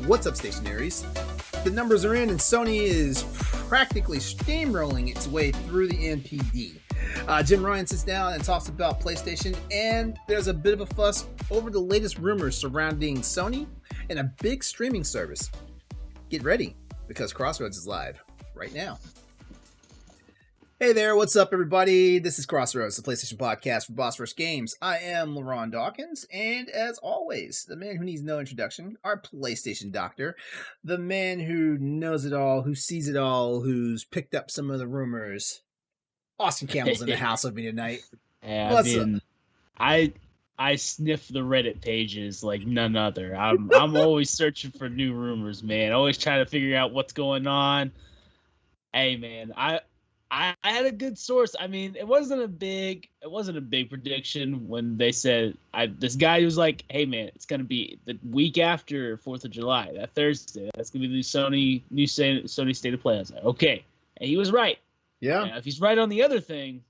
What's up, stationaries? The numbers are in, and Sony is practically steamrolling its way through the NPD. Jim Ryan sits down and talks about PlayStation, and there's a bit of a fuss over the latest rumors surrounding Sony and a big streaming service. Get ready, because Crossroads is live right now. Hey there, what's up, everybody? This is Crossroads, the PlayStation podcast for Boss Rush Games. I am LeRon Dawkins, and as always, the man who needs no introduction, our PlayStation doctor, the man who knows it all, who sees it all, who's picked up some of the rumors. Austin Campbell's in the house with me tonight. Yeah, I sniff the Reddit pages like none other. I'm always searching for new rumors, man. Always trying to figure out what's going on. Hey, man, I had a good source. I mean, it wasn't a big prediction when they said this guy was like, "Hey, man, it's gonna be the week after 4th of July, that Thursday. That's gonna be the Sony State of Play." I was like, "Okay," and he was right. Yeah. Now, if he's right on the other thing,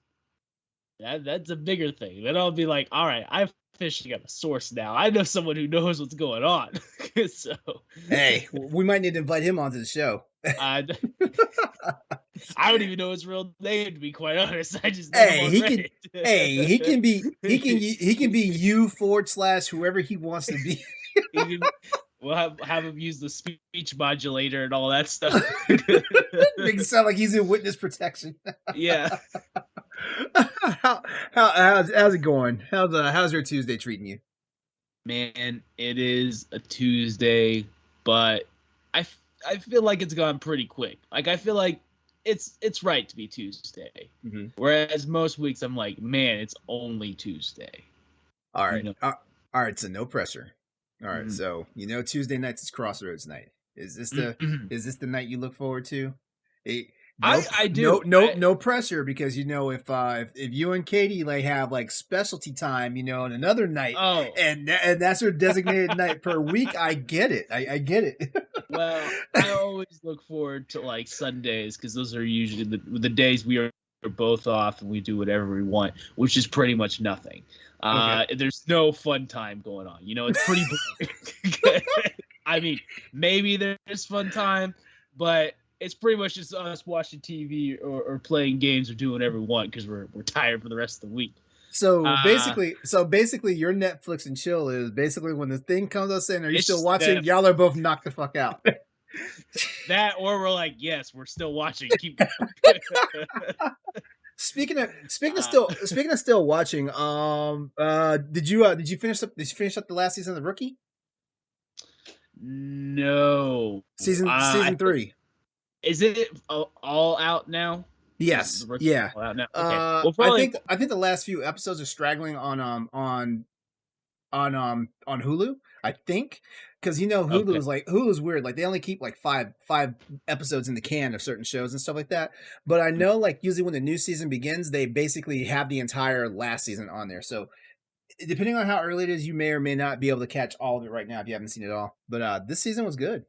that's a bigger thing. Then I'll be like, "All right, I've officially got a source now. I know someone who knows what's going on." So, hey, we might need to invite him onto the show. I don't even know his real name, to be quite honest. I just know he can be you/whoever he wants to be. We'll have him use the speech modulator and all that stuff. Make it sound like he's in witness protection. Yeah. How's it going? How's your Tuesday treating you? Man, it is a Tuesday, but I feel like it's gone pretty quick. Like, I feel like it's right to be Tuesday. Mm-hmm. Whereas most weeks I'm like, man, it's only Tuesday. All right. All right. So no pressure. All right. Mm-hmm. So, Tuesday nights is Crossroads night. Is this the night you look forward to? I do. No pressure, because if you and Katie have specialty time, on another night, and that's her designated night per week, I get it. I get it. Well, I always look forward to Sundays, because those are usually the days we are both off and we do whatever we want, which is pretty much nothing. Okay. There's no fun time going on. It's pretty boring. I mean, maybe there's fun time, but it's pretty much just us watching TV or playing games or doing whatever we want, because we're tired for the rest of the week. So basically, your Netflix and chill is basically when the thing comes up saying, "Are you still watching?" Y'all are both knocked the fuck out. That, or we're like, "Yes, we're still watching." Keep going. Speaking of still watching, did you finish up the last season of The Rookie? No. Season 3. Is it all out now? Yes. Yeah. All out now? Okay. I think the last few episodes are straggling on Hulu. I think, because Hulu is Hulu's weird. They only keep five episodes in the can of certain shows and stuff like that. But I know usually when the new season begins, they basically have the entire last season on there. So depending on how early it is, you may or may not be able to catch all of it right now if you haven't seen it all. But this season was good.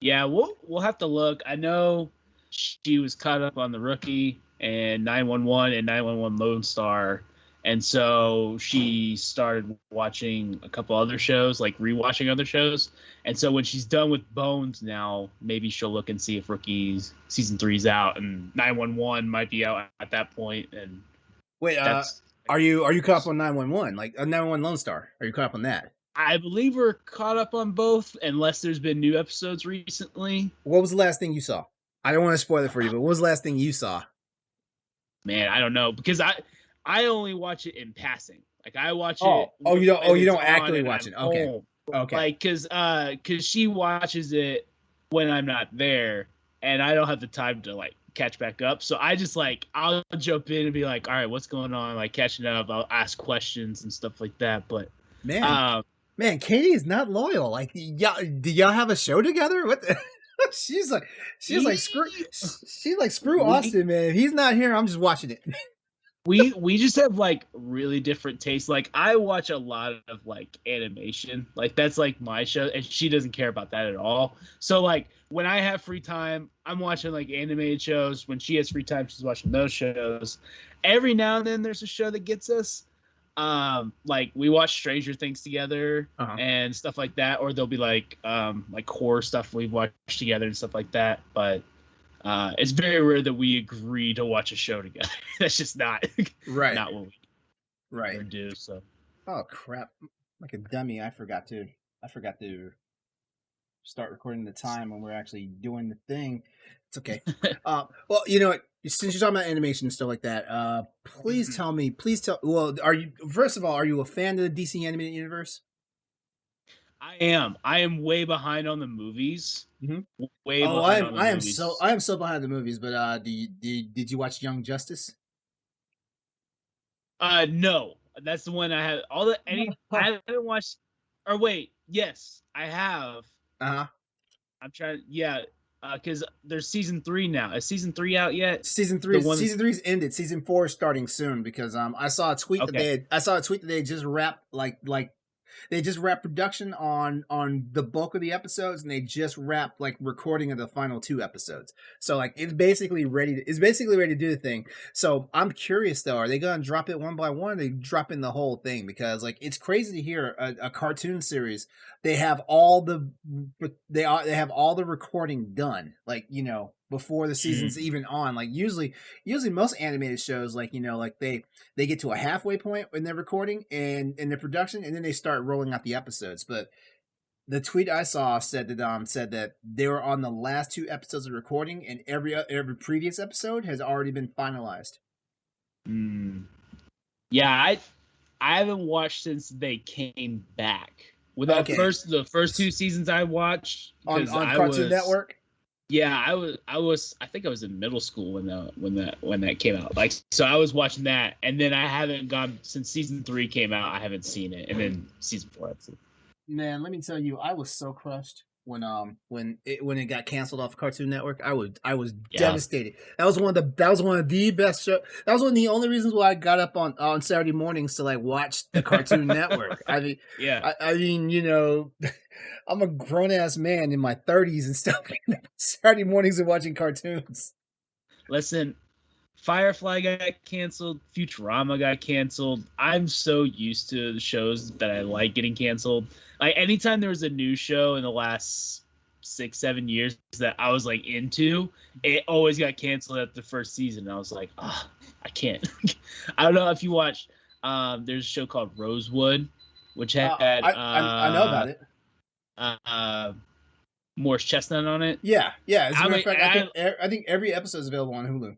Yeah, we'll have to look. I know she was caught up on The Rookie and 911 and 911 Lone Star, and so she started watching a couple other shows, rewatching other shows. And so when she's done with Bones now, maybe she'll look and see if Rookie's season 3's out, and 911 might be out at that point. And wait, are you caught up on 911? 911 Lone Star? Are you caught up on that? I believe we're caught up on both, unless there's been new episodes recently. What was the last thing you saw? I don't want to spoil it for you, but what was the last thing you saw? Man, I don't know, because I only watch it in passing. I watch it. You don't actively watch it. Okay. Okay. Because she watches it when I'm not there, and I don't have the time to catch back up. So I just I'll jump in and be like, all right, what's going on? Catching up. I'll ask questions and stuff like that. But man, Katie is not loyal. Do y'all have a show together? What? She's like screw Austin, man. If he's not here, I'm just watching it. We just have really different tastes. I watch a lot of animation. That's my show, and she doesn't care about that at all. So when I have free time, I'm watching animated shows. When she has free time, she's watching those shows. Every now and then there's a show that gets us. like we watch Stranger Things together Uh-huh. and stuff like that, or there'll be like horror stuff we've watched together and stuff like that. But it's very rare that we agree to watch a show together. That's just not Right. not what we Right. ever do. So Oh crap! Like a dummy, I forgot to start recording the time when we're actually doing the thing. It's okay. Well, you know what? Since you're talking about animation and stuff like that, please tell me. Please tell. Well, are you? First of all, are you a fan of the DC animated universe? I am. I am way behind on the movies. Mm-hmm. Way Oh, behind on the movies. I am so behind the movies. But did you watch Young Justice? No, that's the one I have. All the I haven't watched. Or wait, yes, I have. Uh-huh. I'm trying. Yeah, because there's season 3 now. Is season 3 out yet? Season three's ended. Season 4 is starting soon because I saw a tweet that they had just wrapped like they just wrapped production on the bulk of the episodes, and they just wrapped like recording of the final 2 episodes. So like it's basically ready to do the thing. So I'm curious though, are they gonna drop it one by one? Or are they dropping the whole thing? Because like it's crazy to hear a cartoon series. They have all the recording done, like, you know, before the season's even on. Like usually most animated shows, like, you know, like they get to a halfway point when they're recording and in the production, and then they start rolling out the episodes. But the tweet I saw said that they were on the last 2 episodes of recording, and every previous episode has already been finalized. Yeah, I haven't watched since they came back. With that the first 2 seasons I watched on Cartoon Network. Yeah, I think I was in middle school when that came out. Like, so I was watching that, and then I haven't gone since season 3 came out. I haven't seen it, and then season 4 I've seen. Man, let me tell you, I was so crushed when it got canceled off Cartoon Network. I was devastated. That was one of the best shows. That was one of the only reasons why I got up on Saturday mornings to like watch the Cartoon Network. I mean, yeah. I mean, you know, I'm a grown ass man in my 30s and stuff. Saturday mornings and watching cartoons. Listen, Firefly got canceled. Futurama got canceled. I'm so used to the shows that I like getting canceled. Like anytime there was a new show in the last 6-7 years that I was like into, it always got canceled at the first season. And I was like, oh, I can't. I don't know if you watched. There's a show called Rosewood, which had I know about it. Morris Chestnut on it. Yeah. As a matter of fact, I think every episode is available on Hulu.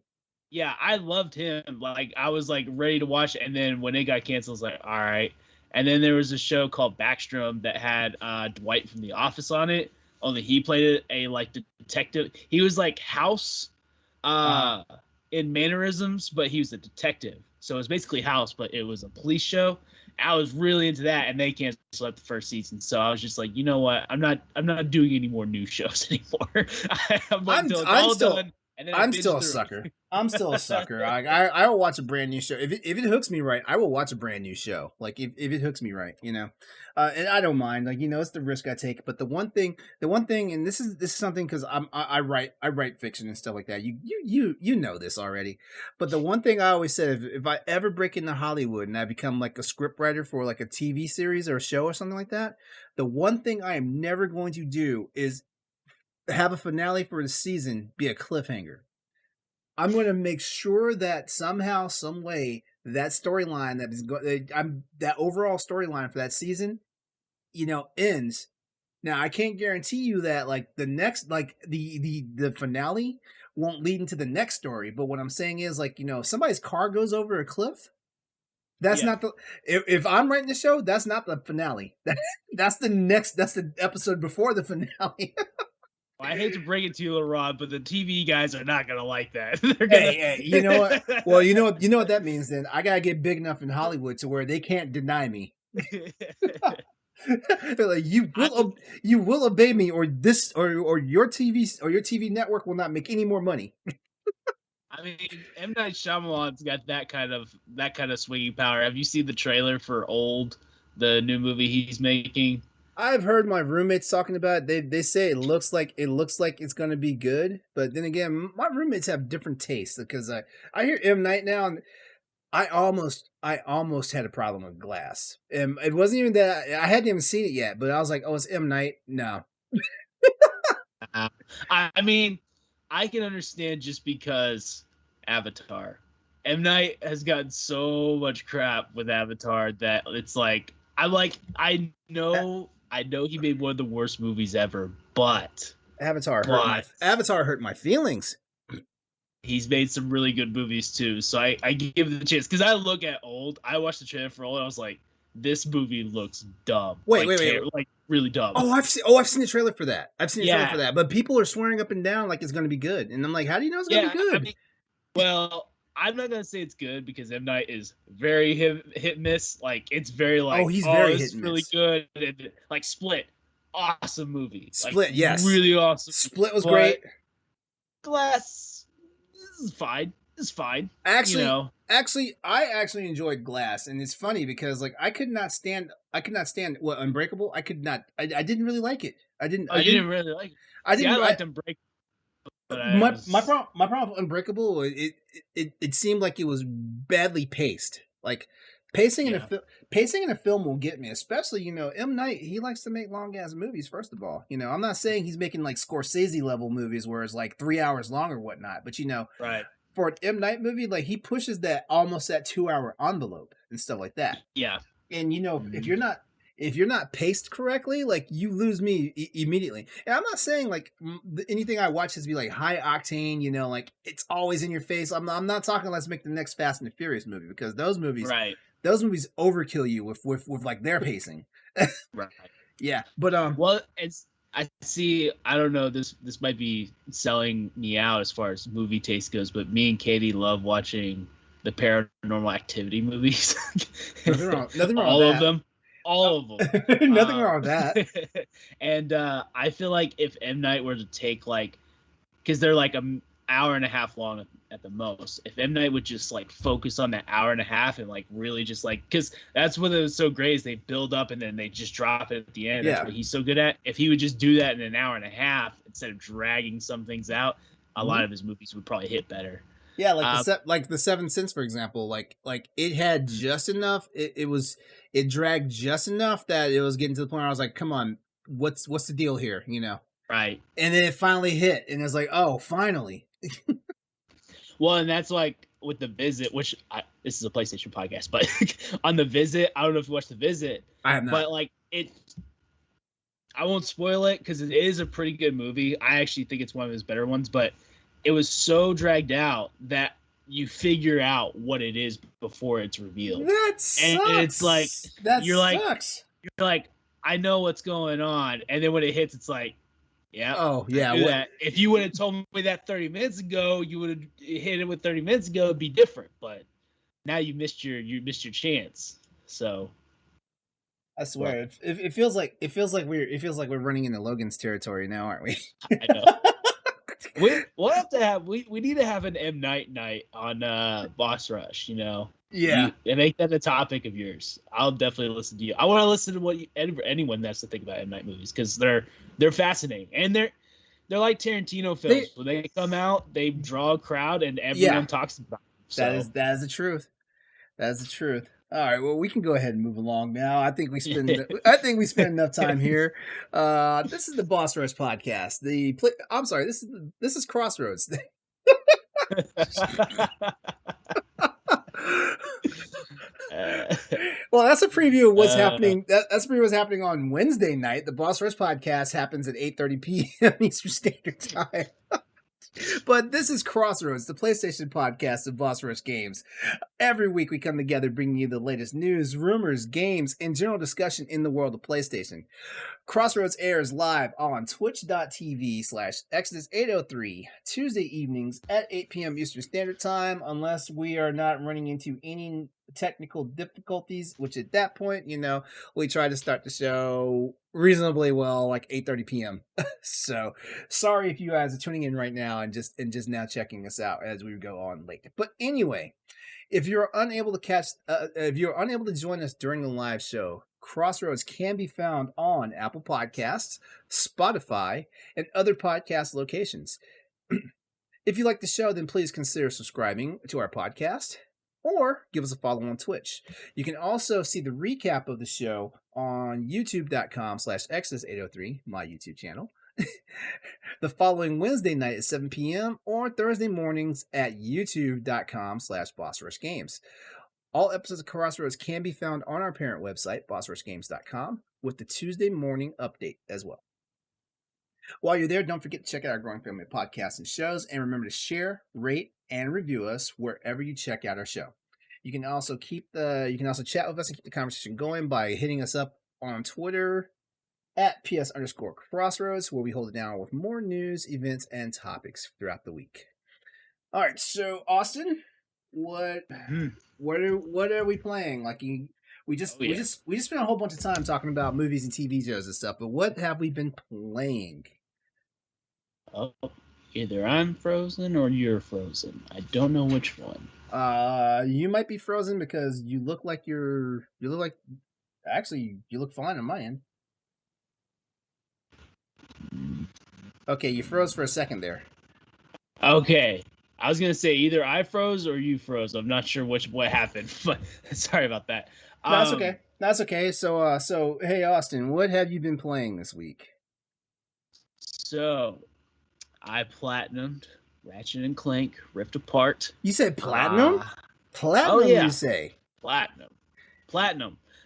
Yeah, I loved him. Like, I was like ready to watch it, and then when it got canceled, I was like, all right. And then there was a show called Backstrom that had Dwight from The Office on it. Only he played a like detective. He was like House in mannerisms, but he was a detective. So it was basically House, but it was a police show. I was really into that, and they canceled at the first season. So I was just like, you know what? I'm not doing any more new shows anymore. I'm still a sucker. I'm still a sucker. I will watch a brand new show if it hooks me right. I will watch a brand new show. Like if it hooks me right, you know, and I don't mind. Like, you know, it's the risk I take. But the one thing, and this is something because I write fiction and stuff like that. You know this already. But the one thing I always said, if I ever break into Hollywood and I become like a script writer for like a TV series or a show or something like that, the one thing I am never going to do is have a finale for the season be a cliffhanger. I'm going to make sure that somehow, some way, that storyline that overall storyline for that season, you know, ends. Now, I can't guarantee you that like the next, like the finale won't lead into the next story. But what I'm saying is, like, you know, if somebody's car goes over a cliff, that's not the. If I'm writing the show, that's not the finale. That's the episode before the finale. I hate to break it to you, LeRon, but the TV guys are not gonna like that. Hey, you know what? Well, you know what that means. Then I gotta get big enough in Hollywood to where they can't deny me. Like, you will obey me, or your TV network will not make any more money. I mean, M. Night Shyamalan's got that kind of swinging power. Have you seen the trailer for Old, the new movie he's making? I've heard my roommates talking about it. They say it looks like it's going to be good, but then again, my roommates have different tastes because I hear M. Night now, and I almost had a problem with Glass. It wasn't even that I hadn't even seen it yet, but I was like, oh, it's M. Night. No. I mean, I can understand just because Avatar. M. Night has gotten so much crap with Avatar that it's like I know he made one of the worst movies ever, but Avatar hurt my feelings. He's made some really good movies too, so I give it a chance because I look at Old. I watched the trailer for Old, and I was like, this movie looks dumb. Wait, like really dumb. I've seen the trailer for that. But people are swearing up and down like it's going to be good, and I'm like, how do you know it's going to be good? I mean, well, I'm not gonna say it's good because M. Night is very hit miss. Like it's very like he's very hit and really miss. good. And, like Split, awesome movie. Split, like, yes, really awesome. Split was great. Glass, this is fine. It's fine. Actually, you know? I actually enjoyed Glass, and it's funny because like I could not stand what Unbreakable. I didn't really like it. I didn't really like it. I liked Unbreakable. My problem with Unbreakable, it seemed like it was badly paced. Like pacing in a film will get me, especially M. Night. He likes to make long ass movies. First of all, I'm not saying he's making like Scorsese level movies where it's like 3 hours long or whatnot, but right. For an M. Night movie, like he pushes that almost that 2 hour envelope and stuff like that. Yeah, and if you're not paced correctly, like you lose me immediately. And I'm not saying like anything I watch has to be like high octane, like it's always in your face. I'm not talking let's make the next Fast and the Furious movie because those movies overkill you with like their pacing. Right. Yeah, but well, I see. I don't know. This might be selling me out as far as movie taste goes, but me and Katie love watching the Paranormal Activity movies. Nothing wrong all with of them. All of them. Nothing wrong with that. And I feel like if M. Night were to take like, because they're like an hour and a half long at the most, if M. Night would just like focus on that hour and a half and like really just like, because that's what it was so great is they build up and then they just drop it at the end. That's what he's so good at. If he would just do that in an hour and a half instead of dragging some things out, a lot of his movies would probably hit better. Yeah, like the Seven Sense, for example, like it had just enough. It dragged just enough that it was getting to the point where I was like, "Come on, what's the deal here?" Right. And then it finally hit, and it's like, "Oh, finally." Well, and that's like with The Visit, which this is a PlayStation podcast, but on The Visit, I don't know if you watched The Visit. I have not. But like I won't spoil it because it is a pretty good movie. I actually think it's one of his better ones, but it was so dragged out that you figure out what it is before it's revealed. That sucks. And it's like sucks. You're like, I know what's going on, and then when it hits, it's like, yeah. Oh yeah. That. If you would have told me that 30 minutes ago, you would have hit it with 30 minutes ago. It'd be different, but now you missed your chance. So. I swear, it feels like we're running into Logan's territory now, aren't we? I know. We'll have to have we need to have an M. Night on Boss Rush, Yeah. And make that a topic of yours. I'll definitely listen to you. I want to listen to what anyone has to think about M. Night movies because they're fascinating and they're like Tarantino films. When they come out, they draw a crowd and everyone talks about them. So. That is the truth. That is the truth. All right, well, we can go ahead and move along now. I think we spend enough time here. This is the Boss Rush podcast. I'm sorry. This is Crossroads. Well, that's a preview of what's happening. That's a preview of what's happening on Wednesday night. The Boss Rush podcast happens at 8:30 p.m. Eastern Standard Time. But this is Crossroads, the PlayStation podcast of Boss Rush Games. Every week we come together bringing you the latest news, rumors, games, and general discussion in the world of PlayStation. Crossroads airs live on twitch.tv/Exodus803 Tuesday evenings at 8 p.m. Eastern Standard Time, unless we are not running into any technical difficulties, which at that point, we try to start the show reasonably well, like 8:30 p.m. So sorry if you guys are tuning in right now and just now checking us out as we go on late. But anyway, if you're unable to join us during the live show, Crossroads can be found on Apple Podcasts, Spotify, and other podcast locations. If you like the show, then please consider subscribing to our podcast. or give us a follow on Twitch. You can also see the recap of the show on youtube.com/exodus803, my YouTube channel, the following Wednesday night at 7 p.m. or Thursday mornings at youtube.com/bossrushgames. All episodes of Crossroads can be found on our parent website, bossrushgames.com, with the Tuesday morning update as well. While you're there, don't forget to check out our growing family of podcasts and shows, and remember to share, rate, and review us wherever you check out our show. You can also chat with us and keep the conversation going by hitting us up on Twitter at @PS_Crossroads, where we hold it down with more news, events, and topics throughout the week. All right, so Austin, what are we playing? Like we just spent a whole bunch of time talking about movies and TV shows and stuff, but what have we been playing? Oh, either I'm frozen or you're frozen. I don't know which one. You might be frozen because you look fine on my end. Okay, you froze for a second there. Okay. I was gonna say either I froze or you froze. I'm not sure what happened, but sorry about that. No, that's okay. That's okay. So hey Austin, what have you been playing this week? So, I platinumed Ratchet and Clank Rift Apart. You said platinum? Platinum? Oh yeah. You say platinum.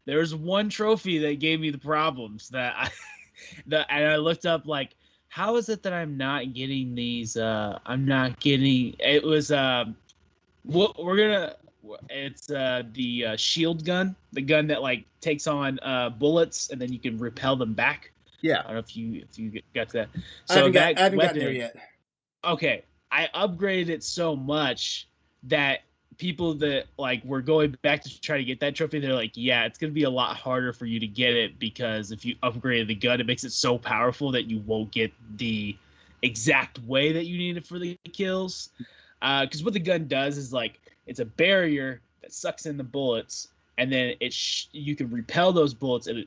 There's one trophy that gave me the problems and I looked up like, how is it that I'm not getting these? I'm not getting. It was It's the shield gun, the gun that like takes on bullets and then you can repel them back. Yeah. I don't know if you got to that. So I haven't gotten there yet. Okay, I upgraded it so much that people that like were going back to try to get that trophy, they're like, yeah, it's gonna be a lot harder for you to get it because if you upgrade the gun, it makes it so powerful that you won't get the exact way that you need it for the kills. Because what the gun does is like it's a barrier that sucks in the bullets, and then you can repel those bullets, and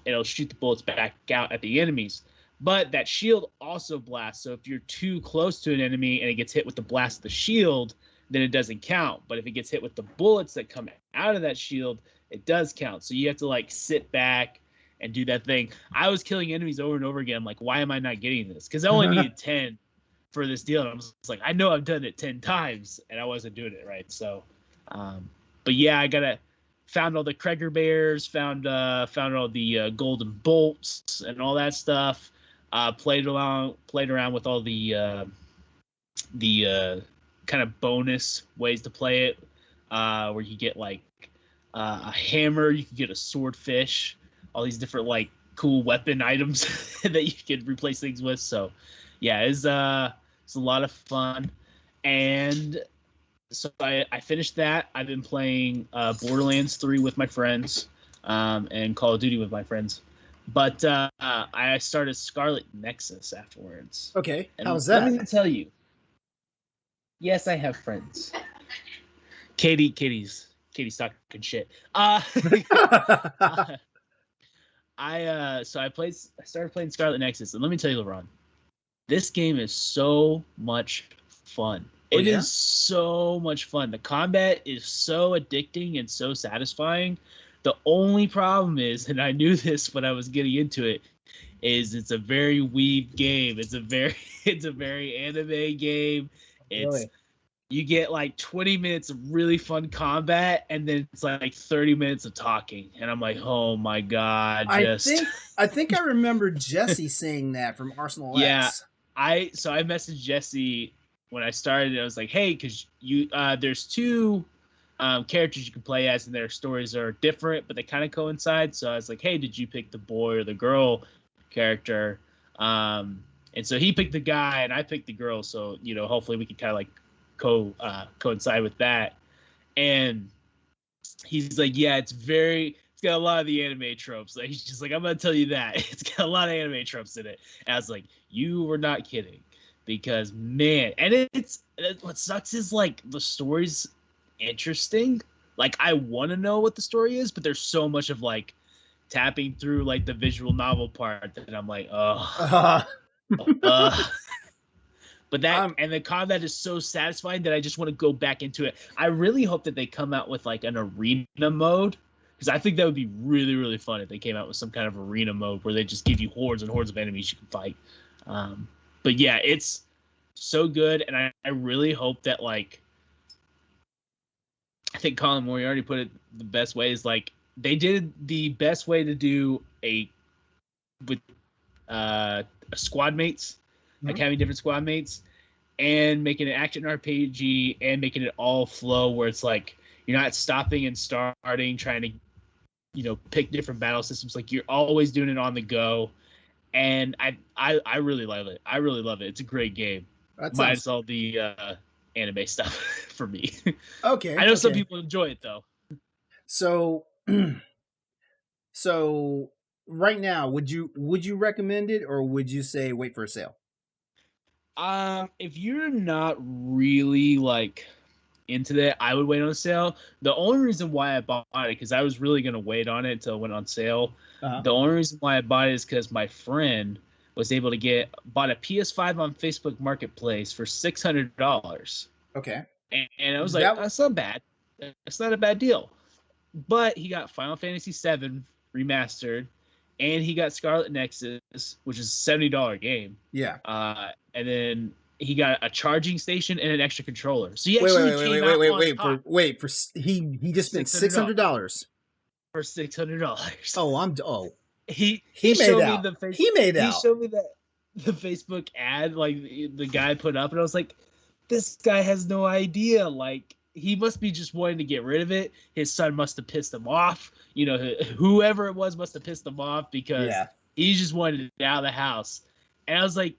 it'll shoot the bullets back out at the enemies. But that shield also blasts, so if you're too close to an enemy and it gets hit with the blast of the shield, then it doesn't count. But if it gets hit with the bullets that come out of that shield, it does count. So you have to like sit back and do that thing. I was killing enemies over and over again. I'm like, why am I not getting this? Because I only needed 10 for this deal. And I was like, I know I've done it 10 times and I wasn't doing it right. So, but yeah, found all the Kreger bears, found all the golden bolts and all that stuff. Played around with all the kind of bonus ways to play it, where you get like a hammer, you can get a swordfish, all these different like cool weapon items that you can replace things with. So yeah, it's a lot of fun. And so I finished that. I've been playing Borderlands 3 with my friends, and Call of Duty with my friends. But I started Scarlet Nexus afterwards. Okay, how was that? Let me tell you. Yes, I have friends. Katie's talking shit. I started playing Scarlet Nexus, and let me tell you, LeRon, this game is so much fun. It is so much fun. The combat is so addicting and so satisfying. The only problem is, and I knew this when I was getting into it, is it's a very weeb game. It's a very anime game. You get like 20 minutes of really fun combat, and then it's like 30 minutes of talking, and I'm like, oh my god! I think I remember Jesse saying that from Arsenal X. Yeah, I messaged Jesse when I started. I was like, hey, because there's two characters you can play as, and their stories are different, but they kind of coincide. So I was like, hey, did you pick the boy or the girl character? And so he picked the guy, and I picked the girl. So hopefully we can kind of like coincide with that. And he's like, yeah, it's got a lot of the anime tropes. Like, he's just like, I'm gonna tell you that it's got a lot of anime tropes in it. And I was like, you were not kidding, because man, and what sucks is like the story's interesting. Like, I want to know what the story is, but there's so much of like tapping through like the visual novel part that I'm like, But and the combat is so satisfying that I just want to go back into it. I really hope that they come out with like an arena mode, because I think that would be really, really fun if they came out with some kind of arena mode where they just give you hordes and hordes of enemies you can fight. But yeah, it's so good, and I really hope that, like, I think Colin Moriarty put it the best way, is like they did the best way to do a squad mates, like having different squad mates, and making an action RPG and making it all flow where it's like you're not stopping and starting trying to, you know, pick different battle systems. Like you're always doing it on the go, and I really love it. I really love it. It's a great game. Minus all the anime stuff for me. Okay. I know some people enjoy it though. So right now, would you recommend it, or would you say wait for a sale? If you're not really like into that, I would wait on a sale. The only reason why I bought it, because I was really gonna wait on it until it went on sale. The only reason why I bought it is because my friend was able to bought a PS5 on Facebook Marketplace for $600. Okay. And I was like, that's not bad. That's not a bad deal. But he got Final Fantasy VII Remastered, and he got Scarlet Nexus, which is a $70 game. Yeah. And then he got a charging station and an extra controller. So he actually wait for he just spent $600 for $600. Oh, he showed made out. He made out. He showed me that the Facebook ad, like the guy put up, and I was like, this guy has no idea. Like, he must be just wanting to get rid of it. His son must have pissed him off. You know, whoever it was must have pissed him off because he just wanted it out of the house. And I was like,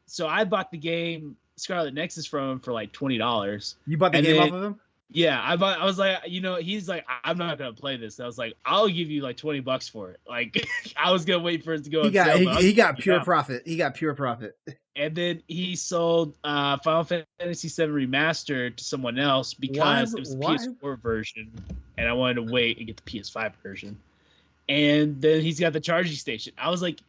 so I bought the game Scarlet Nexus from him for like $20. You bought the game off of him? Yeah, I was like, you know, he's like, I'm not gonna play this. I was like, I'll give you like $20 for it. Like, I was gonna wait for it to go. He got pure profit. He got pure profit. And then he sold Final Fantasy VII Remastered to someone else because it was the PS4 version, and I wanted to wait and get the PS5 version. And then he's got the charging station. I was like,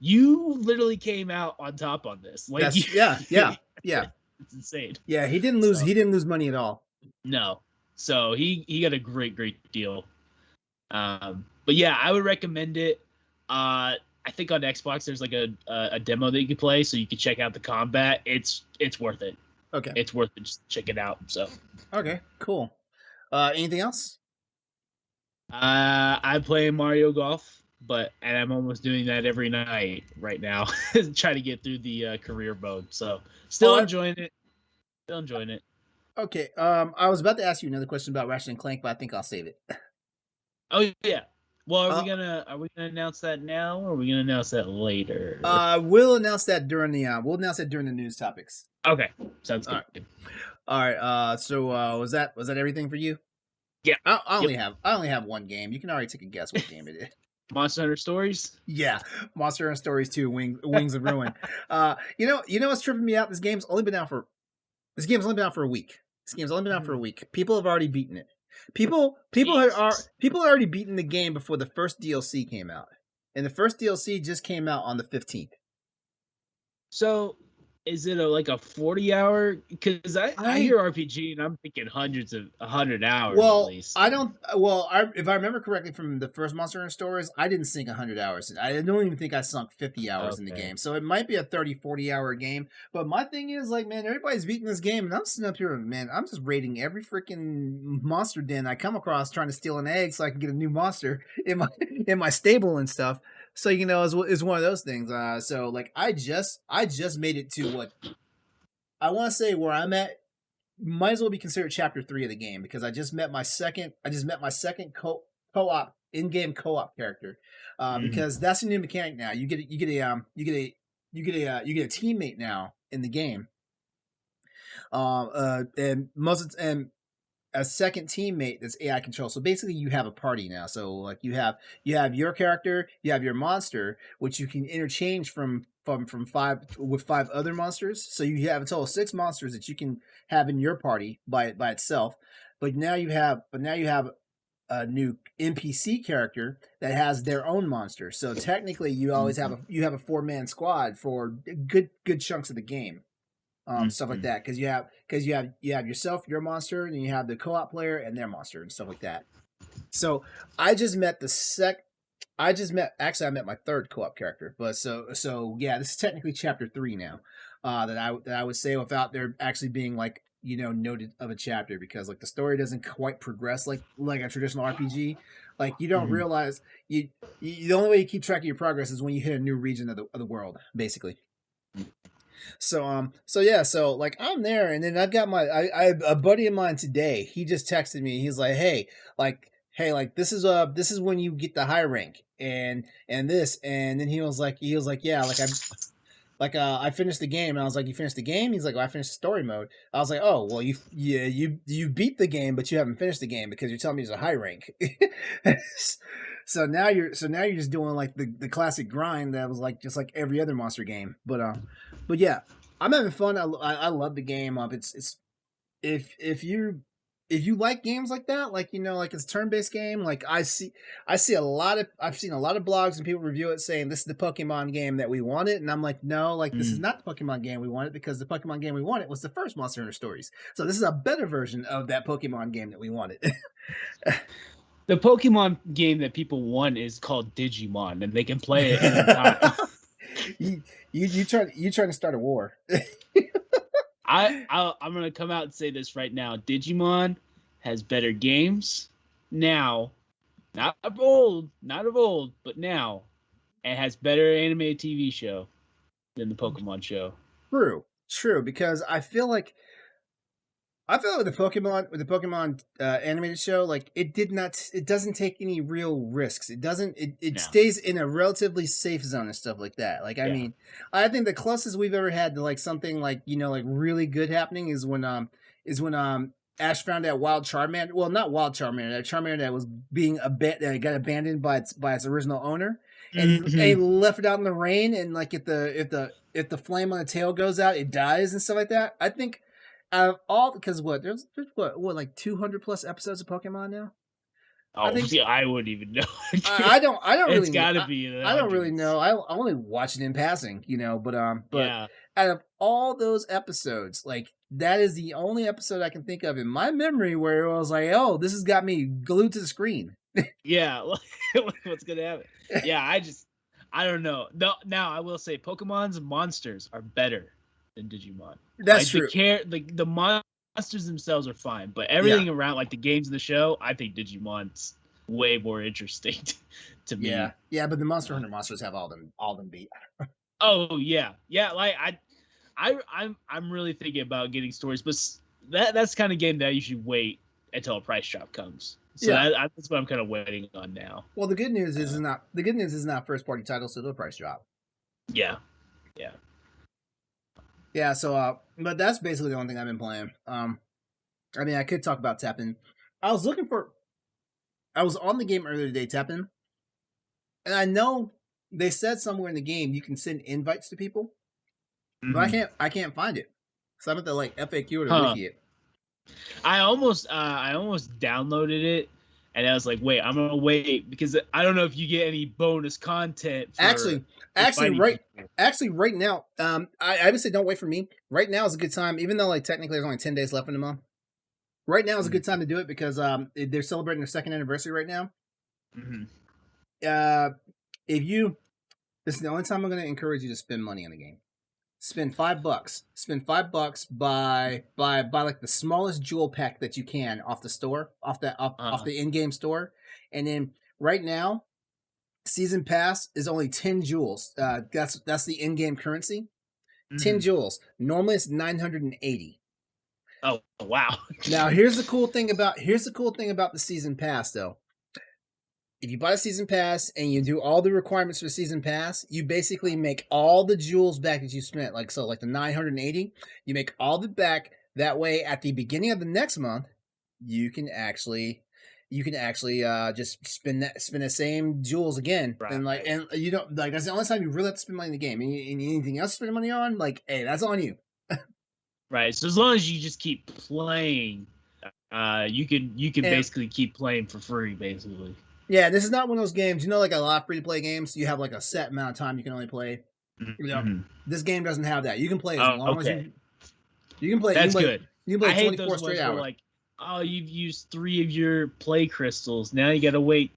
you literally came out on top on this. Like, yeah. It's insane. Yeah, he didn't lose. He didn't lose money at all. No, so he got a great deal. But yeah, I would recommend it. I think on Xbox there's like a demo that you can play, so you can check out the combat. It's worth it. Okay, it's worth it. Just check it out. So okay, cool. Anything else? I play Mario Golf, and I'm almost doing that every night right now, trying to get through the career mode. So still enjoying it. Still enjoying it. Okay. I was about to ask you another question about Ratchet & Clank, but I think I'll save it. Oh yeah. Well, are we gonna announce that now, or are we gonna announce that later? We'll announce that during the news topics. Okay, sounds good. All right. So was that everything for you? Yeah. I only have one game. You can already take a guess what game it is. Monster Hunter Stories. Yeah, Monster Hunter Stories 2, Wings of Ruin. You know what's tripping me out? This game's only been out for a week. People have already beaten it. People are already beaten the game before the first DLC came out, and the first DLC just came out on the 15th. So, is it like a 40-hour? Because I hear RPG and I'm thinking 100 hours. Well, at least. If I remember correctly from the first Monster Hunter Stories, I didn't sink 100 hours. I don't even think I sunk 50 hours in the game. So it might be a 30-40 hour game. But my thing is, like, man, everybody's beating this game, and I'm sitting up here, man, I'm just raiding every freaking monster den I come across, trying to steal an egg so I can get a new monster in my stable and stuff. So, you know, it's one of those things. So like I just made it to what I want to say where I'm at. Might as well be considered chapter 3 of the game, because I just met my second co-op in-game co-op character. Because that's a new mechanic now. You get a teammate now in the game. And a second teammate that's AI controlled. So basically you have a party now. So like you have your character, you have your monster, which you can interchange from 5 with 5 other monsters. So you have a total of 6 monsters that you can have in your party by itself. But now you have a new NPC character that has their own monster. So technically you always have a 4-man squad for good chunks of the game. stuff like that. Because you have yourself, your monster, and you have the co-op player and their monster and stuff like that. So I just met actually I met my third co-op character, but so yeah, this is technically chapter 3 now. That I would say without there actually being like noted of a chapter, because like the story doesn't quite progress like a traditional RPG. Like you don't realize you the only way you keep track of your progress is when you hit a new region of the world, basically. So yeah, so like I'm there, and then I've got I a buddy of mine today. He just texted me. He's like, hey, this is when you get the high rank and this, and then he was like, yeah, I finished the game, and I was like, you finished the game? He's like, well, I finished the story mode. I was like, oh, well, you beat the game, but you haven't finished the game because you're telling me it's a high rank. So now you're just doing like the classic grind that was like just like every other monster game. But yeah, I'm having fun. I love the game. It's if you like games like that, like like it's a turn-based game, like I've seen a lot of blogs and people review it saying this is the Pokemon game that we wanted, and I'm like, no, like this is not the Pokemon game we wanted, because the Pokemon game we wanted was the first Monster Hunter Stories. So this is a better version of that Pokemon game that we wanted. The Pokemon game that people want is called Digimon, and they can play it anytime. you trying to start a war. I'm gonna come out and say this right now. Digimon has better games now, not of old, but now, and has better animated TV show than the Pokemon show. True, because I feel like with the Pokemon animated show, like it doesn't take any real risks. It stays in a relatively safe zone and stuff like that. Like I mean, I think the closest we've ever had to like something like like really good happening is when Ash found out Wild Charmander. Well, not Wild Charmander. That Charmander that was that got abandoned by its original owner, and he left it out in the rain, and like if the flame on the tail goes out, it dies and stuff like that. I think. Because there's like 200 plus episodes of Pokemon now. Oh, I wouldn't even know. I don't really. It's got to be. I don't really know. I only watch it in passing, but out of all those episodes, like that is the only episode I can think of in my memory where it was like, oh, this has got me glued to the screen. Yeah, what's gonna happen? Yeah, I don't know. Now I will say, Pokemon's monsters are better than Digimon. That's like, true. The monsters themselves are fine, but everything around, like the games of the show, I think Digimon's way more interesting to me. Yeah, but the Monster Hunter monsters have all them beat. Oh yeah. Like I'm really thinking about getting stories, but that's the kind of game that you should wait until a price drop comes. So that's what I'm kind of waiting on now. Well, the good news is not first party titles to the price drop. Yeah. Yeah, so but that's basically the only thing I've been playing. I mean, I could talk about Tappin. I was on the game earlier today, Tappin, and I know they said somewhere in the game you can send invites to people, but I can't find it. So I'm at the like FAQ or wiki it. I almost downloaded it, and I was like, wait, I'm gonna wait because I don't know if you get any bonus content. Actually, right now, I would say don't wait for me. Right now is a good time, even though like technically there's only 10 days left in the month. Right now is a good time to do it because they're celebrating their second anniversary right now. This is the only time I'm going to encourage you to spend money on the game. Spend $5. Spend $5 buy like the smallest jewel pack that you can off the store, off the in-game store, and then right now. Season pass is only 10 jewels. That's the in-game currency. 10 jewels. Normally it's 980. Oh wow! Now here's the cool thing about the season pass though. If you buy a season pass and you do all the requirements for the season pass, you basically make all the jewels back that you spent. Like the 980, you make all the back. That way, at the beginning of the next month, you can actually just spend the same jewels again, right. and you don't like that's the only time you really have to spend money in the game. And anything else to spend money on, like, hey, that's on you. Right. So as long as you just keep playing, you can basically keep playing for free, basically. Yeah, this is not one of those games. Like a lot of free to play games, you have like a set amount of time you can only play. This game doesn't have that. You can play as long as you. You can play. That's good. You can I play hate 24 those straight ones where hours. like, oh, you've used 3 of your play crystals. Now you got to wait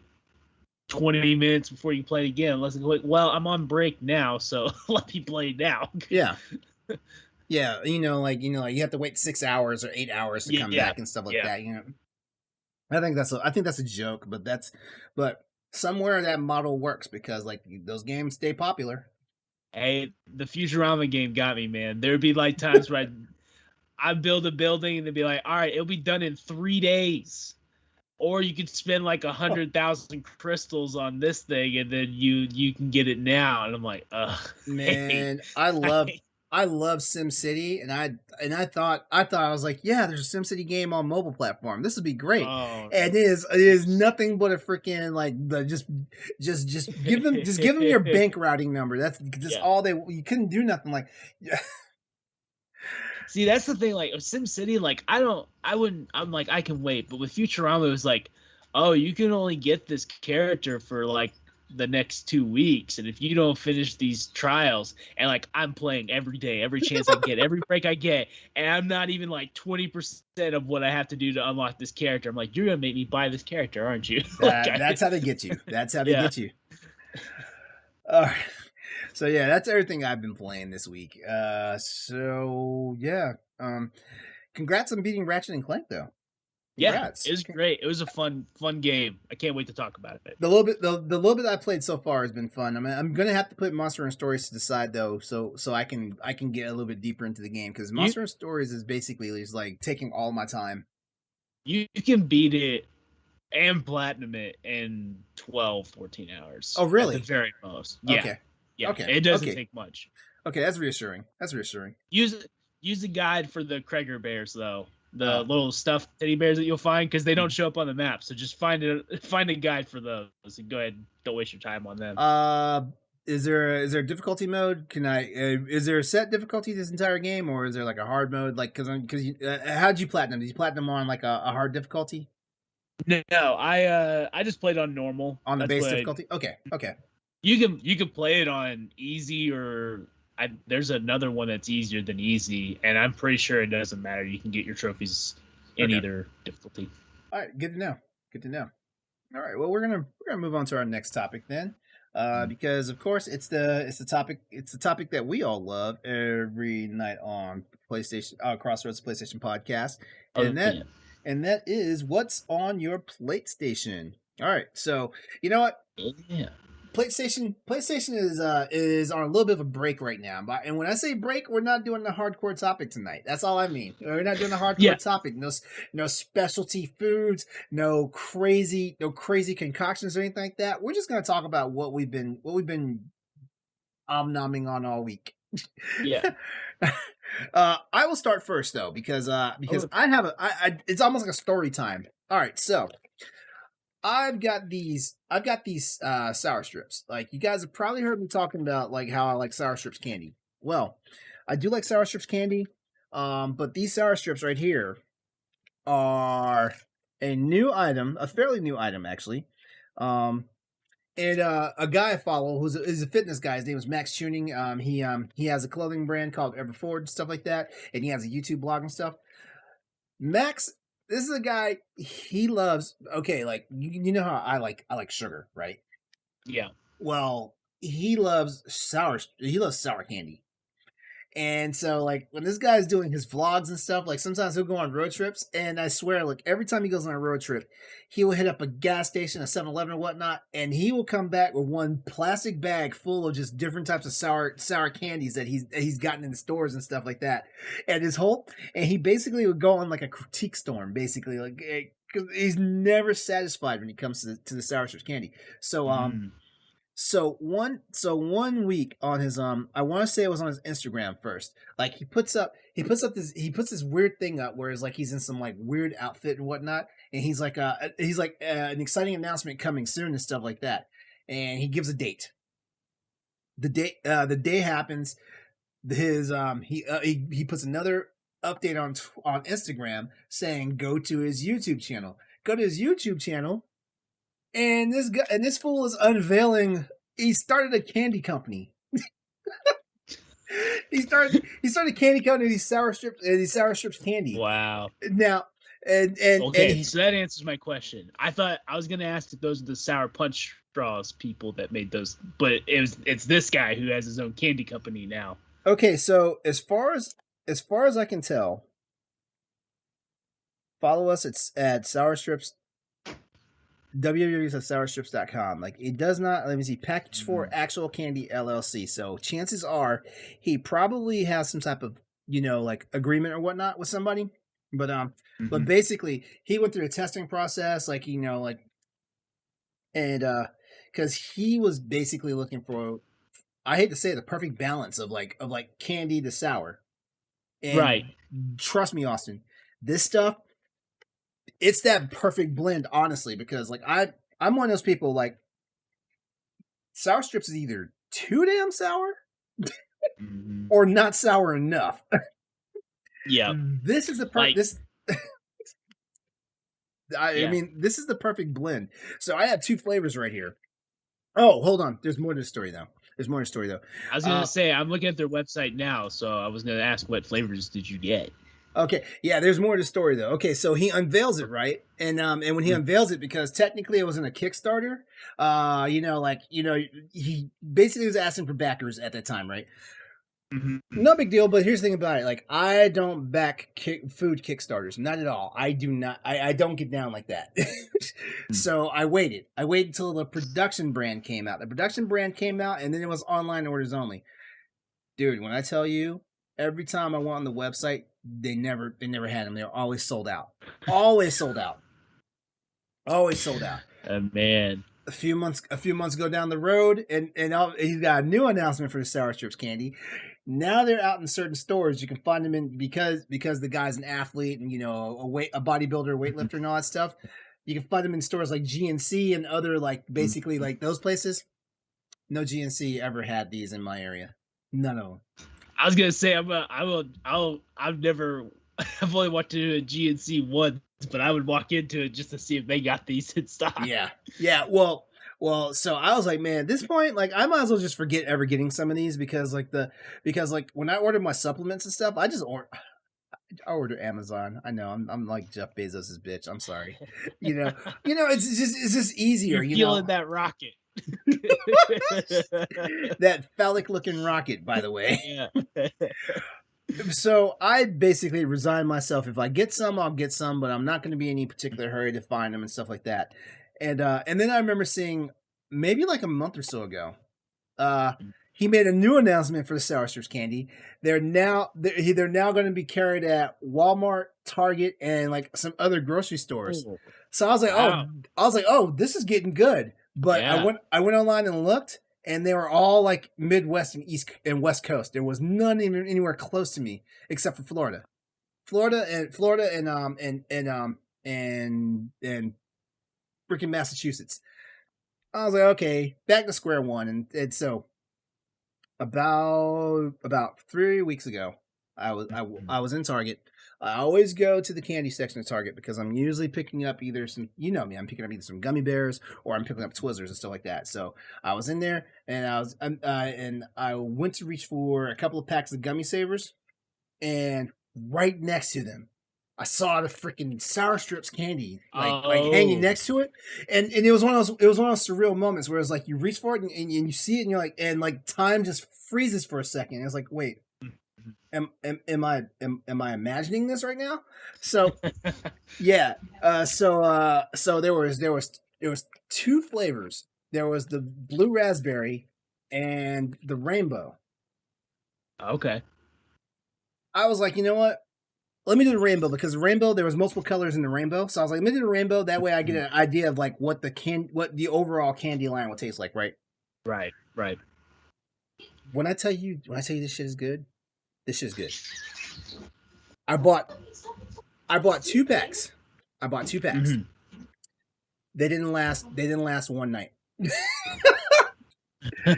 20 minutes before you play it again. Unless it's like, well, I'm on break now, so let me play now. Yeah. Yeah, like you have to wait 6 hours or 8 hours to come Yeah, back and stuff like yeah. that. I think that's a joke, but somewhere that model works because like those games stay popular. Hey, the Futurama game got me, man. There'd be like times where I build a building and they'd be like, all right, it'll be done in 3 days. Or you could spend like 100,000 crystals on this thing and then you can get it now. And I'm like, ugh. Man, I love SimCity, and I thought I was like, yeah, there's a SimCity game on mobile platform. This would be great. Oh, And it is nothing but a freaking like the just give them your bank routing number. That's yeah. all you couldn't do nothing like. See, that's the thing. Like SimCity, like I'm like I can wait, but with Futurama, it was like, oh, you can only get this character for like the next 2 weeks, and if you don't finish these trials, and like I'm playing every day, every chance I get, every break I get, and I'm not even like 20% of what I have to do to unlock this character. I'm like, you're gonna make me buy this character, aren't you? That's how they get you. That's how they get you. All right. So yeah, that's everything I've been playing this week. So yeah, congrats on beating Ratchet and Clank though. Congrats. Yeah, it was great. It was a fun game. I can't wait to talk about it. The little bit I played so far has been fun. I mean, I'm gonna have to put Monster and Stories to the side though, so I can get a little bit deeper into the game because Monster and Stories is basically is like taking all my time. You can beat it and platinum it in 12, 14 hours. Oh really? At the very most. Yeah. Okay. Yeah. Okay. It doesn't take much. Okay, that's reassuring. Use the guide for the Kreger bears though. The little stuffed teddy bears that you'll find because they don't show up on the map. So just find a guide for those and go ahead. Don't waste your time on them. Is there a difficulty mode? Can I? Is there a set difficulty this entire game, or is there like a hard mode? Like, because how'd you platinum? Did you platinum on like a hard difficulty? No, I just played on normal. On the base difficulty. Okay. You can play it on easy or there's another one that's easier than easy, and I'm pretty sure it doesn't matter. You can get your trophies in either difficulty. All right, good to know. All right, well we're gonna move on to our next topic then, because of course it's the topic that we all love every night on PlayStation Crossroads PlayStation podcast, and that is what's on your PlateStation. All right, so you know what? Yeah. PlayStation is on a little bit of a break right now. And when I say break, we're not doing the hardcore topic tonight. That's all I mean. We're not doing the hardcore topic. No specialty foods, no crazy concoctions or anything like that. We're just gonna talk about what we've been nomming on all week. Yeah. I will start first though because I have it's almost like a story time. All right, so I've got these sour strips. Like you guys have probably heard me talking about like how I like sour strips candy. Well, I do like sour strips candy, but these sour strips right here are a fairly new item actually. And a guy I follow is a fitness guy. His name is Max Tuning. He has a clothing brand called Everforward, stuff like that, and he has a YouTube blog and stuff. Max. This is a guy he loves. Okay, like you know how I like sugar, right? Yeah. Well, he loves sour candy, and so like when this guy's doing his vlogs and stuff, like sometimes he'll go on road trips, and I swear, like every time he goes on a road trip, he will hit up a gas station, a 7-Eleven or whatnot, and he will come back with one plastic bag full of just different types of sour candies that he's gotten in the stores and stuff like that. And he basically would go on like a critique storm, basically, like because he's never satisfied when it comes to the sour strips candy. So So one week on his I want to say it was on his Instagram first. Like he puts this weird thing up where it's like he's in some like weird outfit and whatnot, and he's like an exciting announcement coming soon and stuff like that. And he gives a date. The day happens. He puts another update on Instagram saying go to his YouTube channel. Go to his YouTube channel. And this fool is unveiling. He started a candy company. He started candy coating these sour strips candy. Wow. Now, okay, so that answers my question. I thought I was gonna ask if those are the Sour Punch Straws people that made those, but it's this guy who has his own candy company now. Okay, so as far as I can tell, follow us at Sour Strips. www.sourstrips.com. Like, it does not, let me see, package for Actual Candy LLC. So chances are he probably has some type of, like agreement or whatnot with somebody. But basically he went through a testing process, like, and because he was basically looking for, I hate to say it, the perfect balance of like candy to sour. And right. Trust me, Austin, this stuff, it's that perfect blend, honestly, because like I'm one of those people, like, sour strips is either too damn sour or not sour enough. Yeah. This is the perfect I mean, this is the perfect blend. So I have two flavors right here. Oh, hold on. There's more to the story though. I was gonna say, I'm looking at their website now, so I was gonna ask what flavors did you get? Okay, yeah, there's more to the story though. Okay, so he unveils it, right? And when he unveils it, because technically it wasn't a Kickstarter, he basically was asking for backers at that time, right? No big deal, but here's the thing about it. Like, I don't back food Kickstarters, not at all. I do not. I don't get down like that. So I waited. Until the production brand came out. The production brand came out, and then it was online orders only. Dude, when I tell you, every time I went on the website, they never had them. They were always sold out. Always sold out. Man. A few months go down the road, and he's got a new announcement for the Sour Strips candy. Now they're out in certain stores. You can find them in, because the guy's an athlete and a bodybuilder, weightlifter, and all that stuff. You can find them in stores like GNC and other, like, basically like those places. No GNC ever had these in my area. None of them. I was gonna say I've only walked into a GNC once, but I would walk into it just to see if they got these in stock. Yeah. Well, so I was like, man, at this point, like, I might as well just forget ever getting some of these, because when I ordered my supplements and stuff, I order Amazon. I know I'm like Jeff Bezos's bitch. I'm sorry. It's just easier. You're feeling that rocket. That phallic looking rocket, by the way. Yeah. So I basically resigned myself. If I get some, I'll get some, but I'm not going to be in any particular hurry to find them and stuff like that. And then I remember seeing, maybe like a month or so ago, he made a new announcement for the Sour Strips candy. They're now going to be carried at Walmart, Target, and like some other grocery stores. Ooh. So I was like, oh, this is getting good. But yeah. I went online and looked, and they were all like Midwest and East and West Coast. There was none even anywhere close to me except for Florida and freaking Massachusetts. I was like, okay, back to square one. And so about 3 weeks ago, I was in Target. I always go to the candy section of Target because I'm usually picking up either some, I'm picking up either some gummy bears or I'm picking up Twizzlers and stuff like that. So I was in there, and I went to reach for a couple of packs of gummy savers, and right next to them, I saw the freaking Sour Strips candy like hanging next to it, and it was one of those surreal moments where it's like you reach for it and you see it and you're like, and like time just freezes for a second. And it's like, wait. Am I imagining this right now? So yeah. So there was two flavors. There was the blue raspberry and the rainbow. Okay. I was like, you know what? Let me do the rainbow, because the rainbow, there was multiple colors in the rainbow. So I was like, let me do the rainbow. That way I get an idea of like what the overall candy line will taste like, right? Right. When I tell you this shit is good, this shit's good. I bought 2 packs. Mm-hmm. They didn't last one night. They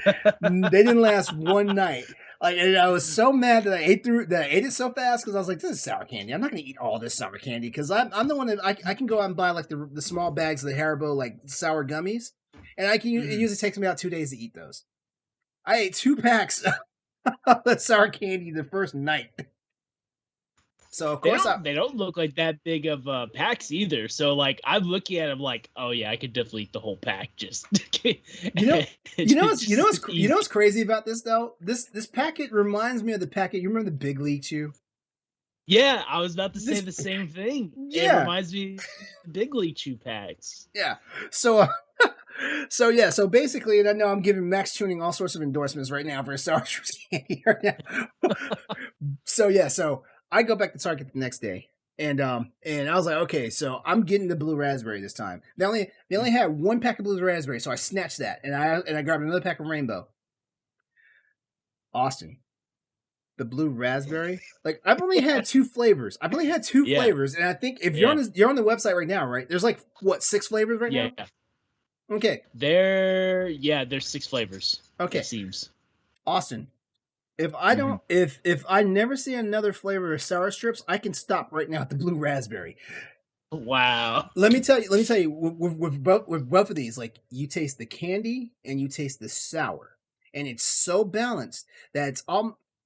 didn't last one night. Like, and I was so mad that I ate it so fast, because I was like, this is sour candy. I'm not gonna eat all this sour candy, because I'm the one that I can go out and buy like the small bags of the Haribo like sour gummies, and it usually takes me about 2 days to eat those. I ate 2 packs the sour candy the first night. So of They course don't they don't look like that big of packs either. So like I'm looking at them like, oh yeah, I could definitely eat the whole pack. Just what's crazy about this though? This packet reminds me of the packet. You remember the Big League Chew? Yeah, I was about to say the same thing. Yeah. It reminds me of the Big League Chew packs. Yeah. So so basically, and I know I'm giving Max Tuning all sorts of endorsements right now for sour candy right now. So I go back to Target the next day, and I was like, okay, so I'm getting the blue raspberry this time. They only had one pack of blue raspberry, so I snatched that, and I grabbed another pack of rainbow. Austin, the blue raspberry, like I've only had two flavors. Flavors, and I think if you're on the website right now, right? There's like what 6 flavors right now. Yeah. Okay. There's 6 flavors. Okay. It seems. Austin, if I don't, if I never see another flavor of sour strips, I can stop right now at the blue raspberry. Wow. Let me tell you, with both of these, like you taste the candy and you taste the sour, and it's so balanced that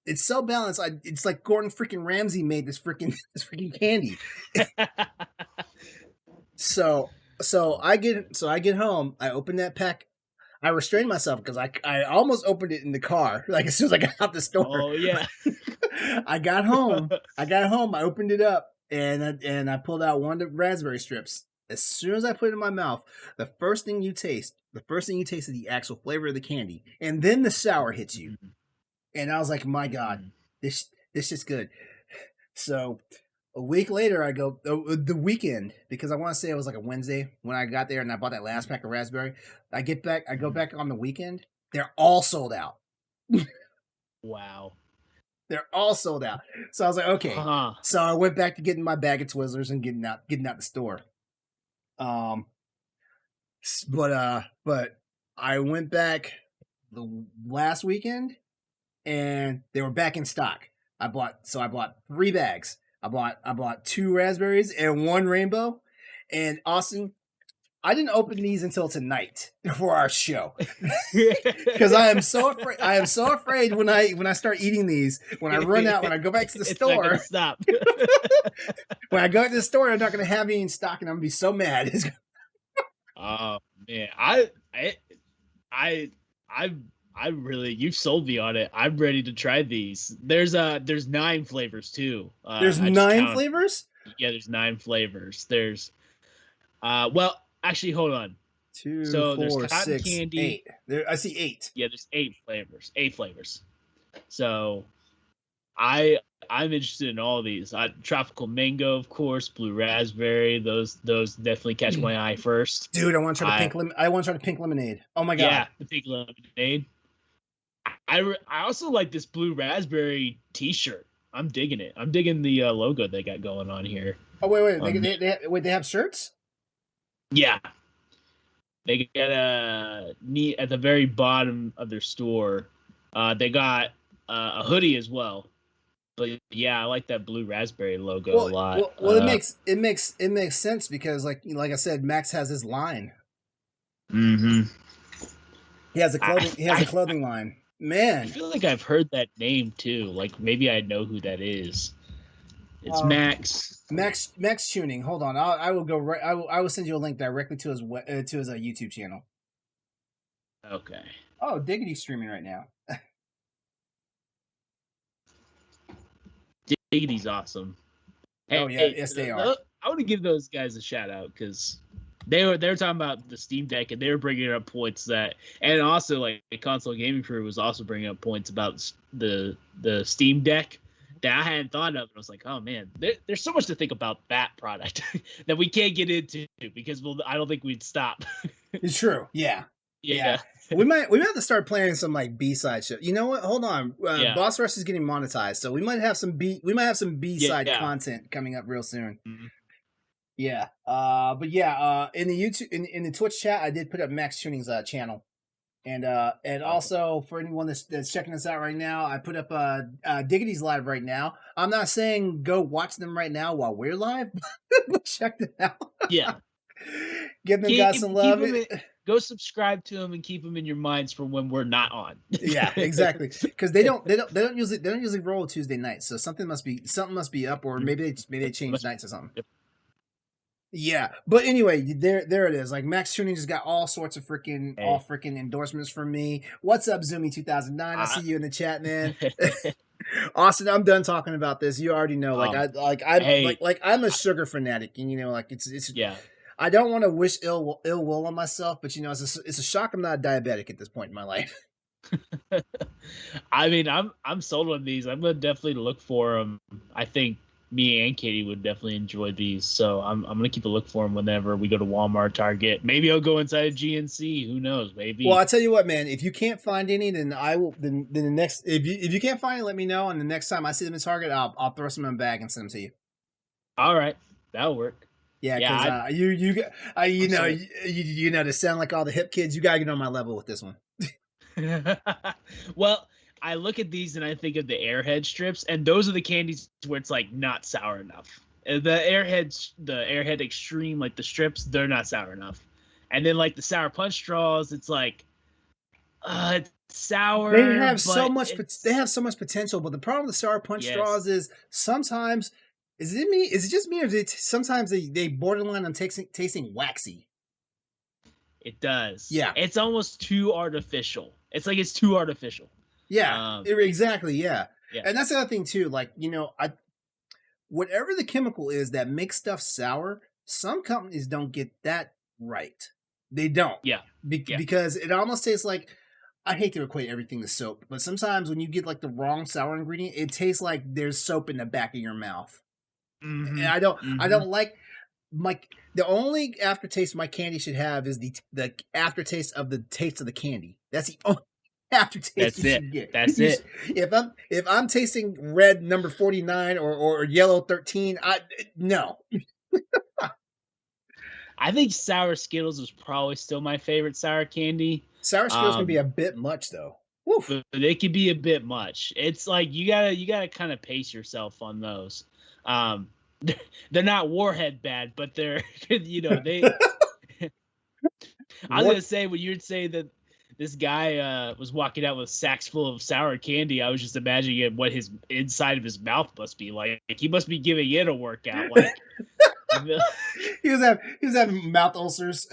it's so balanced. It's like Gordon freaking Ramsay made this freaking candy. So I get home, I open that pack. I restrained myself because I almost opened it in the car, like as soon as I got out the store. Oh yeah. I got home, I opened it up, and I pulled out one of the raspberry strips. As soon as I put it in my mouth, the first thing you taste is the actual flavor of the candy, and then the sour hits you. And I was like, my God, this is good. So a week later, I go the weekend, because I want to say it was like a Wednesday when I got there and I bought that last pack of raspberry. I go back on the weekend. They're all sold out. Wow. They're all sold out. So I was like, okay. So I went back to getting my bag of Twizzlers and getting out the store. But I went back the last weekend and they were back in stock. I bought 3 bags. I bought 2 raspberries and 1 rainbow. And Austin, I didn't open these until tonight for our show, because I am so afraid when I start eating these, when I run out, when I go back to the store, stop. When I go to the store, I'm not going to have any in stock, and I'm going to be so mad. Oh man, I really, you've sold me on it. I'm ready to try these. There's 9 flavors too. There's 9 flavors? Yeah, there's 9 flavors. There's well, actually, hold on. 2, so 4, there's cotton 6, candy. 8. I see 8. Yeah, there's 8 flavors. 8 flavors. So I'm interested in all these. Tropical mango, of course, blue raspberry. Those definitely catch my eye first. Dude, I want to try the pink lemonade. Oh my God. Yeah, the pink lemonade. I also like this blue raspberry T-shirt. I'm digging it. I'm digging the logo they got going on here. Oh wait, they have shirts? Yeah, they got at the very bottom of their store. They got a hoodie as well. But yeah, I like that blue raspberry logo a lot. Well, it makes sense because like I said, Max has his line. Mm-hmm. He has a clothing line. Man, I feel like I've heard that name too. Like maybe I know who that is. It's Max. Max Tuning. Hold on, I will go right. I will send you a link directly to his YouTube channel. Okay. Oh, Diggity's streaming right now. Diggity's awesome. Hey, yes they are. I want to give those guys a shout out because they were talking about the Steam Deck and they were bringing up points that, and also like the Console Gaming Crew was also bringing up points about the Steam Deck that I hadn't thought of. And I was like, oh man, there's so much to think about that product that we can't get into because I don't think we'd stop. It's true. Yeah. Yeah. we might have to start playing some like B-side shit. You know what? Hold on. Boss Rush is getting monetized, so we might have some B-side content coming up real soon. Mm-hmm. Yeah. But yeah, in the YouTube in the Twitch chat, I did put up Max Tuning's channel. And also for anyone that's checking us out right now, I put up Diggity's live right now. I'm not saying go watch them right now while we're live, but check them out. Yeah. Give them guys some love. go subscribe to them and keep them in your minds for when we're not on. Yeah, exactly. Because they don't usually roll Tuesday nights. So something must be up, or maybe they change nights or something. Yeah, but anyway, there it is. Like Max Tuning just got all sorts of freaking endorsements from me. What's up, Zoomy 2009? I see you in the chat, man. Austin, I'm done talking about this. You already know, I'm a sugar fanatic, and like it's yeah. I don't want to wish ill will on myself, but it's a shock I'm not diabetic at this point in my life. I mean, I'm sold on these. I'm gonna definitely look for them. I think me and Katie would definitely enjoy these, so I'm gonna keep a look for them whenever we go to Walmart, Target. Maybe I'll go inside a GNC. Who knows? Maybe. Well, I tell you what, man. If you can't find any, then I will. Then the next, if you can't find it, let me know. And the next time I see them in Target, I'll throw some in a bag and send them to you. All right, that'll work. Yeah, because you know to sound like all the hip kids, you gotta get on my level with this one. Well, I look at these and I think of the Airhead strips, and those are the candies where it's like not sour enough. The Airhead Extreme, like the strips, they're not sour enough. And then like the Sour Punch straws, it's like, it's sour. They have so much potential, but the problem with the Sour Punch straws is sometimes, is it just me, or sometimes they borderline on tasting waxy? It does. Yeah. It's almost too artificial. It's like it's too artificial. Yeah, exactly. Yeah. And that's the other thing too. Like, whatever the chemical is that makes stuff sour, some companies don't get that right. They don't. Yeah. Because it almost tastes like, I hate to equate everything to soap, but sometimes when you get like the wrong sour ingredient, it tastes like there's soap in the back of your mouth. Mm-hmm. And I don't like the only aftertaste my candy should have is the aftertaste of the taste of the candy. That's the only aftertaste you should get. That's it. If I'm tasting red number 49 or yellow 13, no. I think sour Skittles is probably still my favorite sour candy. Sour Skittles can be a bit much though. But they can be a bit much. It's like you gotta kind of pace yourself on those. They're not Warhead bad, but they're they. I was gonna say when you'd say that this guy was walking out with sacks full of sour candy, I was just imagining what his inside of his mouth must be like. He must be giving it a workout. Like he was having mouth ulcers.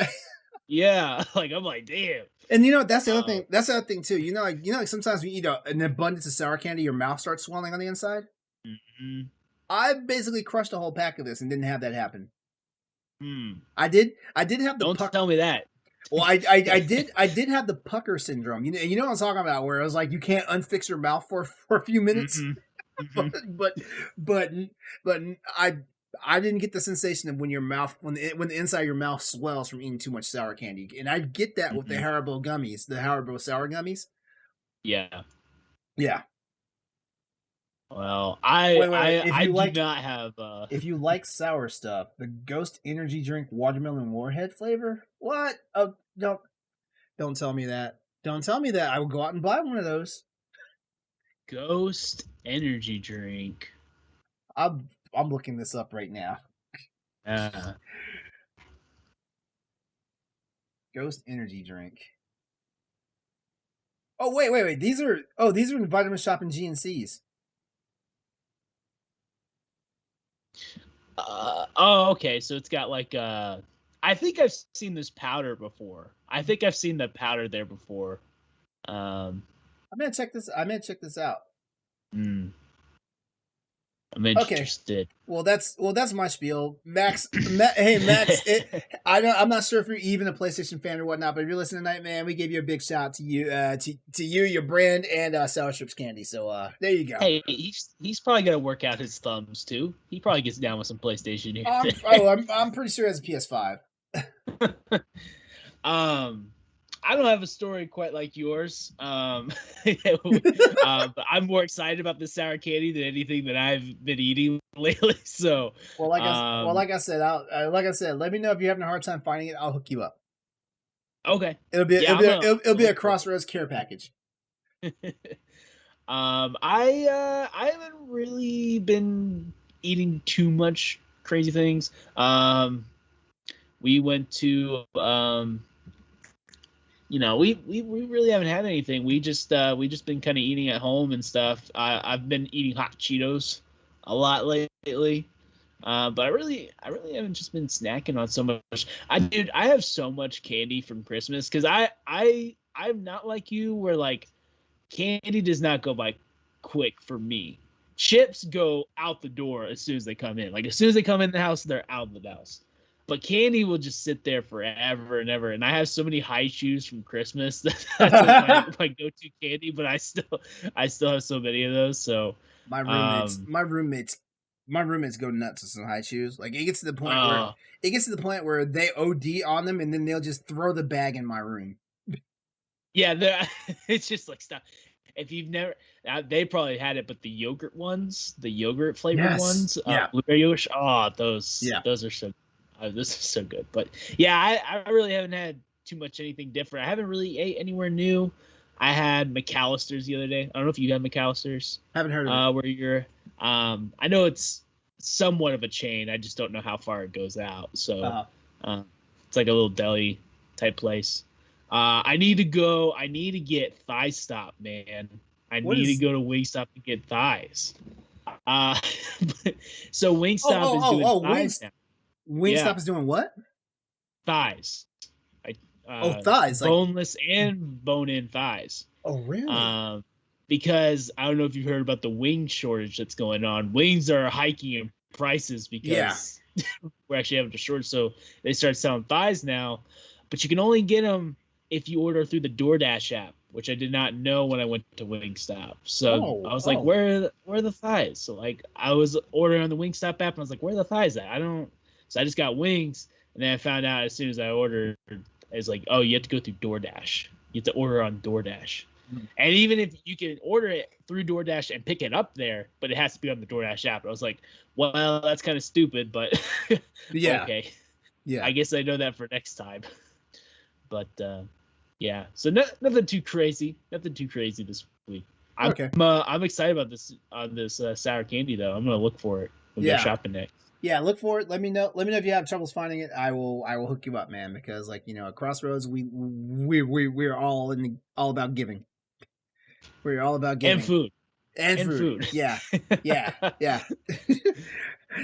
Yeah, like I'm like, damn. And that's the other thing. That's the other thing too. Like sometimes when you eat an abundance of sour candy, your mouth starts swelling on the inside. Mm-hmm. I basically crushed a whole pack of this and didn't have that happen. Hmm. I did have the. Don't tell me that. Well, I did have the pucker syndrome. You know what I'm talking about, where it was like you can't unfix your mouth for a few minutes. Mm-hmm. but I didn't get the sensation of when your mouth when the inside of your mouth swells from eating too much sour candy, and I get that with the Haribo gummies, the Haribo sour gummies. Yeah. Yeah. Well, I do not have. If you like sour stuff, the Ghost Energy Drink Watermelon Warhead flavor. What? Oh, don't tell me that. Don't tell me that. I will go out and buy one of those. Ghost Energy Drink. I'm looking this up right now. Ghost Energy Drink. Oh wait. These are in Vitamin Shop and GNCs. Okay. So it's got like I think I've seen this powder before. I think I've seen the powder there before. I'm gonna check this out. I'm interested. Okay. Well, that's my spiel, Max. Hey, Max. I'm not sure if you're even a PlayStation fan or whatnot, but if you're listening tonight, man, we gave you a big shout out to you, to you, your brand, and Sour Strips Candy. So there you go. Hey, he's probably gonna work out his thumbs too. He probably gets down with some PlayStation here. I'm pretty sure he has a PS5. I don't have a story quite like yours, but I'm more excited about the sour candy than anything that I've been eating lately. So, like I said, let me know if you're having a hard time finding it. I'll hook you up. Okay, it'll be a Crossroads care package. I haven't really been eating too much crazy things. We went to we really haven't had anything. We just been kind of eating at home and stuff. I've been eating hot Cheetos a lot lately. But I really haven't just been snacking on so much. I have so much candy from Christmas because I'm not like you where like candy does not go by quick for me. Chips go out the door as soon as they come in. Like as soon as they come in the house, they're out of the house. But candy will just sit there forever and ever. And I have so many high chews from Christmas that's like my go-to candy. But I still have so many of those. So my roommates go nuts with some high chews. Like it gets to the point where they OD on them, and then they'll just throw the bag in my room. Yeah, it's just like stuff. If you've never, they probably had it, but the yogurt flavored ones, blueberry yogurt. Oh, those are so. This is so good. But yeah, I really haven't had too much anything different. I haven't really ate anywhere new. I had McAllister's the other day. I don't know if you had McAllister's. Haven't heard of it. Where you're, I know it's somewhat of a chain. I just don't know how far it goes out. So it's like a little deli type place. I need to get Thigh Stop, man. I need to go to Wingstop to get thighs. So Wingstop is doing thighs now. Wingstop is doing what? Thighs. Thighs. Boneless and bone-in thighs. Oh, really? Because I don't know if you've heard about the wing shortage that's going on. Wings are hiking in prices because we're actually having a shortage. So they start selling thighs now, but you can only get them if you order through the DoorDash app, which I did not know when I went to Wingstop. So I was like, where are the thighs? So like I was ordering on the Wingstop app and I was like, where are the thighs at? So I just got wings, and then I found out as soon as I ordered, it's like, oh, you have to go through DoorDash. You have to order on DoorDash. Mm-hmm. And even if you can order it through DoorDash and pick it up there, but it has to be on the DoorDash app. I was like, well, that's kind of stupid, but okay. Yeah. I guess I know that for next time. But yeah, so nothing too crazy. Nothing too crazy this week. I'm excited about this sour candy though. I'm gonna look for it when we go shopping next. Yeah, look for it. Let me know if you have troubles finding it. I will hook you up, man. Because like at Crossroads, we're all about giving. We're all about giving and food. Yeah.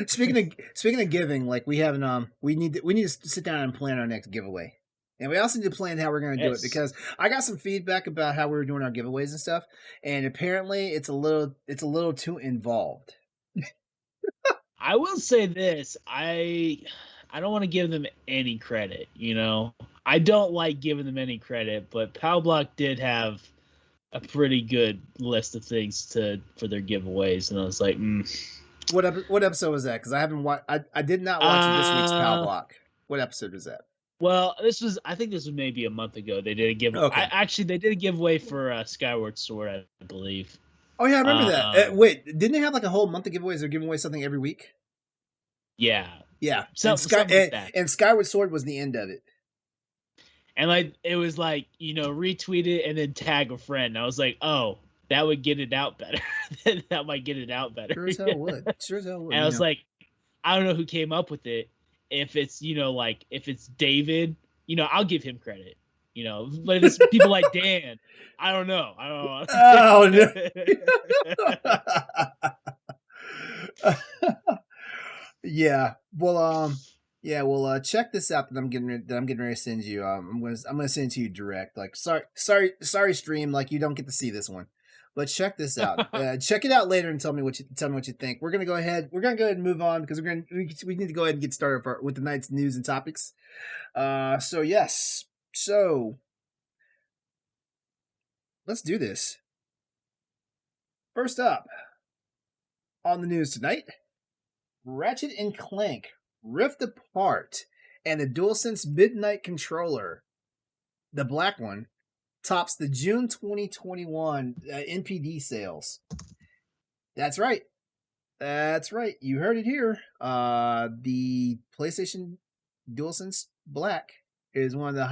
Speaking of giving, like we haven't we need to sit down and plan our next giveaway. And we also need to plan how we're going to do it, because I got some feedback about how we were doing our giveaways and stuff, and apparently it's a little too involved. I will say this: I don't want to give them any credit. I don't like giving them any credit, but Powblock did have a pretty good list of things for their giveaways, and I was like, What episode was that? Because I haven't watched. I did not watch this week's Powblock. What episode was that? Well, I think this was maybe a month ago. They did a giveaway. Okay. They did a giveaway for Skyward Sword, I believe. Oh yeah, I remember that. Wait, didn't they have like a whole month of giveaways? They're giving away something every week. Yeah. And Skyward Sword was the end of it. And like it was like retweet it and then tag a friend. I was like, oh, that would get it out better. That might get it out better. Sure as hell would. And I was like, I don't know who came up with it. If it's if it's David, I'll give him credit. But if it's people like Dan, I don't know. Oh no. Yeah. Well, check this out that I'm getting ready to send you. I'm gonna send it to you direct. Like, sorry, stream. Like, you don't get to see this one, but check this out. Check it out later and tell me what you think. We're gonna go ahead and move on, because we need to go ahead and get started with the night's news and topics. So let's do this. First up on the news tonight, Ratchet and Clank Rift Apart, and the DualSense Midnight controller, the black one, tops the June 2021 NPD sales. That's right. You heard it here. The PlayStation DualSense Black is one of the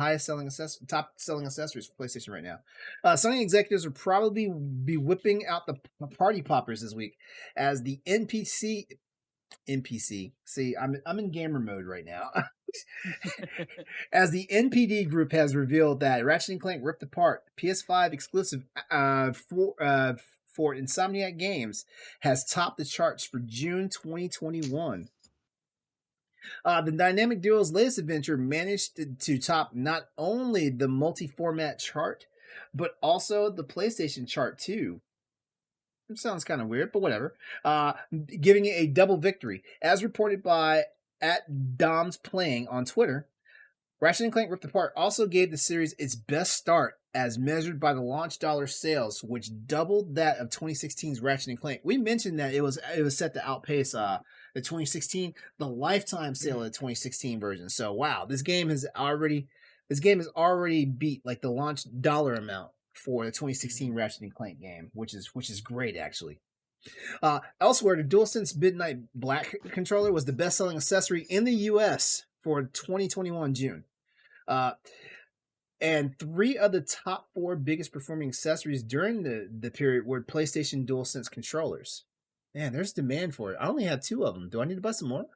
top selling accessories for PlayStation right now. Sony executives will probably be whipping out the party poppers this week, as the NPC. See, I'm in gamer mode right now. As the NPD group has revealed that Ratchet & Clank Rift Apart, PS5 exclusive for Insomniac Games, has topped the charts for June 2021. The Dynamic Duo's latest adventure managed to top not only the multi-format chart, but also the PlayStation chart too. It sounds kind of weird, but whatever. Giving it a double victory. As reported by @Dom's Playing on Twitter, Ratchet & Clank Rift Apart also gave the series its best start as measured by the launch dollar sales, which doubled that of 2016's Ratchet & Clank. We mentioned that it was set to outpace the 2016, the lifetime sale of the 2016 version. So wow, this game has already beat like the launch dollar amount for the 2016 Ratchet & Clank game, which is great actually. Elsewhere, the DualSense Midnight Black controller was the best-selling accessory in the U.S. for 2021 June. And 3 of the top 4 biggest performing accessories during the period were PlayStation DualSense controllers. Man, there's demand for it. I only have 2 of them. Do I need to buy some more?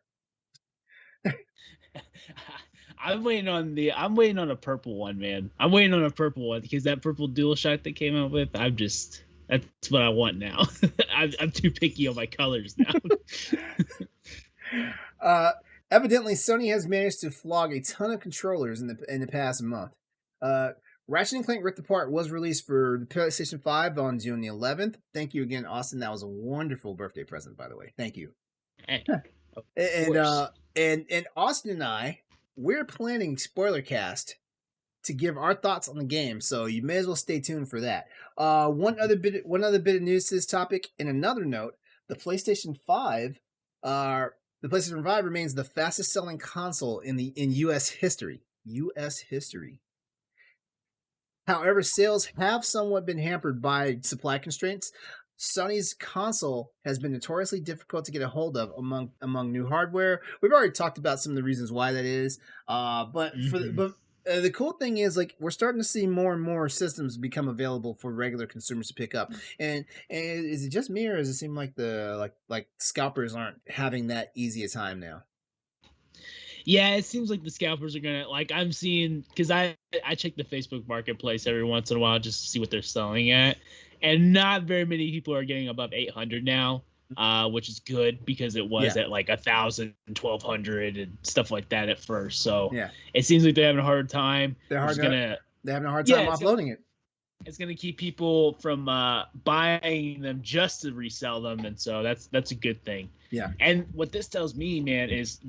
I'm waiting on a purple one, man. I'm waiting on a purple one because that purple DualShock that came out with, that's what I want now. I'm too picky on my colors now. Evidently, Sony has managed to flog a ton of controllers in the past month. Ratchet & Clank Rift Apart was released for the PlayStation 5 on June the 11th. Thank you again, Austin. That was a wonderful birthday present, by the way. Thank you. Hey, and Austin and I, we're planning spoiler cast to give our thoughts on the game, so you may as well stay tuned for that. One other bit of news to this topic. In another note, the PlayStation 5 remains the fastest selling console in U.S. history. However, sales have somewhat been hampered by supply constraints. Sony's console has been notoriously difficult to get a hold of among new hardware. We've already talked about some of the reasons why that is. The cool thing is, like, we're starting to see more and more systems become available for regular consumers to pick up. And is it just me, or does it seem like the scalpers aren't having that easy a time now? Yeah, it seems like the scalpers are gonna, like, I'm seeing, because I check the Facebook Marketplace every once in a while just to see what they're selling at, and not very many people are getting above 800 now, which is good because it was at like 1,000, 1,200 and stuff like that at first. So it seems like they're having a hard time. They're having a hard time offloading it. It's gonna keep people from buying them just to resell them, and so that's a good thing. Yeah. And what this tells me, man, is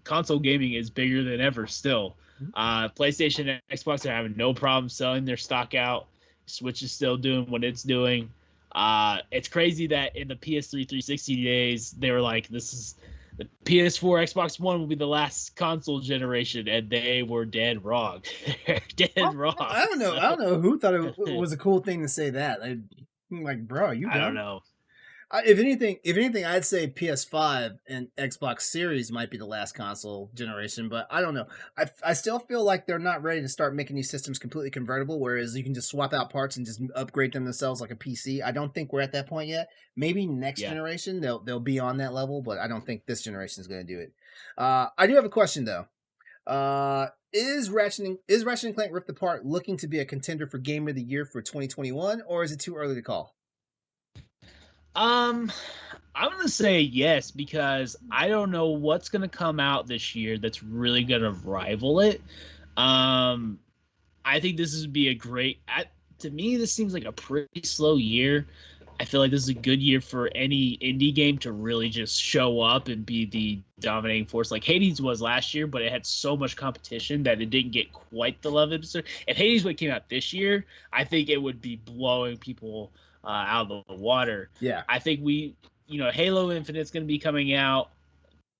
console gaming is bigger than ever still. PlayStation and Xbox are having no problem selling their stock out. Switch is still doing what it's doing. It's crazy that in the PS3 360 days, they were like, this is the PS4, Xbox One will be the last console generation, and they were dead wrong. Wrong. I don't know. I don't know who thought it was a cool thing to say that. Like, bro, you dumb? I don't know. If anything, I'd say PS5 and Xbox Series might be the last console generation, but I don't know. I still feel like they're not ready to start making these systems completely convertible, whereas you can just swap out parts and just upgrade them themselves like a PC. I don't think we're at that point yet. Maybe next generation they'll be on that level, but I don't think this generation is going to do it. I do have a question though. Is Ratchet & Clank Rift Apart looking to be a contender for Game of the Year for 2021, or is it too early to call? I'm gonna say yes, because I don't know what's gonna come out this year that's really gonna rival it. I think this would be a great. To me, this seems like a pretty slow year. I feel like this is a good year for any indie game to really just show up and be the dominating force, like Hades was last year, but it had so much competition that it didn't get quite the love it deserved. If Hades would came out this year, I think it would be blowing people out of the water. Yeah, I think Halo Infinite's going to be coming out.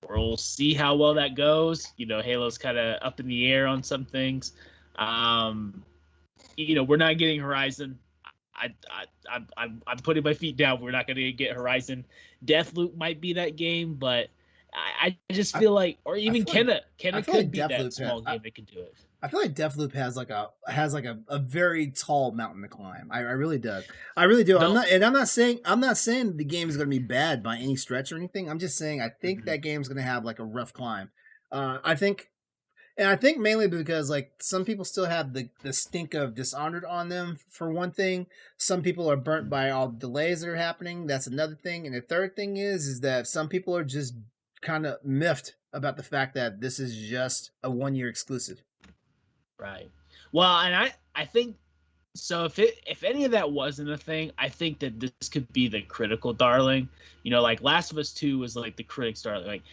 We'll see how well that goes. Halo's kind of up in the air on some things. We're not getting Horizon. I'm putting my feet down. We're not going to get Horizon. Deathloop might be that game, but I just feel like, or even Kenna could be that small game that could do it. I feel like Deathloop has a very tall mountain to climb. I really do. I really do. I'm not saying the game is going to be bad by any stretch or anything. I'm just saying I think that game's going to have like a rough climb. I think And I think mainly because like some people still have the stink of Dishonored on them for one thing. Some people are burnt by all the delays that are happening. That's another thing. And the third thing is that some people are just kind of miffed about the fact that this is just a 1-year exclusive. Right. Well, and I think so. If any of that wasn't a thing, I think that this could be the critical darling. You know, like Last of Us 2 was like the critics darling. Like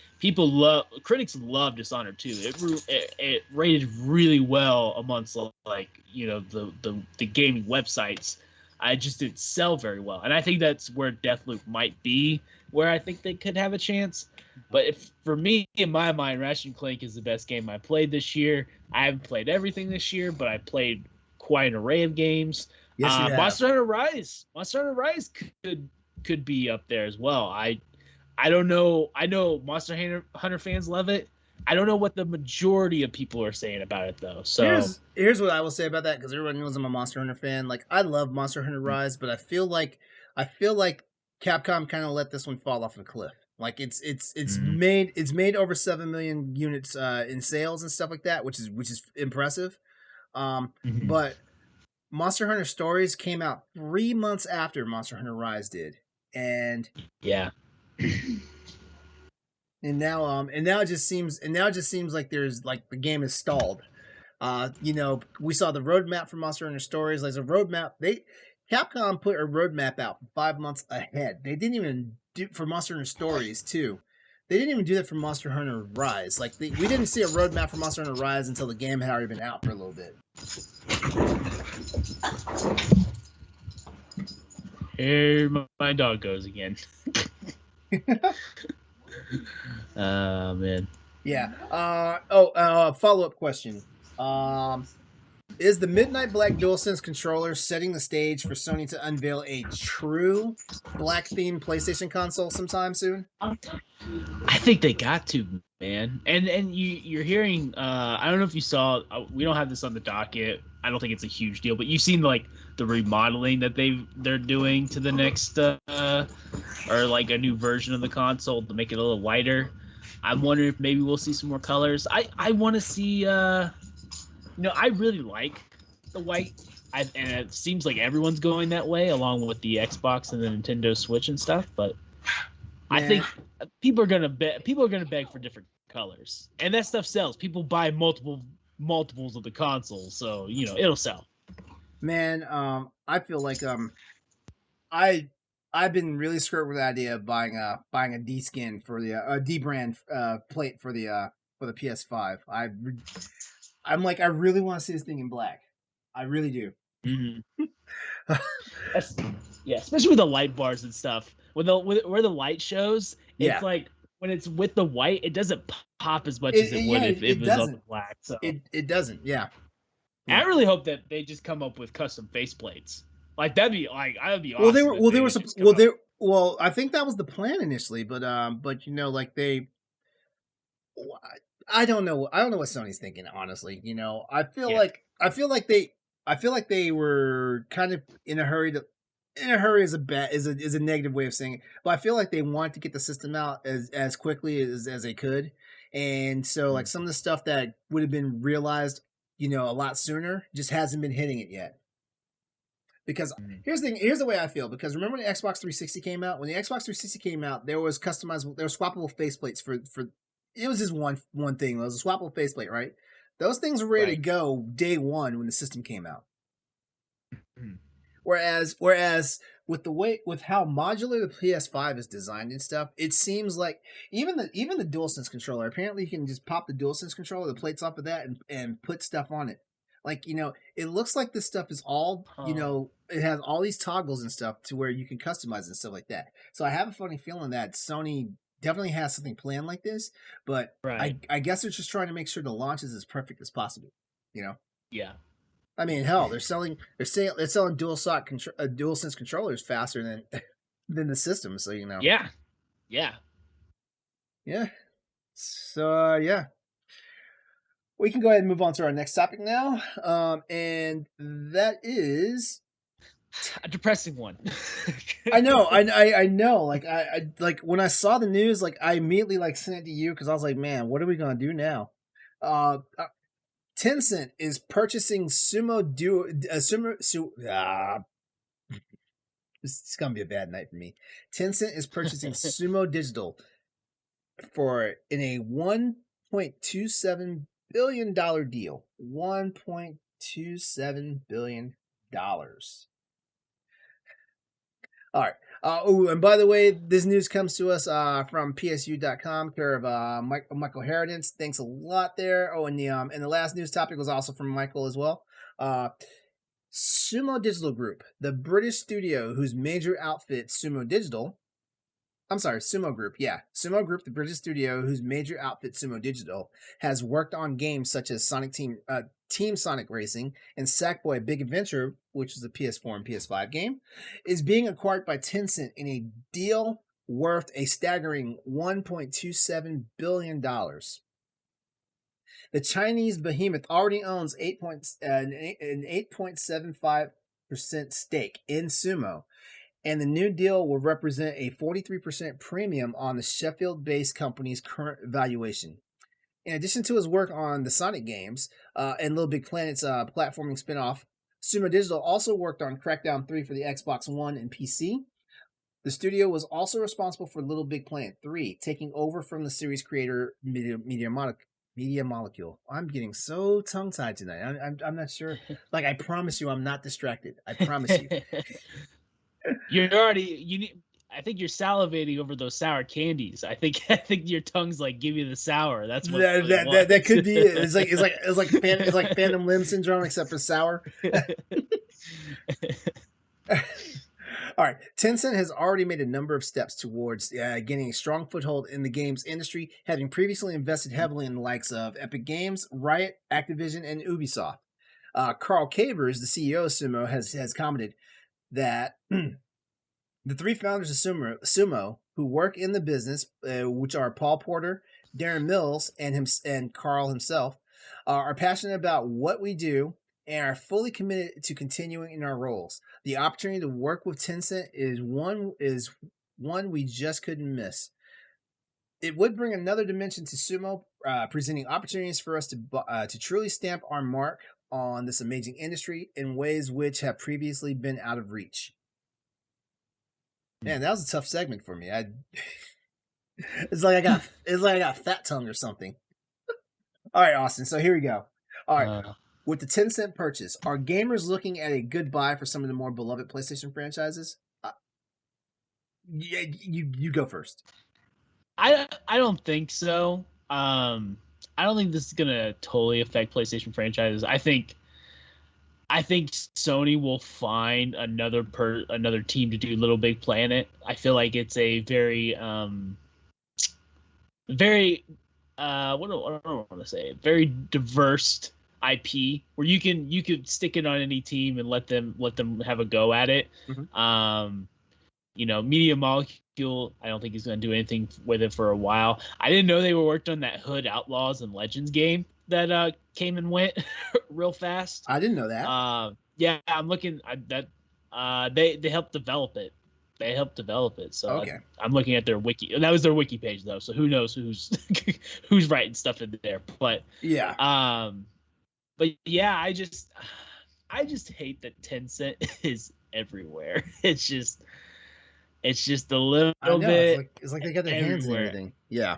critics love Dishonored 2. It rated really well amongst like the gaming websites. I just didn't sell very well, and I think that's where Deathloop might be, where I think they could have a chance. But if for me, in my mind, Ratchet Clank is the best game I played this year. I haven't played everything this year, but I played quite an array of games. Yes, you have. Monster Hunter Rise could be up there as well. I don't know. I know Monster Hunter fans love it. I don't know what the majority of people are saying about it though. So here's what I will say about that, because everyone knows I'm a Monster Hunter fan. Like, I love Monster Hunter Rise, but I feel like Capcom kind of let this one fall off a cliff. Like it's made over 7 million units in sales and stuff like that, which is impressive. But Monster Hunter Stories came out 3 months after Monster Hunter Rise did, and yeah. And now it just seems like there's like the game is stalled. We saw the roadmap for Monster Hunter Stories. Like a roadmap, Capcom put a roadmap out 5 months ahead. They didn't even do for Monster Hunter Stories too. They didn't even do that for Monster Hunter Rise. Like we didn't see a roadmap for Monster Hunter Rise until the game had already been out for a little bit. Here my dog goes again. Man. Yeah. Follow-up question. Is the Midnight Black DualSense controller setting the stage for Sony to unveil a true black-themed PlayStation console sometime soon? I think they got to, man. And you're hearing. I don't know if you saw. We don't have this on the docket. I don't think it's a huge deal, but you've seen like the remodeling that they're doing to the next or like a new version of the console to make it a little lighter. I'm wondering if maybe we'll see some more colors. I want to see. I really like the white. And it seems like everyone's going that way, along with the Xbox and the Nintendo Switch and stuff. But I think people are gonna beg for different colors, and that stuff sells. People buy multiples of the console, so it'll sell. Man, I feel like I've been really skirted with the idea of buying a D skin for the D brand plate for the PS5. I'm like, I really want to see this thing in black. I really do. Mm-hmm. Yeah, especially with the light bars and stuff. Where the light shows, it's like when it's with the white, it doesn't pop as much as it would if it was on the black. So it doesn't. Yeah. I really hope that they just come up with custom faceplates. Like that'd be awesome. Well, I think that was the plan initially, but like I don't know what Sony's thinking, honestly. I feel like they were kind of in a hurry is a negative way of saying it, but I feel like they wanted to get the system out as quickly as they could, and so like some of the stuff that would have been realized a lot sooner just hasn't been hitting it yet. Because here's the way I feel. Because remember when the Xbox 360 came out? When the Xbox 360 came out, there was swappable faceplates for it was just one thing. It was a swappable faceplate, right? Those things were ready to go day one when the system came out. Whereas with how modular the PS5 is designed and stuff, it seems like even the DualSense controller, apparently you can just pop the DualSense controller, the plates off of that, and put stuff on it. Like, it looks like this stuff is all, it has all these toggles and stuff to where you can customize and stuff like that. So I have a funny feeling that Sony definitely has something planned like this, but I guess they're just trying to make sure the launch is as perfect as possible, Yeah. I mean, hell, they're selling DualSense controllers faster than the system, so Yeah. So we can go ahead and move on to our next topic now, and that is a depressing one. I know. Like I when I saw the news, like I immediately sent it to you because I was like, man, what are we gonna do now? Tencent is purchasing it's gonna be a bad night for me. Tencent is purchasing Sumo Digital in a $1.27 billion deal. $1.27 billion. All right. And by the way, this news comes to us from PSU.com, care of Michael Herodens. Thanks a lot there. Oh, and the last news topic was also from Michael as well. Sumo Digital Group, the British studio whose major outfit Sumo Group, Sumo Group, the British studio whose major outfit Sumo Digital has worked on games such as Team Sonic Racing and Sackboy Big Adventure, which is a PS4 and PS5 game, is being acquired by Tencent in a deal worth a staggering $1.27 billion. The Chinese behemoth already owns an 8.75% stake in Sumo, and the new deal will represent a 43% premium on the Sheffield-based company's current valuation. In addition to his work on the Sonic games and Little Big Planet's platforming spin-off, Sumo Digital also worked on Crackdown 3 for the Xbox One and PC. The studio was also responsible for Little Big Planet 3, taking over from the series creator Media Molecule. I'm getting so tongue-tied tonight. I'm not sure. Like, I promise you I'm not distracted. I promise you. I think you're salivating over those sour candies. I think your tongue's like, give me the sour. That's what that could be it. It's like Phantom Limb syndrome except for sour. All right, Tencent has already made a number of steps towards gaining a strong foothold in the games industry, having previously invested heavily in the likes of Epic Games, Riot, Activision, and Ubisoft. Carl Cavers, the CEO of Sumo, has commented that the three founders of Sumo who work in the business, which are Paul Porter, Darren Mills, and Carl himself, are passionate about what we do and are fully committed to continuing in our roles. The opportunity to work with Tencent is one we just couldn't miss. It would bring another dimension to Sumo, presenting opportunities for us to truly stamp our mark on this amazing industry in ways which have previously been out of reach. Man, that was a tough segment for me. It's like I got fat tongue or something. All right, Austin. So here we go. All right. With the Tencent purchase, are gamers looking at a good buy for some of the more beloved PlayStation franchises? Yeah, you go first. I don't think so. I don't think this is gonna totally affect PlayStation franchises. I think Sony will find another team to do Little Big Planet. I feel like it's a very very what do I want to say? Very diverse IP where you could stick it on any team and let them have a go at it. Mm-hmm. Media Molecule, I don't think he's going to do anything with it for a while. I didn't know they were working on that Hood Outlaws and Legends game that came and went real fast. I didn't know that. Yeah, I'm looking at that. They helped develop it. So okay. I'm looking at their wiki. And that was their wiki page though, so who knows who's who's writing stuff in there. But yeah. But yeah, I just hate that Tencent is everywhere. It's just a little bit. It's like they got their hands in everything. Yeah.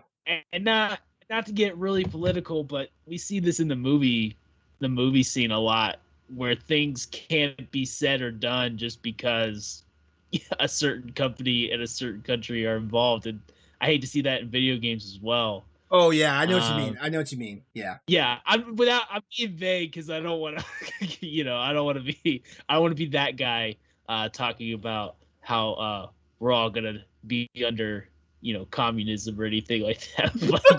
And not to get really political, but we see this in the movie scene a lot, where things can't be said or done just because a certain company and a certain country are involved. And I hate to see that in video games as well. Oh yeah, I know what you mean. Yeah. Yeah, I'm being vague because I don't want to, I want to be that guy talking about how we're all gonna be under communism or anything like that. But I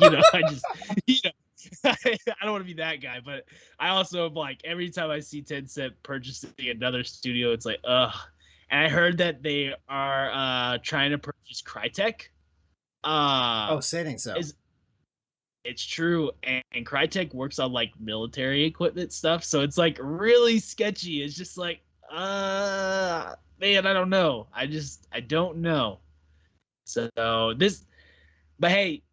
don't want to be that guy. But I also am like, every time I see Tencent purchasing another studio, it's like ugh. And I heard that they are trying to purchase Crytek. Saying so. It's true, and Crytek works on like military equipment stuff, so it's like really sketchy. It's just like, man, I don't know. I don't know. So but hey,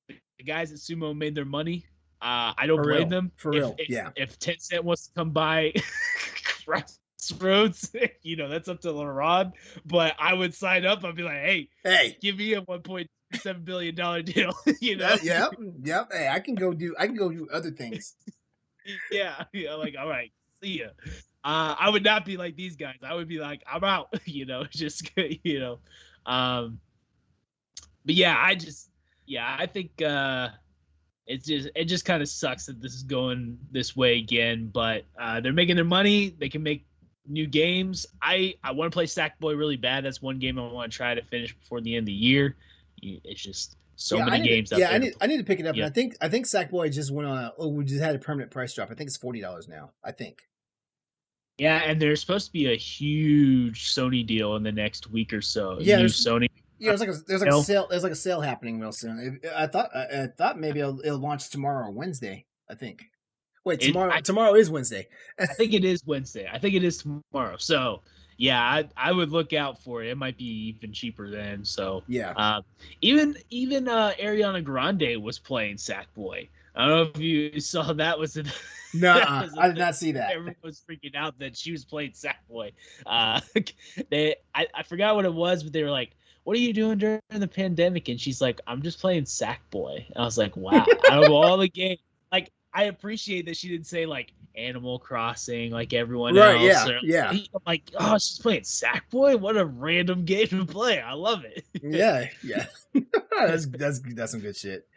the guys at Sumo made their money. I don't For blame real. them. For real. Yeah. If Tencent wants to come by Crossroads, that's up to LeRon. But I would sign up. I'd be like, Hey. give me a $1.7 billion deal. Yeah. Hey, I can go do other things. Yeah. Like, all right, see ya. I would not be like these guys. I would be like, I'm out. Just But yeah, I think it just kind of sucks that this is going this way again. But they're making their money. They can make new games. I want to play Sackboy really bad. That's one game I want to try to finish before the end of the year. It's just many games out there. I need to pick it up. Yeah. And I think Sackboy just went on we just had a permanent price drop. I think it's $40 now. I think. Yeah, and there's supposed to be a huge Sony deal in the next week or so. Yeah, Sony. Yeah, there's like a sale. There's like a sale happening real soon. I thought maybe it'll launch tomorrow or Wednesday. I think. Wait, tomorrow is Wednesday. I think it is Wednesday. I think it is tomorrow. So yeah, I would look out for it. It might be even cheaper then. So yeah. Even Ariana Grande was playing Sackboy. I don't know if you saw that was it. No, I did not see that. Everyone was freaking out that she was playing Sackboy. I forgot what it was, but they were like, "What are you doing during the pandemic?" And she's like, "I'm just playing Sackboy." And I was like, "Wow!" Out of all the games, like I appreciate that she didn't say like Animal Crossing like everyone else. Yeah. I'm like, oh, she's playing Sackboy. What a random game to play. I love it. Yeah. That's some good shit.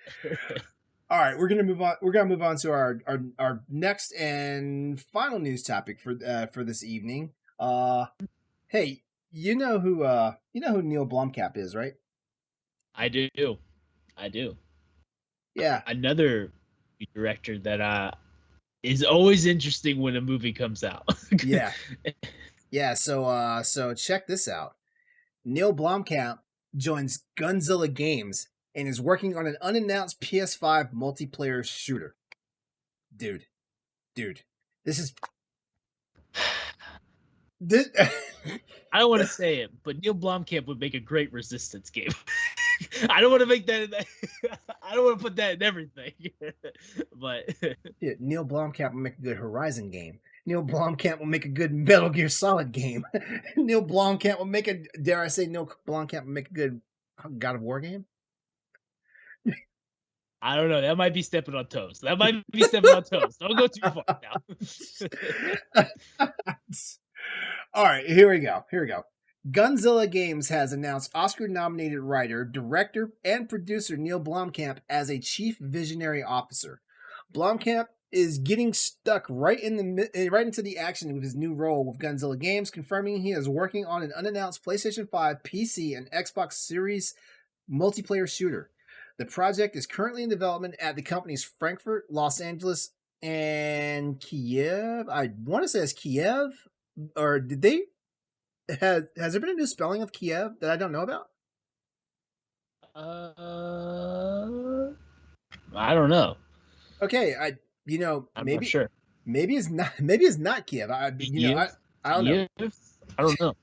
All right, we're gonna move on. We're gonna move on to our next and final news topic for this evening. Hey, you know who Neil Blomkamp is, right? I do. Yeah, another director that is always interesting when a movie comes out. yeah. So check this out. Neil Blomkamp joins Gunzilla Games and is working on an unannounced PS5 multiplayer shooter. Dude, this is. I don't want to say it, but Neil Blomkamp would make a great Resistance game. I don't want to make that. I don't want to put that in everything. But yeah, Neil Blomkamp will make a good Horizon game. Neil Blomkamp will make a good Metal Gear Solid game. Neil Blomkamp will make a. Dare I say, Neil Blomkamp will make a good God of War game. I don't know. That might be stepping on toes. Don't go too far now. All right, here we go. Gunzilla Games has announced Oscar-nominated writer, director, and producer Neil Blomkamp as a chief visionary officer. Blomkamp is getting stuck right into the action with his new role with Gunzilla Games, confirming he is working on an unannounced PlayStation 5, PC, and Xbox Series multiplayer shooter. The project is currently in development at the company's Frankfurt, Los Angeles, and Kiev. I want to say it's Kiev, or did they? Has there been a new spelling of Kiev that I don't know about? I don't know. Okay, I'm maybe not sure. Maybe it's not Kiev. I don't know. I don't know.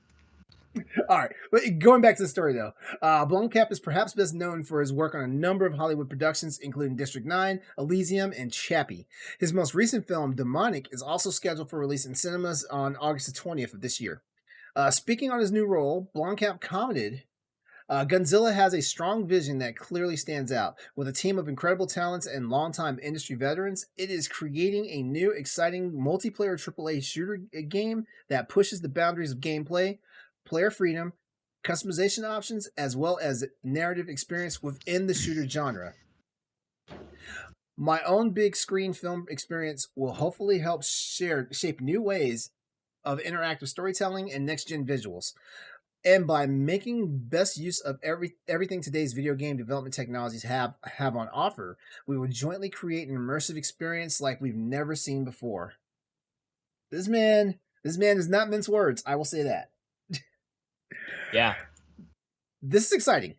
All right, but going back to the story though, Blomkamp is perhaps best known for his work on a number of Hollywood productions, including District 9, Elysium, and Chappie. His most recent film, Demonic, is also scheduled for release in cinemas on August the 20th of this year. Speaking on his new role, Blomkamp commented, Gunzilla has a strong vision that clearly stands out. With a team of incredible talents and longtime industry veterans, it is creating a new, exciting multiplayer AAA shooter game that pushes the boundaries of gameplay, player freedom, customization options, as well as narrative experience within the shooter genre. My own big screen film experience will hopefully help shape new ways of interactive storytelling and next-gen visuals. And by making best use of everything today's video game development technologies have on offer, we will jointly create an immersive experience like we've never seen before. This man does not mince words. I will say that. Yeah. This is exciting.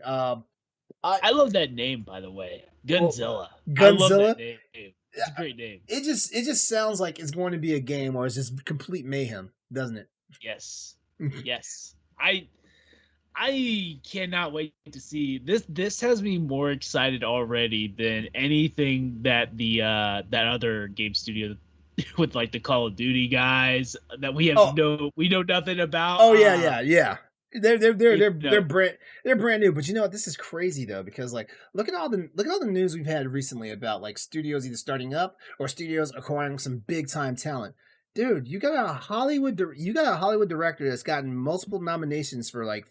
I love that name, by the way. Gunzilla. Gunzilla. I love that name. It's a great name. It just sounds like it's going to be a game or it's just complete mayhem, doesn't it? Yes. Yes. I I cannot wait to see this. This has me more excited already than anything that the that other game studio with like the Call of Duty guys that Oh, we know nothing about. oh yeah, yeah, yeah. They're they're they're You they're they're know, brand they're brand new. But you know what? This is crazy though, because like look at all the news we've had recently about like studios either starting up or studios acquiring some big time talent. Dude, you got a Hollywood director that's gotten multiple nominations for like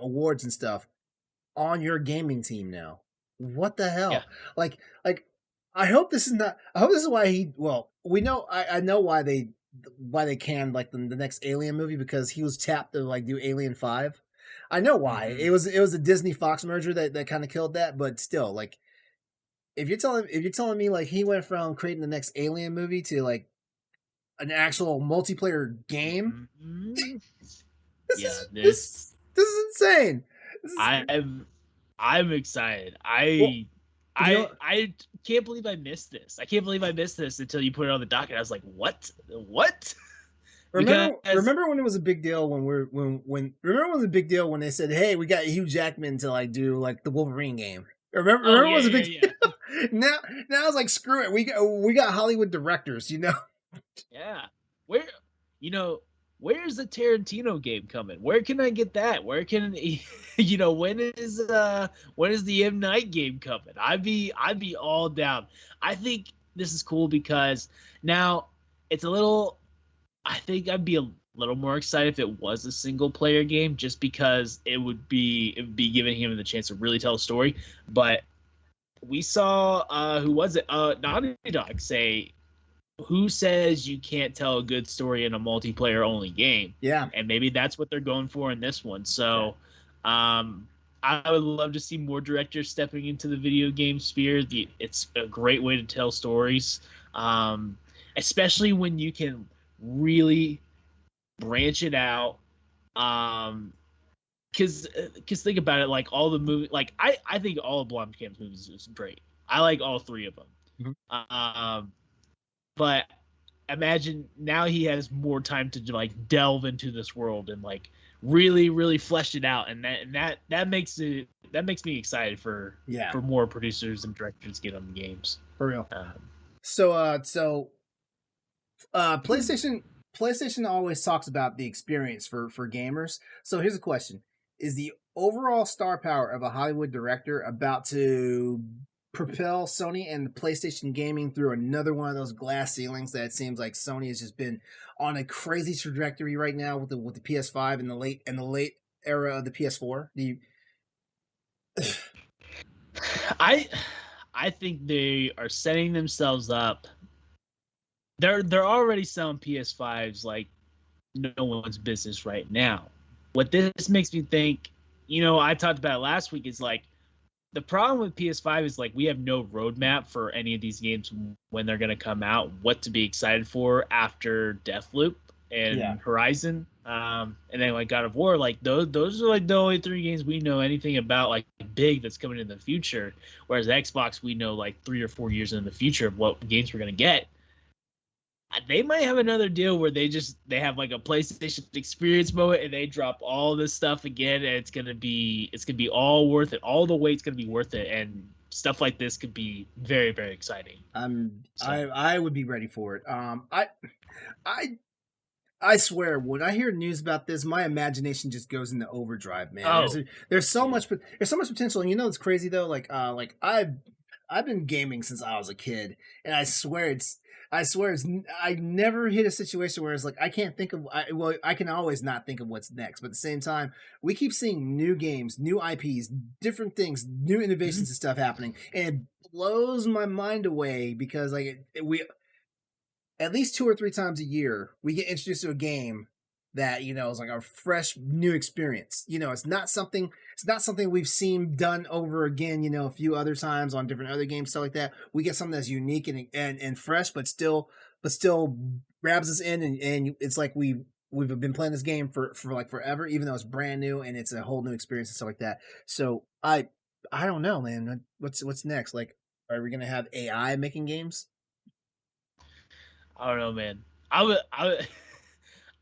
awards and stuff on your gaming team now. What the yeah. hell? Like I hope this is not I hope this is why he well, we know I know why they canned like the next Alien movie because he was tapped to like do Alien 5. I know why. Mm-hmm. It was a Disney Fox merger that kind of killed that, but still like if you're telling me like he went from creating the next Alien movie to like an actual multiplayer game, Mm-hmm. this Yeah, is this is insane. This is I'm excited. well, you know I can't believe I missed this. I can't believe I missed this until you put it on the docket. I was like, what? What? Because remember when it was a big deal when remember when it was a big deal when they said, "Hey, we got Hugh Jackman to like do like the Wolverine game." oh Remember it yeah, was a yeah, big yeah. deal. Now it's like screw it. We got Hollywood directors, you know. Yeah. Where you know, where's the Tarantino game coming? Where can I get that? Where can you know, when is the M Night game coming? I'd be all down. I think this is cool because now it's a little I think I'd be a little more excited if it was a single player game just because it would be giving him the chance to really tell a story. But we saw who was it? Naughty Dog say who says you can't tell a good story in a multiplayer only game? Yeah. And maybe that's what they're going for in this one. So, I would love to see more directors stepping into the video game sphere. It's a great way to tell stories, especially when you can really branch it out. Because think about it, like all the movie, like I think all of Blomkamp's movies is great. I like all three of them. Mhm. But imagine now he has more time to like delve into this world and like really flesh it out, and that makes me excited Yeah, for more producers and directors to get on the games. for real. Um, PlayStation always talks about the experience for gamers. So here's a question: is the overall star power of a Hollywood director about to propel Sony and the PlayStation gaming through another one of those glass ceilings that it seems like Sony has just been on a crazy trajectory right now with the PS5 and the late era of the PS4? Do you I I think they are setting themselves up. They're already selling PS5s like no one's business right now. What this makes me think, you know, I talked about it last week, is like the problem with PS5 is like we have no roadmap for any of these games when they're going to come out, what to be excited for after Deathloop yeah. and Horizon, and then like God of War. Like those are like the only three games we know anything about like big that's coming in the future. Whereas Xbox, we know like 3 or 4 years in the future of what games we're going to get. They might have another deal where they have like a PlayStation experience moment and they drop all this stuff again, and it's gonna be all worth it. All the wait's gonna be worth it, and stuff like this could be very exciting. So, I would be ready for it. I I swear, when I hear news about this, my imagination just goes into overdrive, man. oh There's so yeah, much there's so much potential, and you know it's crazy though. Like I've been gaming since I was a kid, and I swear it's I never hit a situation where it's like I can't think of well I can always not think of what's next, but at the same time we keep seeing new games, new IPs, different things, new innovations and stuff happening, and it blows my mind away because we at least 2 or 3 times a year we get introduced to a game that is like a fresh new experience. It's not something we've seen done over again, a few other times on different other games, stuff like that. We get something that's unique and fresh, but still grabs us in, and it's like we've been playing this game for like forever, even though it's brand new and it's a whole new experience and stuff like that. So I don't know, man. What's next? Like, are we gonna have AI making games? I don't know, man.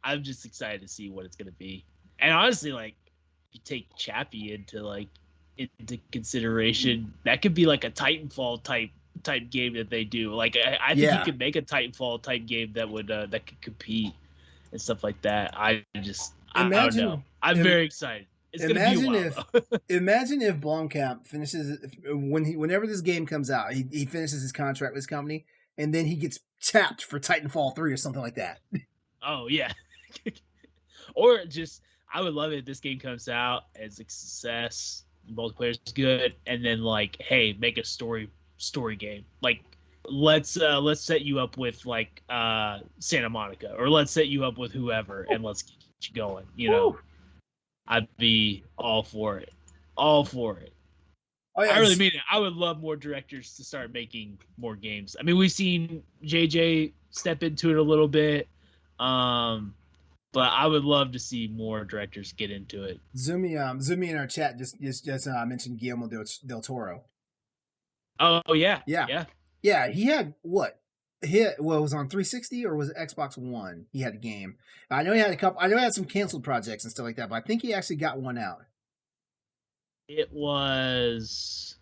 I'm just excited to see what it's gonna be, and honestly, like you take Chappie into consideration, that could be like a Titanfall type game that they do. Like I think you could make a Titanfall type game that would that could compete and stuff like that. I don't know. I'm very excited. It's gonna be a while. Imagine if Blomkamp finishes whenever this game comes out, he finishes his contract with his company, and then he gets tapped for Titanfall 3 or something like that. Oh yeah. Or just, I would love it if this game comes out as a success, multiplayer's good, and then like, hey, make a story game. Like, let's set you up with like Santa Monica, or let's set you up with whoever, and let's get you going. You know, I'd be all for it. All for it. Oh, yeah, I really mean it. I would love more directors to start making more games. I mean, we've seen JJ step into it a little bit. But I would love to see more directors get into it. Zumi in our chat just mentioned Guillermo del Toro. Oh yeah. He had what? It was on 360 or was it Xbox One? He had a game. I know he had a couple. I know he had some canceled projects and stuff like that, but I think he actually got one out. It was.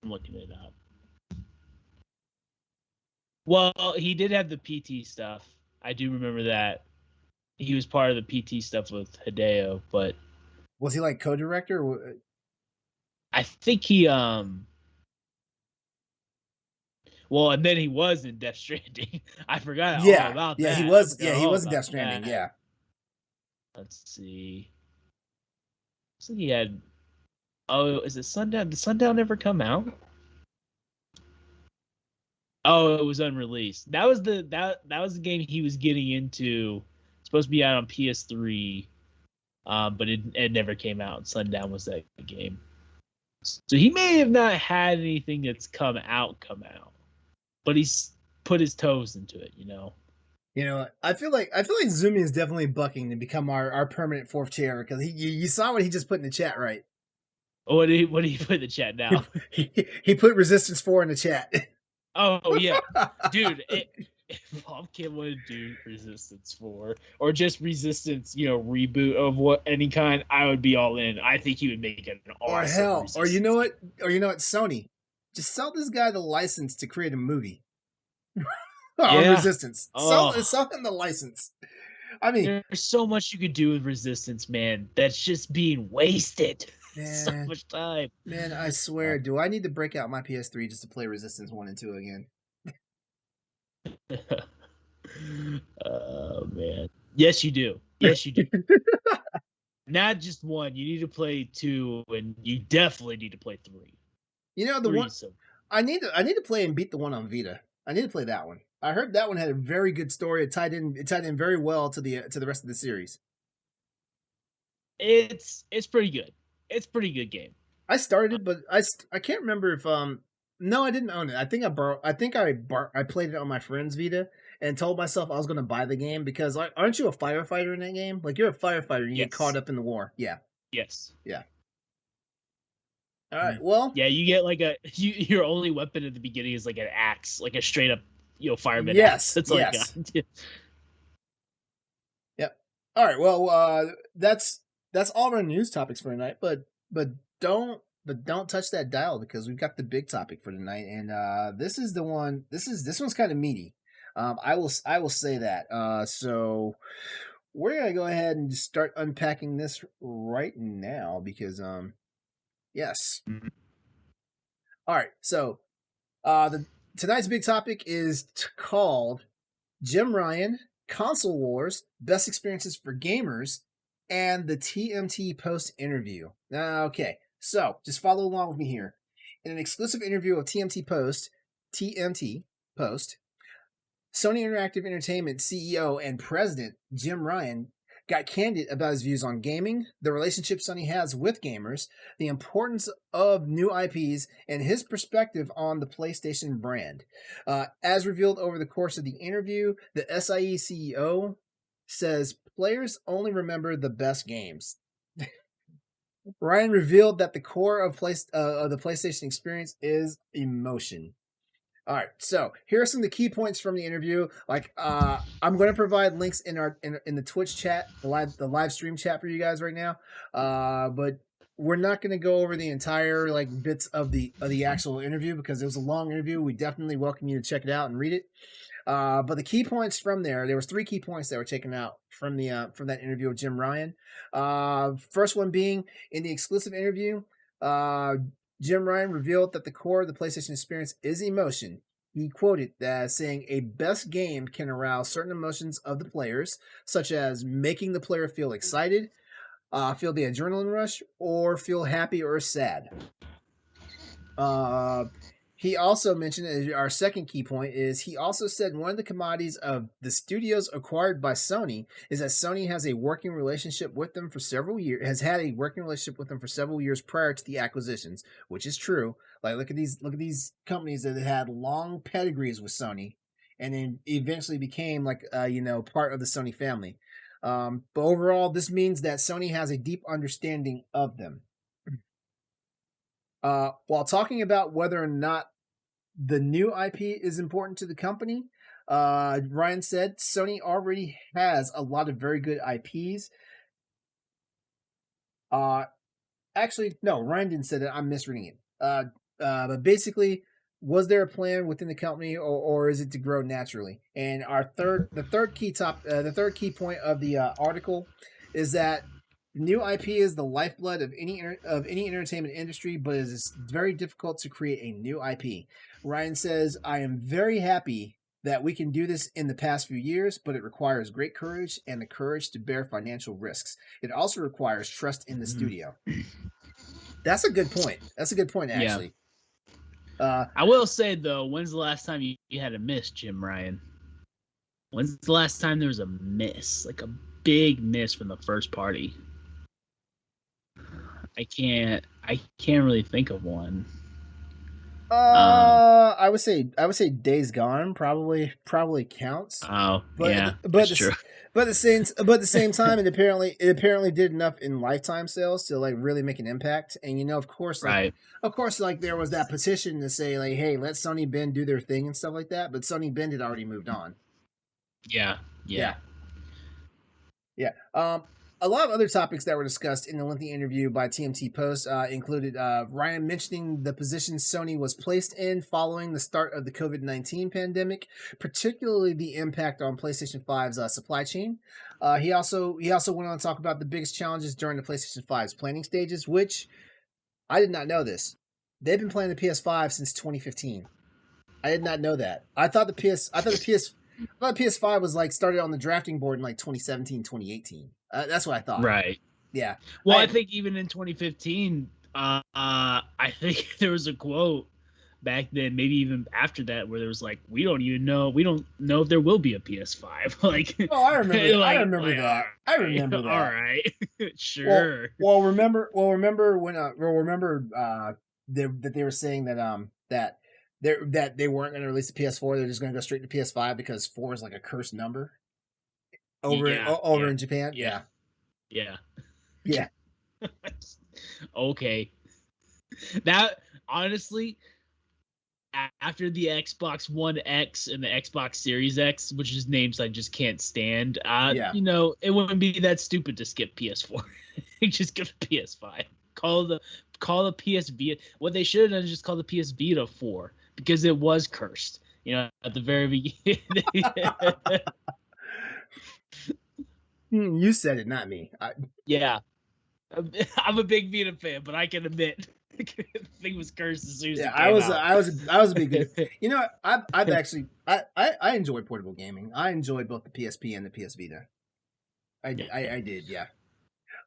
I'm looking it up. Well, he did have the PT stuff. I do remember that. He was part of the PT stuff with Hideo, but was he like co-director? I think he well, and then he was in Death Stranding. I forgot all about that. Yeah, he was. Yeah, he was in Death Stranding. That. Yeah. Let's see. So he had. Oh, is it Sundown? Did Sundown ever come out? Oh, it was unreleased. That was the game he was getting into. Supposed to be out on PS3, but it never came out. Sundown was that game. So he may have not had anything that's come out, but he's put his toes into it. You know. You know, I feel like Zumi is definitely bucking to become our permanent fourth chair, because you saw what he just put in the chat, right? Oh, what did he put in the chat now? He put Resistance 4 in the chat. Oh yeah, dude. If Blomkamp would do Resistance 4 or just Resistance, reboot of any kind, I would be all in. I think he would make it an awesome. Or hell, Resistance. Or you know what? Sony, just sell this guy the license to create a movie. On Resistance. Sell him the license. I mean, there's so much you could do with Resistance, man. That's just being wasted. Man, so much time. Man, I swear, do I need to break out my PS3 just to play Resistance 1 and 2 again? Oh man. Yes, you do. Yes, you do. Not just 1. You need to play 2, and you definitely need to play 3. You know, the 3, one I need to play and beat the one on Vita. I need to play that one. I heard that one had a very good story. It tied in very well to the rest of the series. It's pretty good. It's a pretty good game. I started it, but I can't remember if no, I didn't own it. I think I played it on my friend's Vita and told myself I was going to buy the game, because aren't you a firefighter in that game? Like, you're a firefighter and you get caught up in the war. Yeah. Yes. Yeah. All right. Well. Yeah, you get like your only weapon at the beginning is like an axe, like a straight up fireman. Yes. That's all you got. Yep. All right. Well, that's all our news topics for tonight. But don't touch that dial, because we've got the big topic for tonight, and this is the one. This one's kind of meaty. I will say that. So we're gonna go ahead and just start unpacking this right now, because yes. Mm-hmm. All right. So tonight's big topic is called Jim Ryan, Console Wars, Best Experiences for Gamers, and the TMTPOST interview. Okay, so just follow along with me here. In an exclusive interview of TMTPOST, Sony Interactive Entertainment CEO and President Jim Ryan got candid about his views on gaming, the relationship Sony has with gamers, the importance of new IPs, and his perspective on the PlateStation brand. As revealed over the course of the interview, the SIE CEO says players only remember the best games. Ryan revealed that the core of the PlateStation experience is emotion. All right, so here are some of the key points from the interview. Like, I'm going to provide links in our in the Twitch chat, the live stream chat for you guys right now. But we're not going to go over the entire like bits of the actual interview because it was a long interview. We definitely welcome you to check it out and read it. But the key points from there was 3 key points that were taken out from the from that interview with Jim Ryan. First one being in the exclusive interview. Jim Ryan revealed that the core of the PlayStation experience is emotion. He quoted as saying, "A best game can arouse certain emotions of the players, such as making the player feel excited, feel the adrenaline rush, or feel happy or sad." He also mentioned, our second key point is, he also said one of the commodities of the studios acquired by Sony is that Sony has a working relationship with them for several years, has had a working relationship with them for several years prior to the acquisitions, which is true. Like, look at these companies that had long pedigrees with Sony and then eventually became like, part of the Sony family. But overall, this means that Sony has a deep understanding of them. While talking about whether or not the new IP is important to the company, Ryan said Sony already has a lot of very good IPs. Actually, no, Ryan didn't say that. I'm misreading it. But basically, was there a plan within the company, or is it to grow naturally? And the third key point of the article is that new IP is the lifeblood of any entertainment industry, but it is very difficult to create a new IP. Ryan says, "I am very happy that we can do this in the past few years, but it requires great courage and the courage to bear financial risks. It also requires trust in the studio." That's a good point. That's a good point, actually. I will say, though, when's the last time you had a miss, Jim Ryan? When's the last time there was a miss? Like a big miss from the first party? I can't really think of one. I would say Days Gone probably counts. Oh, but, yeah, but that's true. But at the same time, it apparently did enough in lifetime sales to like really make an impact. And of course, like there was that petition to say like, hey, let Sony Ben do their thing and stuff like that. But Sony Ben had already moved on. Yeah. A lot of other topics that were discussed in the lengthy interview by TMTPOST included Ryan mentioning the position Sony was placed in following the start of the COVID-19 pandemic, particularly the impact on PlayStation 5's supply chain. He also went on to talk about the biggest challenges during the PlayStation 5's planning stages, which I did not know this. They've been playing the PS5 since 2015. I did not know that. I thought the PS5 was like started on the drafting board in like 2017, 2018. That's what I thought. Right. Yeah. Well, I think even in 2015, I think there was a quote back then, maybe even after that, where there was like, we don't know if there will be a PS5. Like, oh, I remember. Like, I remember that. I remember that. All right, sure. Well, remember when that they were saying that they weren't going to release the PS4. They're just going to go straight to PS5 because 4 is like a cursed number over in Japan. Yeah. Okay. That honestly, after the Xbox One X and the Xbox Series X, which is names I just can't stand, it wouldn't be that stupid to skip PS4. Just go to PS5. Call the PS Vita. What they should have done is just call the PS Vita 4. Because it was cursed, at the very beginning. You said it, not me. Yeah, I'm a big Vita fan, but I can admit the thing was cursed as soon as it came out. I was a big Vita. I've actually I enjoy portable gaming. I enjoy both the PSP and the PS Vita. I did, yeah.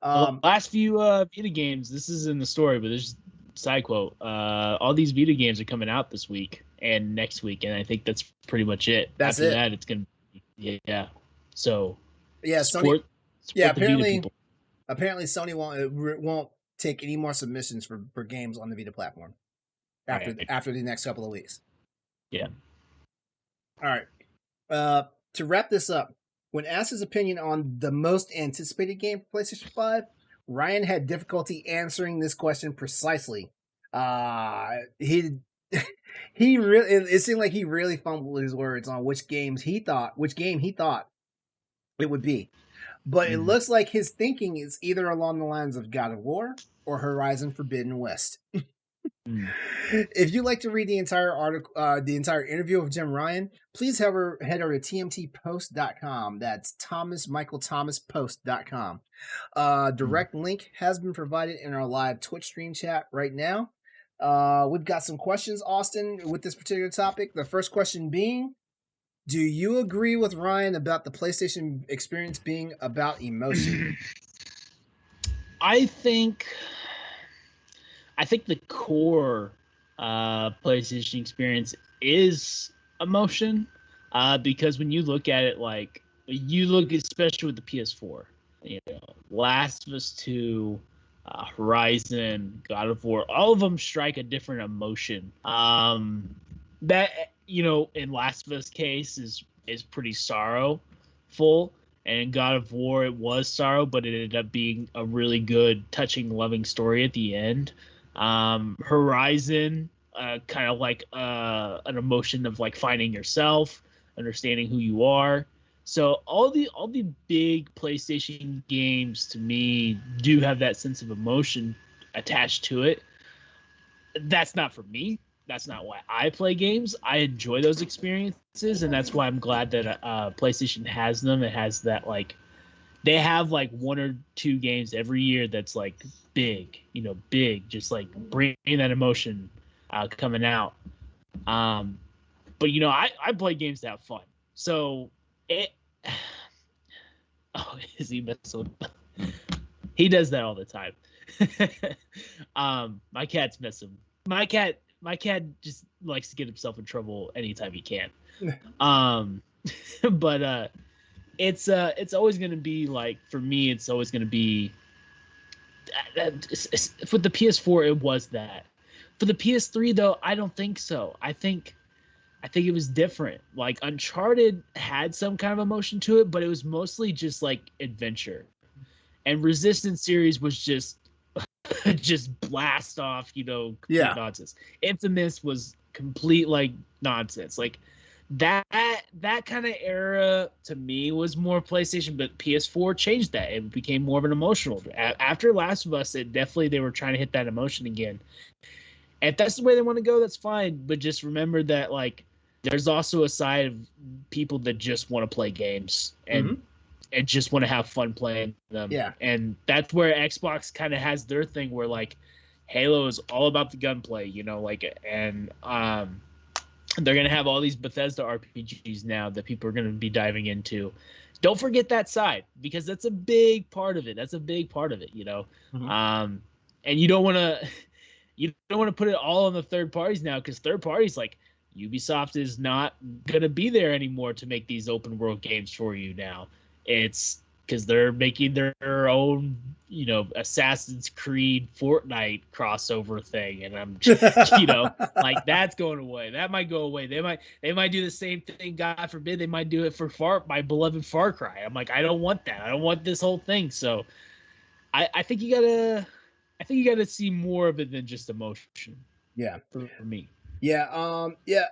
Last few Vita games. This is in the story, but there's. Side quote, all these Vita games are coming out this week and next week, and I think that's pretty much it. After that, it's gonna be, so Sony, apparently Sony won't take any more submissions for games on the Vita platform after the next couple of weeks. Yeah. All right. To wrap this up, when asked his opinion on the most anticipated game for PlayStation 5, Ryan had difficulty answering this question precisely. He he really it seemed like he really fumbled his words on which game he thought it would be. But it Mm. looks like his thinking is either along the lines of God of War or Horizon Forbidden West. Mm. If you'd like to read the entire article, the entire interview of Jim Ryan, please head over to TMTPOST.com. That's Thomas Michael Thomas Post.com. Direct link has been provided in our live Twitch stream chat right now. We've got some questions, Austin, with this particular topic. The first question being, do you agree with Ryan about the PlayStation experience being about emotion? I think the core PlayStation experience is emotion, because when you look at it, like you look especially with the PS4, you know, Last of Us 2, Horizon, God of War, all of them strike a different emotion. That, you know, in Last of Us case is pretty sorrowful. And in God of War, it was sorrow, but it ended up being a really good, touching, loving story at the end. Horizon, kind of like an emotion of like finding yourself, understanding who you are. So all the big PlayStation games to me do have that sense of emotion attached to it. That's not for me. That's not why I play games. I enjoy those experiences, and that's why I'm glad that PlayStation has them. It has that, like, they have like one or two games every year that's like big, you know, big, just like bringing that emotion coming out. But you know, I play games to have fun. So it. Oh, is he messing with? He does that all the time. My cat's messing. My cat just likes to get himself in trouble anytime he can. But it's always going to be like, for me, it's always going to be for the PS4. It was that. For the PS3 though, I don't think so. I think it was different. Like Uncharted had some kind of emotion to it, but it was mostly just like adventure. And Resistance series was just just blast off, you know, complete nonsense. Infamous was complete like nonsense. Like that kind of era to me was more PlayStation, but PS4 changed that. It became more of an emotional. After Last of Us, it definitely, they were trying to hit that emotion again. And if that's the way they want to go, that's fine. But just remember that, like, there's also a side of people that just want to play games and just want to have fun playing them. Yeah. And that's where Xbox kind of has their thing where, like, Halo is all about the gunplay, you know, like, and they're going to have all these Bethesda RPGs now that people are going to be diving into. Don't forget that side, because that's a big part of it. That's a big part of it, you know. And you don't want to put it all on the third parties now, because third parties, like, Ubisoft is not going to be there anymore to make these open world games for you now. It's because they're making their own, you know, Assassin's Creed Fortnite crossover thing, and I'm just, you know, like, that's going away. That might go away. They might do the same thing. God forbid they might do it for my beloved Far Cry. I'm like, I don't want that. I don't want this whole thing. So I think you gotta see more of it than just emotion. Yeah, for me. Yeah. Yeah.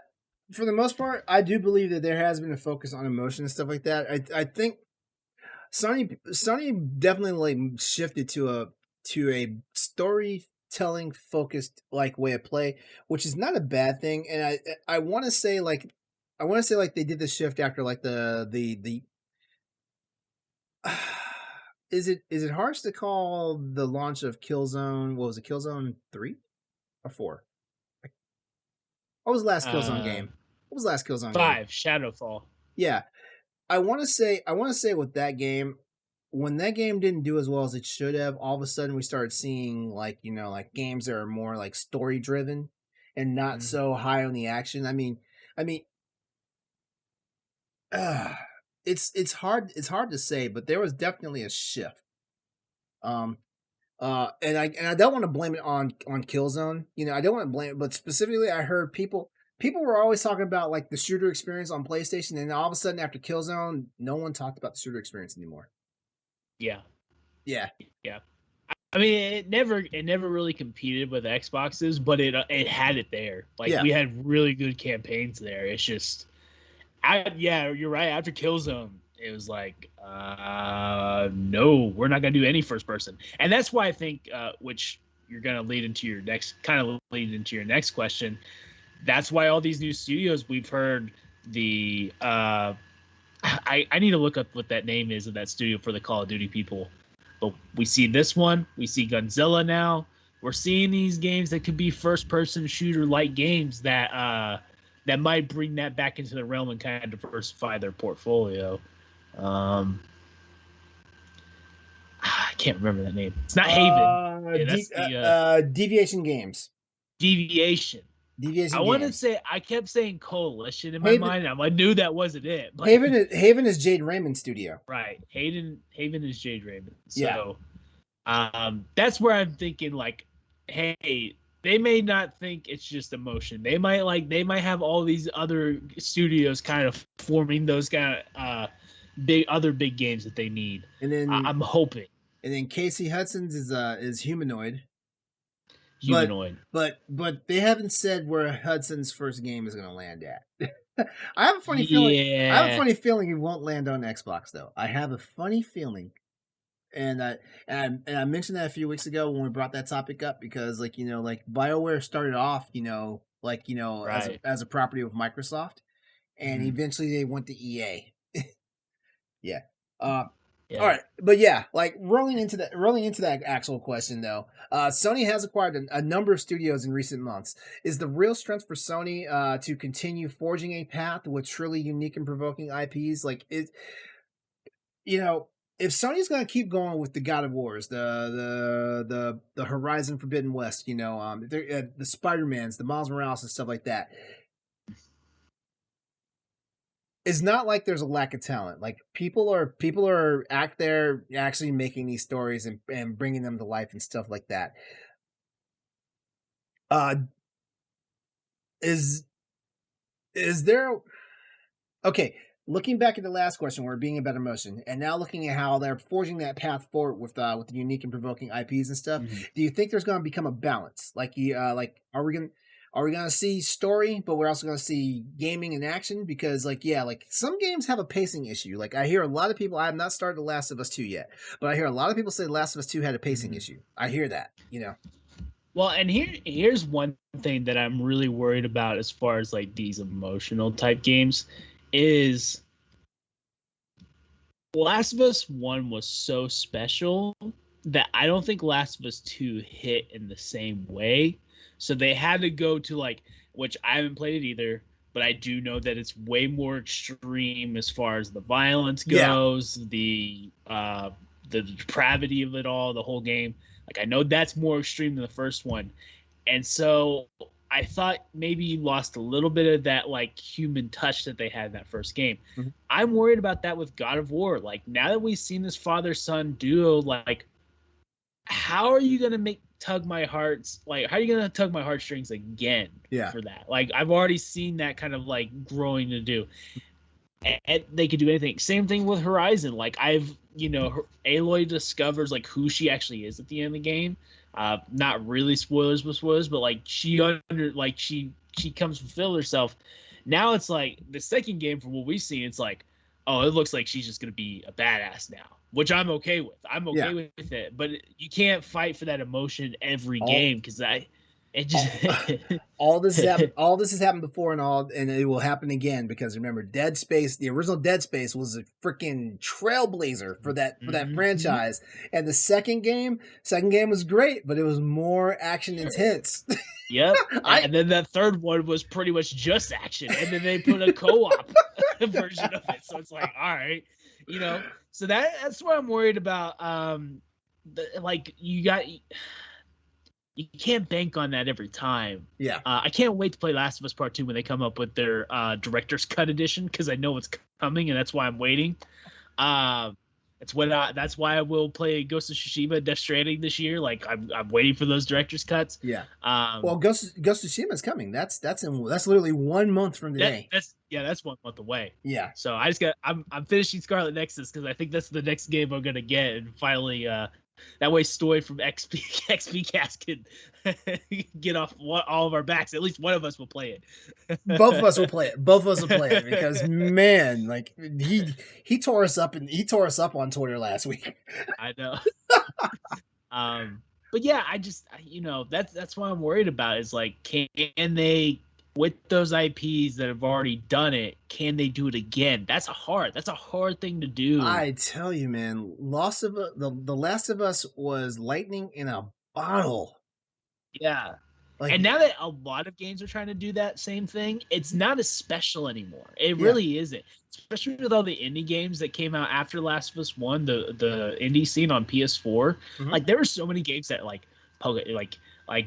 For the most part, I do believe that there has been a focus on emotion and stuff like that. I think Sony definitely like shifted to a storytelling focused like way of play, which is not a bad thing. And I want to say like they did the shift after like the is it harsh to call the launch of Killzone, what was it, Killzone 3 or 4? What was the last Killzone game? What was the last Killzone 5, game? Shadowfall. Yeah. I want to say with that game, when that game didn't do as well as it should have, all of a sudden we started seeing, like, you know, like games that are more like story driven and not so high on the action. I mean, it's hard to say, but there was definitely a shift. And I don't want to blame it on Killzone. You know, I don't want to blame it, but specifically, I heard people were always talking about like the shooter experience on PlayStation, and all of a sudden after Killzone, no one talked about the shooter experience anymore. Yeah. Yeah. I mean, it never really competed with Xboxes, but it had it there. Like Yeah. we had really good campaigns there. It's just, yeah, you're right. After Killzone, it was like, no, we're not gonna do any first person, and that's why I think, which you're gonna lead into your next question. That's why all these new studios we've heard the I need to look up what that name is of that studio for the Call of Duty people. But we see this one, we see Gunzilla now. We're seeing these games that could be first-person shooter-like games that might bring that back into the realm and kind of diversify their portfolio. I can't remember that name. It's not Haven. Yeah, that's Deviation Games. Deviation. Deviation I want to Games. say, I kept saying Coalition in my mind. I knew that wasn't it. But Haven is Jade Raymond's studio. Right. Haven is Jade Raymond. So that's where I'm thinking, like, hey, they may not think it's just emotion. They might have all these other studios kind of forming those kind of big games that they need. And then I'm hoping. And then Casey Hudson's is Humanoid. Humanoid. But they haven't said where Hudson's first game is going to land at. I have a funny feeling. I have a funny feeling it won't land on Xbox though. I have a funny feeling, and I mentioned that a few weeks ago when we brought that topic up because like BioWare started off right. as a property of Microsoft, and eventually they went to EA. Yeah. All right, but yeah, like rolling into that actual question though, Sony has acquired a number of studios in recent months. Is the real strength for Sony to continue forging a path with truly unique and provoking IPs? Like if Sony's going to keep going with the God of Wars, the Horizon Forbidden West, the Spider-Mans, the Miles Morales and stuff like that. It's not like there's a lack of talent. Like people are out there actually making these stories and bringing them to life and stuff like that. Is there okay? Looking back at the last question, we're being about emotion, and now looking at how they're forging that path forward with the unique and provoking IPs and stuff. Do you think there's going to become a balance? Like are we going to see story, but we're also going to see gaming and action? Because some games have a pacing issue. Like I hear a lot of people, I have not started The Last of Us 2 yet, but I hear a lot of people say The Last of Us 2 had a pacing issue. I hear that, Well, and here's one thing that I'm really worried about as far as like these emotional type games is Last of Us 1 was so special that I don't think Last of Us 2 hit in the same way. So they had to go to which I haven't played it either, but I do know that it's way more extreme as far as the violence goes, the depravity of it all, the whole game. Like I know that's more extreme than the first one. And so I thought maybe you lost a little bit of that human touch that they had in that first game. Mm-hmm. I'm worried about that with God of War. Like now that we've seen this father-son duo, how are you going to tug my hearts? How are you going to tug my heartstrings again for that? I've already seen that kind of growing to do. And they could do anything. Same thing with Horizon. Aloy discovers who she actually is at the end of the game. Not really spoilers, but she comes to fulfill herself. Now it's the second game from what we've seen. It's oh, it looks like she's just gonna be a badass now, which I'm okay with. I'm okay with it. But you can't fight for that emotion every game because all this has happened before and it will happen again because remember Dead Space, the original Dead Space was a freaking trailblazer for that franchise, and the second game was great, but it was more action intense. Yep. And then that third one was pretty much just action, and then they put a co-op version of it, so it's all right, so that's what I'm worried about. You can't bank on that every time. Yeah. I can't wait to play Last of Us Part 2 when they come up with their director's cut edition because I know it's coming and that's why I'm waiting. That's why I will play Ghost of Tsushima, Death Stranding this year. I'm waiting for those director's cuts. Yeah. Well, Ghost of Tsushima is coming. That's literally 1 month from today. That's 1 month away. Yeah. So I'm finishing Scarlet Nexus because I think that's the next game I'm gonna get and finally That way, Stoy from XP Cast can get off all of our backs. At least one of us will play it. Both of us will play it. Both of us will play it because man, like he tore us up on Twitter last week. I know. But yeah, that's what I'm worried about. Is like, can they, with those IPs that have already done it, can they do it again? That's a hard thing to do. I tell you, man, the Last of Us was lightning in a bottle. Yeah. Like, and now that a lot of games are trying to do that same thing, it's not as special anymore. It really isn't. Especially with all the indie games that came out after Last of Us 1, the indie scene on PS4. Mm-hmm. Like, there were so many games that like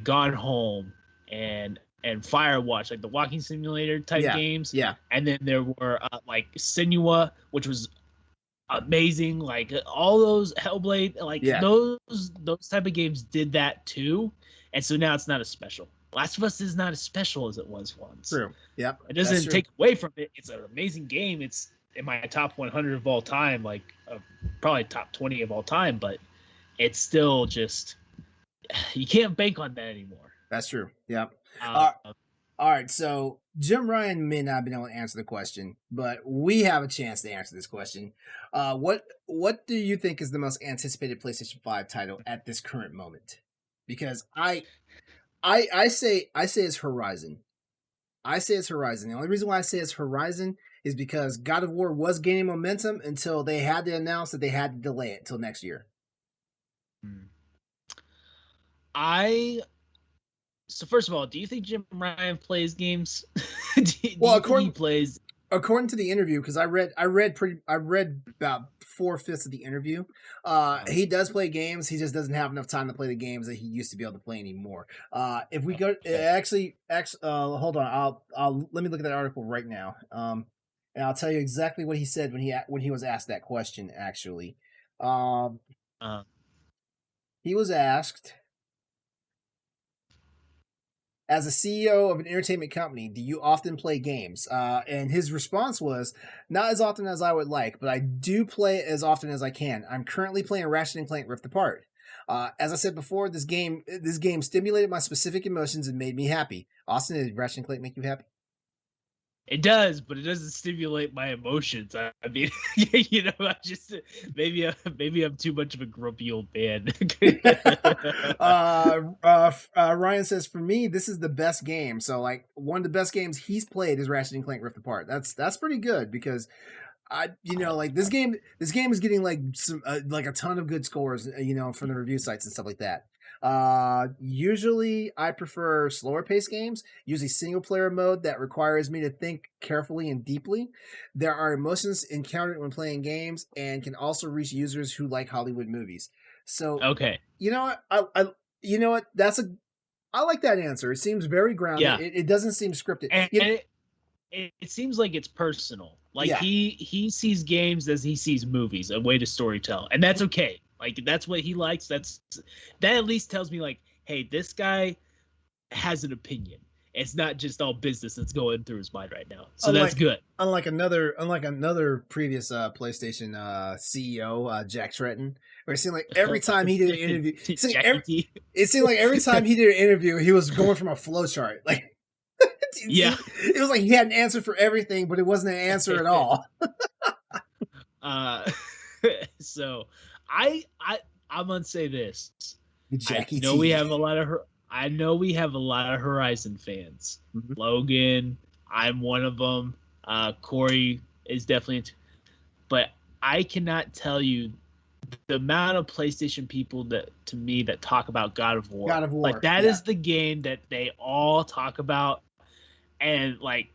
Gone Home and Firewatch, like the walking simulator type games. Yeah. And then there were like Senua, which was amazing. Like all those Hellblade, like those type of games did that too. And so now it's not as special. Last of Us is not as special as it was once. True. Yep. It doesn't take away from it. It's an amazing game. It's in my top 100 of all time, like probably top 20 of all time, but it's still just, you can't bank on that anymore. That's true. Yep. All right. So Jim Ryan may not have been able to answer the question, but we have a chance to answer this question. What do you think is the most anticipated PlayStation 5 title at this current moment? Because I say it's Horizon. I say it's Horizon. The only reason why I say it's Horizon is because God of War was gaining momentum until they had to announce that they had to delay it till next year. So first of all, do you think Jim Ryan plays games? According to the interview, because I read about 4/5 of the interview. He does play games. He just doesn't have enough time to play the games that he used to be able to play anymore. If we go, hold on. I'll let me look at that article right now. And I'll tell you exactly what he said when he was asked that question. Actually, he was asked, as a CEO of an entertainment company, do you often play games? And his response was, not as often as I would like, but I do play as often as I can. I'm currently playing Ratchet Clank Rift Apart. As I said before, this game stimulated my specific emotions and made me happy. Austin, did Ratchet Clank make you happy? It does, but it doesn't stimulate my emotions. I mean, I just maybe I'm too much of a grumpy old man. Ryan says, for me, this is the best game. So, like, one of the best games he's played is Ratchet and Clank Rift Apart. That's pretty good because this game is getting like some like a ton of good scores, from the review sites and stuff like that. Usually I prefer slower paced games, usually single player mode that requires me to think carefully and deeply. There are emotions encountered when playing games and can also reach users who like Hollywood movies. So, okay. I like that answer. It seems very grounded. Yeah. It doesn't seem scripted. And it seems like it's personal. Like he sees games as he sees movies, a way to storytell. And that's okay. Like, that's what he likes. That at least tells me, like, hey, this guy has an opinion. It's not just all business that's going through his mind right now. So that's good. Unlike another previous PlayStation CEO, Jack Tretton, where it seemed like every time he did an interview, it seemed like every time he did an interview, he was going from a flow chart. Like, it was like he had an answer for everything, but it wasn't an answer at all. So. I'm gonna say this. I know we have a lot of Horizon fans. Mm-hmm. Logan, I'm one of them. Corey is definitely, but I cannot tell you the amount of PlayStation people that talk about God of War. God of War, like that is the game that they all talk about, and like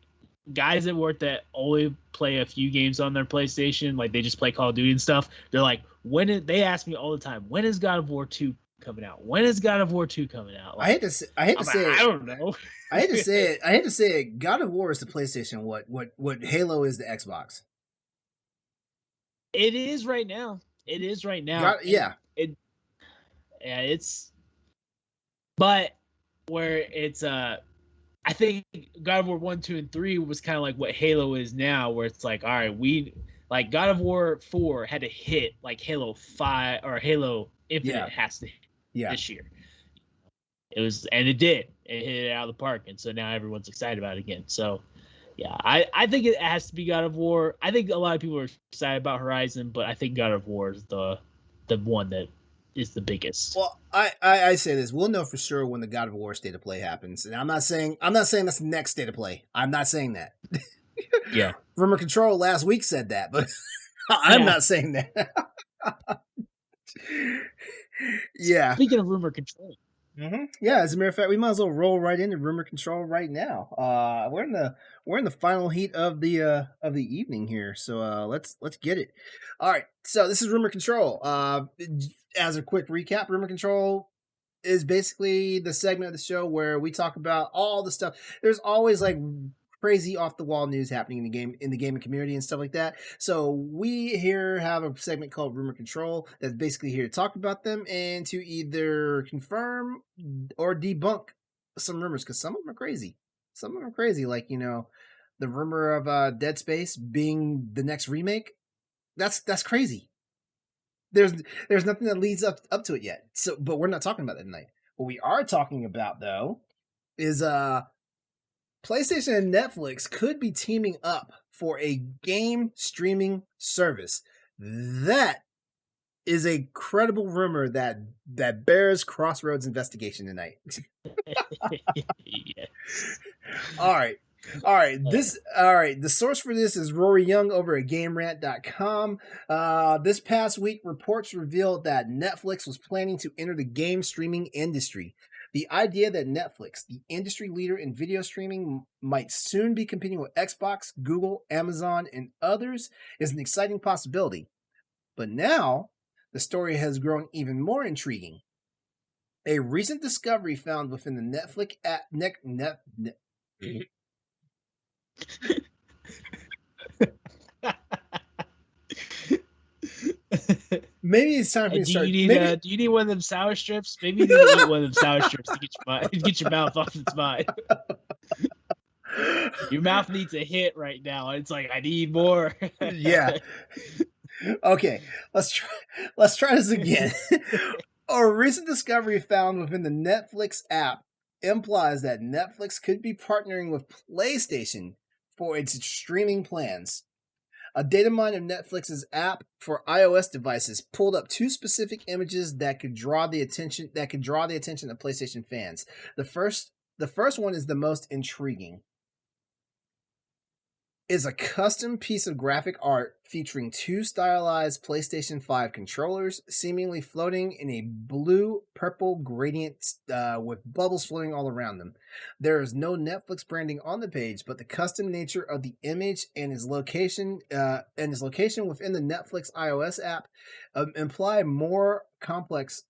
guys at work that only play a few games on their PlayStation, like they just play Call of Duty and stuff. They're like, they ask me all the time, when is God of War 2 coming out? When is God of War 2 coming out? Like, I hate to say it. I don't know. I hate to say it. God of War is the PlayStation. What Halo is the Xbox. It is right now. But where it's I think God of War 1, 2, and 3 was kind of like what Halo is now, where it's like, all right, God of War 4 had to hit like Halo 5 or Halo Infinite has to Yeah. this year. And it did. It hit it out of the park, and so now everyone's excited about it again. So, yeah, I think it has to be God of War. I think a lot of people are excited about Horizon, but I think God of War is the one that is the biggest. Well, I say this: we'll know for sure when the God of War state of play happens, and I'm not saying that's the next state of play. I'm not saying that. Yeah, Rumor Control last week said that, but I'm not saying that. Yeah. Speaking of Rumor Control. Mm-hmm. Yeah, as a matter of fact, we might as well roll right into Rumor Control right now. We're in the final heat of the evening here, so let's get it. All right, so this is Rumor Control. As a quick recap, Rumor Control is basically the segment of the show where we talk about all the stuff. There's always like crazy off the wall news happening in the gaming community and stuff like that. So we here have a segment called Rumor Control that's basically here to talk about them and to either confirm or debunk some rumors, because some of them are crazy. Some of them are crazy, like the rumor of Dead Space being the next remake. That's crazy. There's nothing that leads up to it yet. So, but we're not talking about that tonight. What we are talking about though is PlayStation and Netflix could be teaming up for a game streaming service. That is a credible rumor that bears Crossroads investigation tonight. Yes. All right. The source for this is Rory Young over at GameRant.com. This past week, reports revealed that Netflix was planning to enter the game streaming industry. The idea that Netflix, the industry leader in video streaming, might soon be competing with Xbox, Google, Amazon, and others is an exciting possibility. But now, the story has grown even more intriguing. A recent discovery found within the Netflix app, maybe it's time for you to start. Do you need one of them sour strips? Maybe you need to eat one of them sour strips to get your mouth off its mind. Your mouth needs a hit right now. It's like, I need more. Yeah. Okay, let's try this again. A recent discovery found within the Netflix app implies that Netflix could be partnering with PlayStation for its streaming plans. A data mine of Netflix's app for iOS devices pulled up two specific images that could draw the attention of PlayStation fans. The first one is the most intriguing. Is a custom piece of graphic art featuring two stylized PlayStation 5 controllers seemingly floating in a blue-purple gradient with bubbles floating all around them. There is no Netflix branding on the page, but the custom nature of the image and its location within the Netflix iOS app imply more complex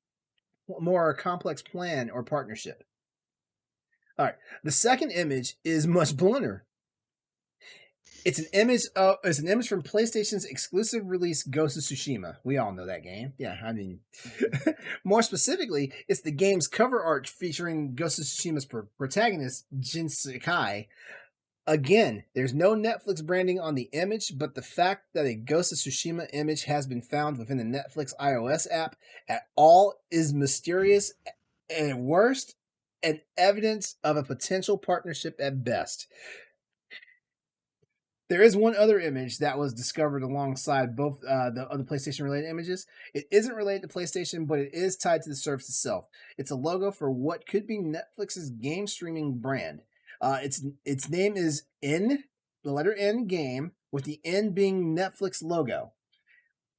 plan or partnership. All right, the second image is much blunter. It's an image from PlayStation's exclusive release Ghost of Tsushima. We all know that game. Yeah, I mean, more specifically, it's the game's cover art featuring Ghost of Tsushima's protagonist, Jin Sakai. Again, there's no Netflix branding on the image, but the fact that a Ghost of Tsushima image has been found within the Netflix iOS app at all is mysterious and at worst, and evidence of a potential partnership at best. There is one other image that was discovered alongside both the other PlayStation-related images. It isn't related to PlayStation, but it is tied to the service itself. It's a logo for what could be Netflix's game streaming brand. Its name is N, the letter N game, with the N being Netflix logo.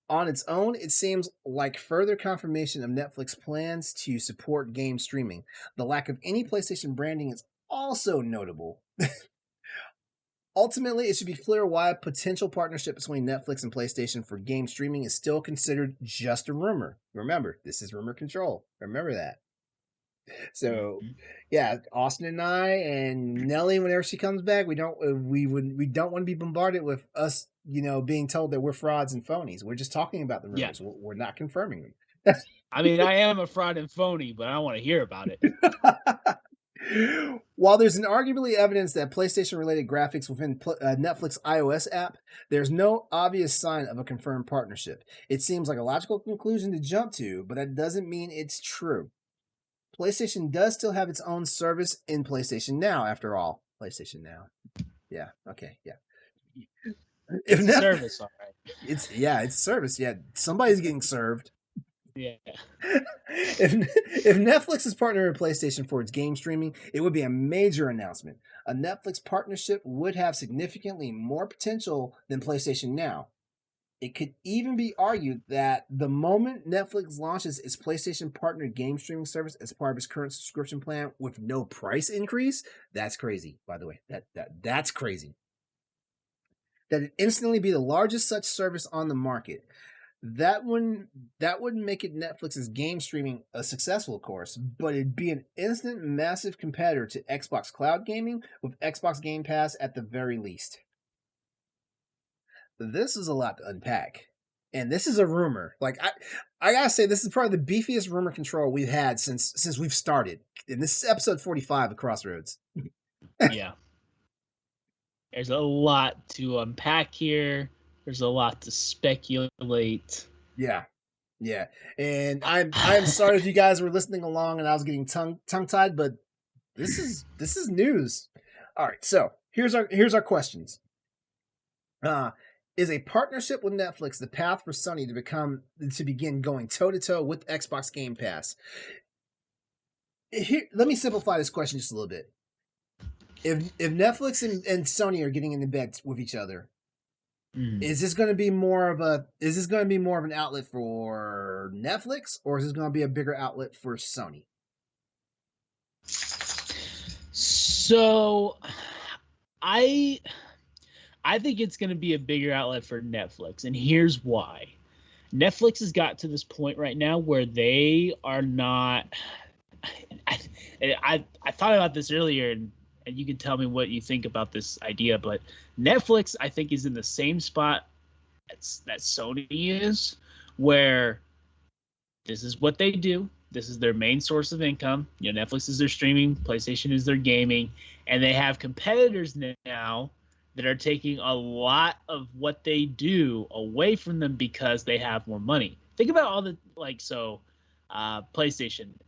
On its own, it seems like further confirmation of Netflix plans to support game streaming. The lack of any PlayStation branding is also notable. Ultimately, it should be clear why a potential partnership between Netflix and PlayStation for game streaming is still considered just a rumor. Remember, this is Rumor Control. Remember that. So, yeah, Austin and I and Nelly, whenever she comes back, we don't want to be bombarded with us, being told that we're frauds and phonies. We're just talking about the rumors. Yeah. We're not confirming them. I mean, I am a fraud and phony, but I don't want to hear about it. While there's an arguably evidence that PlayStation-related graphics within Netflix iOS app, there's no obvious sign of a confirmed partnership. It seems like a logical conclusion to jump to, but that doesn't mean it's true. PlayStation does still have its own service in PlayStation Now, after all. PlayStation Now. Yeah, okay, yeah. It's a service, all right. It's service. Yeah, somebody's getting served. Yeah. If Netflix is partnering with PlayStation for its game streaming, it would be a major announcement. A Netflix partnership would have significantly more potential than PlayStation Now. It could even be argued that the moment Netflix launches its PlayStation partnered game streaming service as part of its current subscription plan with no price increase, that's crazy, by the way. That's crazy. That it instantly be the largest such service on the market. That wouldn't make it Netflix's game streaming a successful, of course, but it'd be an instant massive competitor to Xbox Cloud Gaming with Xbox Game Pass at the very least. This is a lot to unpack. And this is a rumor. Like I gotta say, this is probably the beefiest rumor control we've had since we've started. And this is episode 45 of Crossroads. Yeah. There's a lot to unpack here. There's a lot to speculate. Yeah. And I'm sorry if you guys were listening along and I was getting tongue-tied, but this is news. All right, so here's our questions. Is a partnership with Netflix the path for Sony to begin going toe-to-toe with Xbox Game Pass? Here, let me simplify this question just a little bit. If Netflix and Sony are getting into bed with each other, is this going to be more of an outlet for Netflix, or is this going to be a bigger outlet for Sony? So, I think it's going to be a bigger outlet for Netflix, and here's why. Netflix has got to this point right now where they are not. I thought about this earlier, and you can tell me what you think about this idea, but Netflix, I think, is in the same spot that Sony is, where this is what they do. This is their main source of income. You know, Netflix is their streaming, PlayStation is their gaming, and they have competitors now that are taking a lot of what they do away from them because they have more money. Think about all the, PlayStation.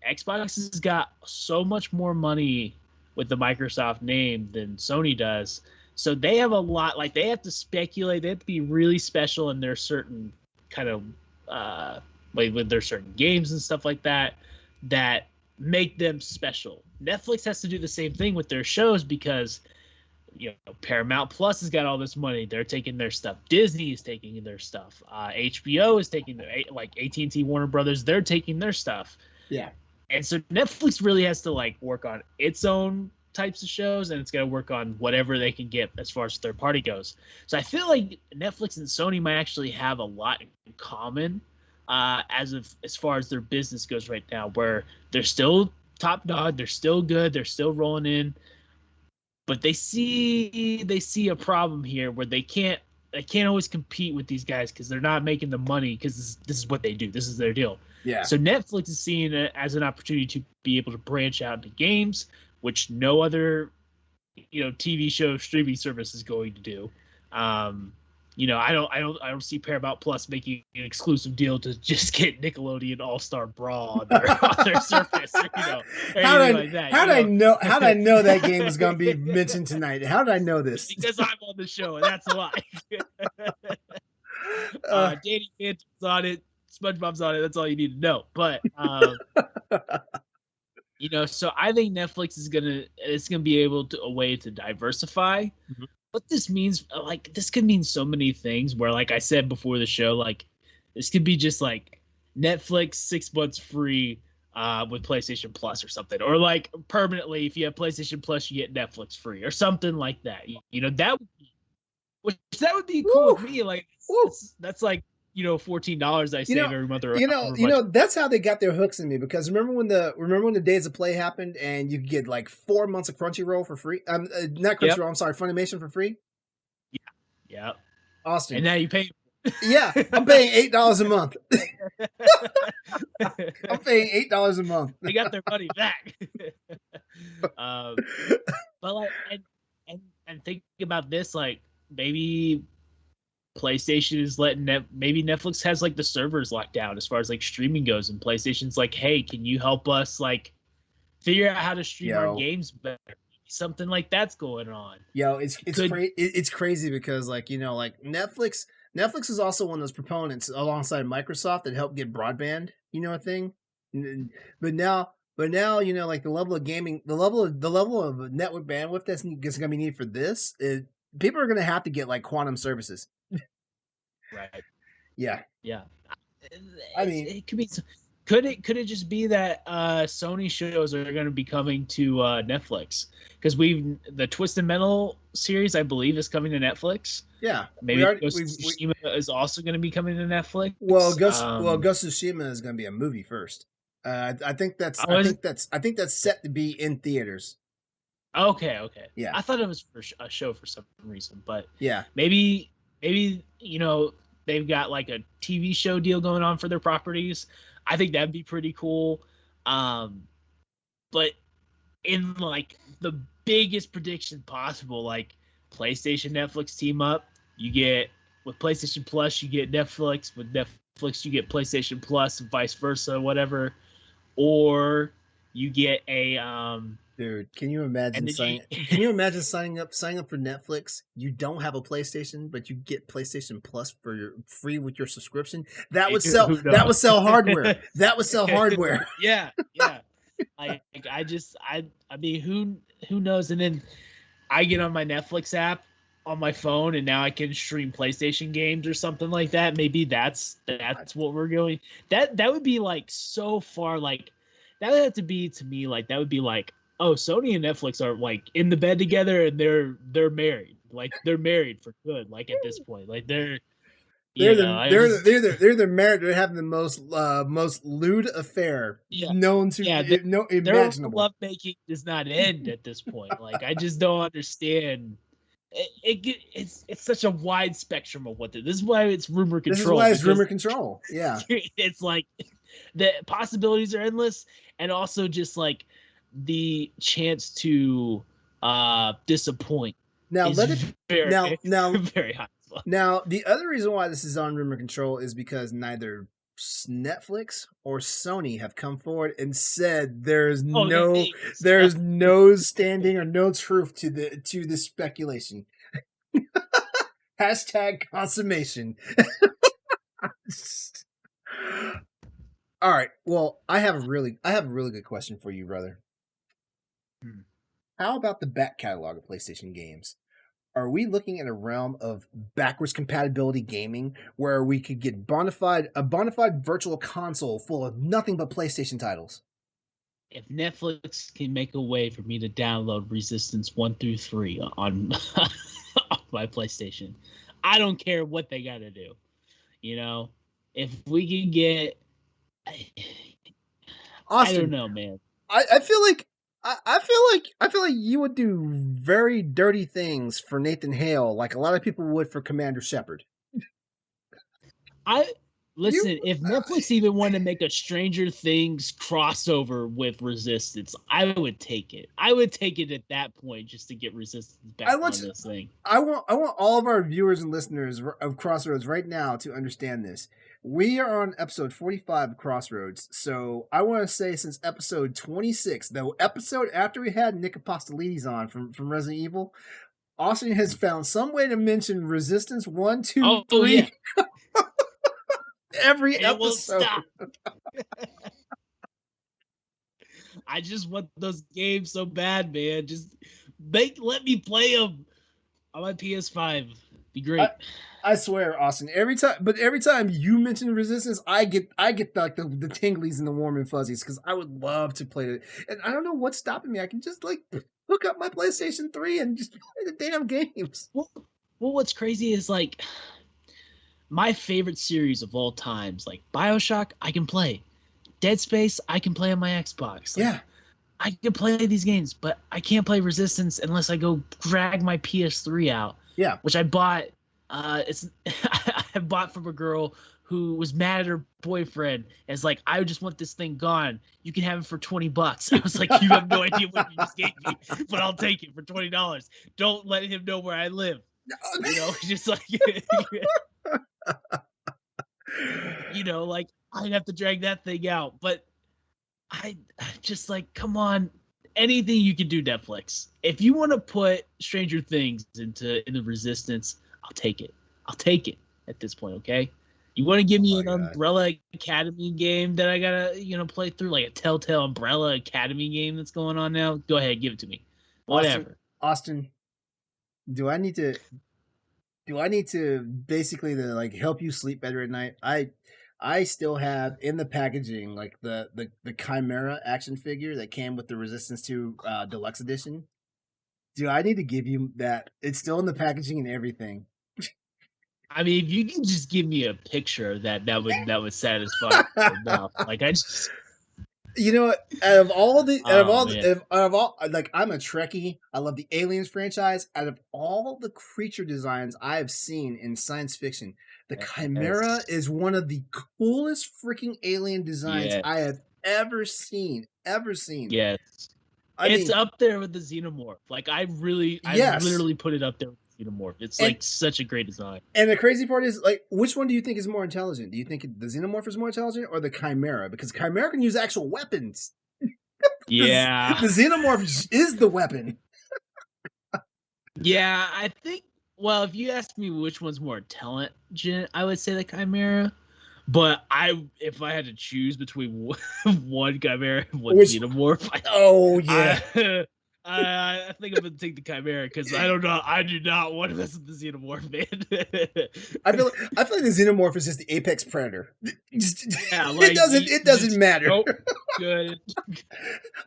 Xbox has got so much more money with the Microsoft name than Sony does. So they have a lot, they have to speculate. They have to be really special in their certain kind of, with their certain games and stuff like that make them special. Netflix has to do the same thing with their shows because, Paramount Plus has got all this money. They're taking their stuff. Disney is taking their stuff. HBO is taking AT&T, Warner Brothers. They're taking their stuff. Yeah. And so Netflix really has to work on its own types of shows, and it's got to work on whatever they can get as far as third party goes. So I feel like Netflix and Sony might actually have a lot in common as far as their business goes right now, where they're still top dog, they're still good, they're still rolling in, but they see a problem here where they can't always compete with these guys because they're not making the money because this is what they do, this is their deal. Yeah. So Netflix is seeing it as an opportunity to be able to branch out into games, which no other, TV show streaming service is going to do. I don't see Paramount Plus making an exclusive deal to just get Nickelodeon All-Star Brawl on their surface, or anything like that. How did I know that game was going to be mentioned tonight? How did I know this? Because I'm on the show, and that's why. Danny Phantom's on it. SpongeBob's on it. That's all you need to know. But so I think Netflix is gonna be able to a way to diversify. Mm-hmm. What this means, this could mean so many things. Where, like I said before the show, this could be just Netflix 6 months free with PlayStation Plus or something, or permanently if you have PlayStation Plus you get Netflix free or something like that. That would be cool with me. That's $14 I save every month. Or that's how they got their hooks in me, because remember when the Days of Play happened and you could get 4 months of Crunchyroll for free? Not Crunchyroll, I'm sorry, Funimation for free. Yeah. Austin. And now you pay. Yeah, I'm paying $8 a month. I'm paying $8 a month. They got their money back. um, but like, and think about this, like maybe PlayStation is letting maybe Netflix has like the servers locked down as far as like streaming goes, and PlayStation's like, hey, can you help us like figure out how to stream our games better? Something like that's going on. It's crazy because like like Netflix is also one of those proponents alongside Microsoft that helped get broadband, a thing. But now like the level of gaming, the level of network bandwidth that's going to be needed for this, people are going to have to get like quantum services. Right. Yeah. I mean, it could be. Could it just be that Sony shows are going to be coming to Netflix? Because the Twisted Metal series, I believe, is coming to Netflix. Yeah, maybe Ghost of Tsushima is also going to be coming to Netflix. Well, Ghost of Tsushima is going to be a movie first. I think that's set to be in theaters. Okay. Yeah, I thought it was for a show for some reason, but yeah, maybe they've got like a TV show deal going on for their properties. I think that'd be pretty cool. But in like the biggest prediction possible, like PlayStation Netflix team up, you get with PlayStation Plus, you get Netflix. With Netflix, you get PlayStation Plus, and vice versa, whatever. Or you get a dude, can you imagine signing up for Netflix? You don't have a PlayStation, but you get PlayStation Plus for free with your subscription. That would sell hardware. That would sell hardware. Yeah. I mean, who knows? And then I get on my Netflix app on my phone, and now I can stream PlayStation games or something like that. Maybe that's what we're going. That would be like so far, like that would have to be to me like that would be like, oh, Sony and Netflix are like in the bed together and they're married. Like they're married for good. Like at this point, like they're married. They're having the most lewd affair known to imaginable. Their lovemaking does not end at this point. Like I just don't understand. It's such a wide spectrum of what this is why it's rumor control. This is why it's rumor control. Yeah, it's like the possibilities are endless, and also just like the chance to disappoint. Now very high. Now the other reason why this is on rumor control is because neither Netflix or Sony have come forward and said there's no standing or no truth to the speculation. Hashtag consummation. All right. Well, I have a really good question for you, brother. How about the back catalog of PlayStation games? Are we looking at a realm of backwards compatibility gaming where we could get a bona fide virtual console full of nothing but PlayStation titles? If Netflix can make a way for me to download Resistance 1 through 3 on my PlayStation, I don't care what they got to do. If we can get, Austin, I don't know, man. I feel like you would do very dirty things for Nathan Hale, like a lot of people would for Commander Shepard. If Netflix even wanted to make a Stranger Things crossover with Resistance, I would take it. I would take it at that point just to get Resistance back on this thing. I want all of our viewers and listeners of Crossroads right now to understand this. We are on episode 45 of Crossroads, so I want to say since episode 26, the episode after we had Nick Apostolides on from Resident Evil, Austin has found some way to mention Resistance 1, 2, 3. Yeah. Every episode. I just want those games so bad, man. Just let me play them on my PS5. Be great. I swear, Austin. Every time you mention Resistance, I get like the tinglies and the warm and fuzzies because I would love to play it. And I don't know what's stopping me. I can just like hook up my PlayStation 3 and just play the damn games. Well, what's crazy is like my favorite series of all times, like BioShock, I can play. Dead Space, I can play on my Xbox. Like, yeah. I can play these games, but I can't play Resistance unless I go drag my PS3 out. Yeah. Which I bought. have bought from a girl who was mad at her boyfriend and is like, I just want this thing gone. You can have it for $20. I was like, you have no idea what you just gave me, but I'll take it for $20. Don't let him know where I live. You know, just like, you know, like I'd have to drag that thing out. But I just like, come on, anything you can do, Netflix. If you want to put Stranger Things in the Resistance, I'll take it. I'll take it at this point, okay? You want to give me an Umbrella Academy game that I gotta, you know, play through, like a Telltale Umbrella Academy game that's going on now? Go ahead, give it to me. Whatever. Austin, do I need to basically to like help you sleep better at night? I still have in the packaging like the Chimera action figure that came with the Resistance 2 Deluxe Edition. Do I need to give you that? It's still in the packaging and everything. I mean, if you can just give me a picture of that would satisfy enough. Like I just, you know what? Out of all, like I'm a Trekkie. I love the Aliens franchise. Out of all the creature designs I have seen in science fiction, the Chimera is one of the coolest freaking alien designs I have ever seen. Yes. It's up there with the Xenomorph. Like I literally put it up there with the Xenomorph. It's like such a great design. And the crazy part is, like, which one do you think is more intelligent? Do you think the Xenomorph is more intelligent or the Chimera? Because Chimera can use actual weapons. Yeah. The Xenomorph is the weapon. Yeah, I think, well, if you ask me which one's more intelligent, I would say the Chimera. But if I had to choose between one Chimera and one Xenomorph, I think I'm gonna take the Chimera because I don't know. I do not want to mess with the Xenomorph, man. I feel like the Xenomorph is just the apex predator. Yeah, like, it doesn't matter. Nope, good.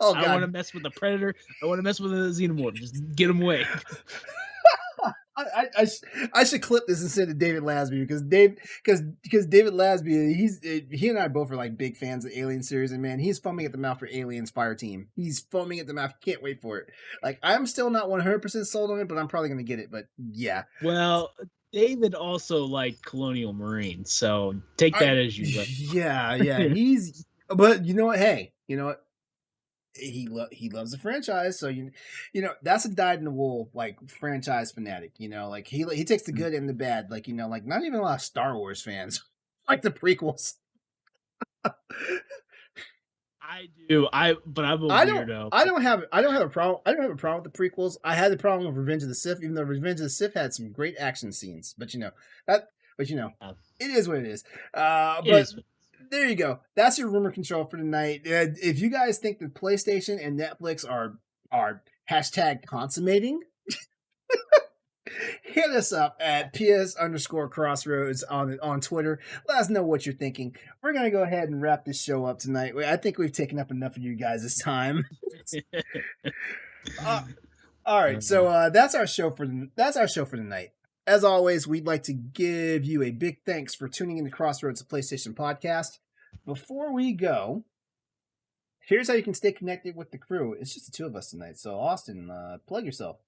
Oh, God. I don't want to mess with the predator. I want to mess with the Xenomorph. Just get him away. I should clip this and send it to David Lasby because David Lasby, he and I both are like big fans of the Alien series, and man, he's foaming at the mouth for Aliens Fireteam. He's foaming at the mouth. Can't wait for it. Like I'm still not 100% sold on it, but I'm probably gonna get it. But yeah. Well, David also liked Colonial Marines, so take that as you will. Yeah. He's. But you know what? Hey, you know what? He loves the franchise, so you know that's a dyed in the wool like franchise fanatic. You know, like he takes the good and the bad. Like, you know, like not even a lot of Star Wars fans like the prequels. I do. But I'm a weirdo. I don't have a problem. I don't have a problem with the prequels. I had the problem with Revenge of the Sith, even though Revenge of the Sith had some great action scenes. But you know, it is what it is. There you go. That's your rumor control for tonight. If you guys think that PlayStation and Netflix are hashtag consummating, hit us up at PS_Crossroads on Twitter. Let us know what you're thinking. We're gonna go ahead and wrap this show up tonight. I think we've taken up enough of you guys' time. All right, so that's our show for tonight. As always, we'd like to give you a big thanks for tuning in to Crossroads, the PlayStation podcast. Before we go, here's how you can stay connected with the crew. It's just the two of us tonight. So, Austin, plug yourself.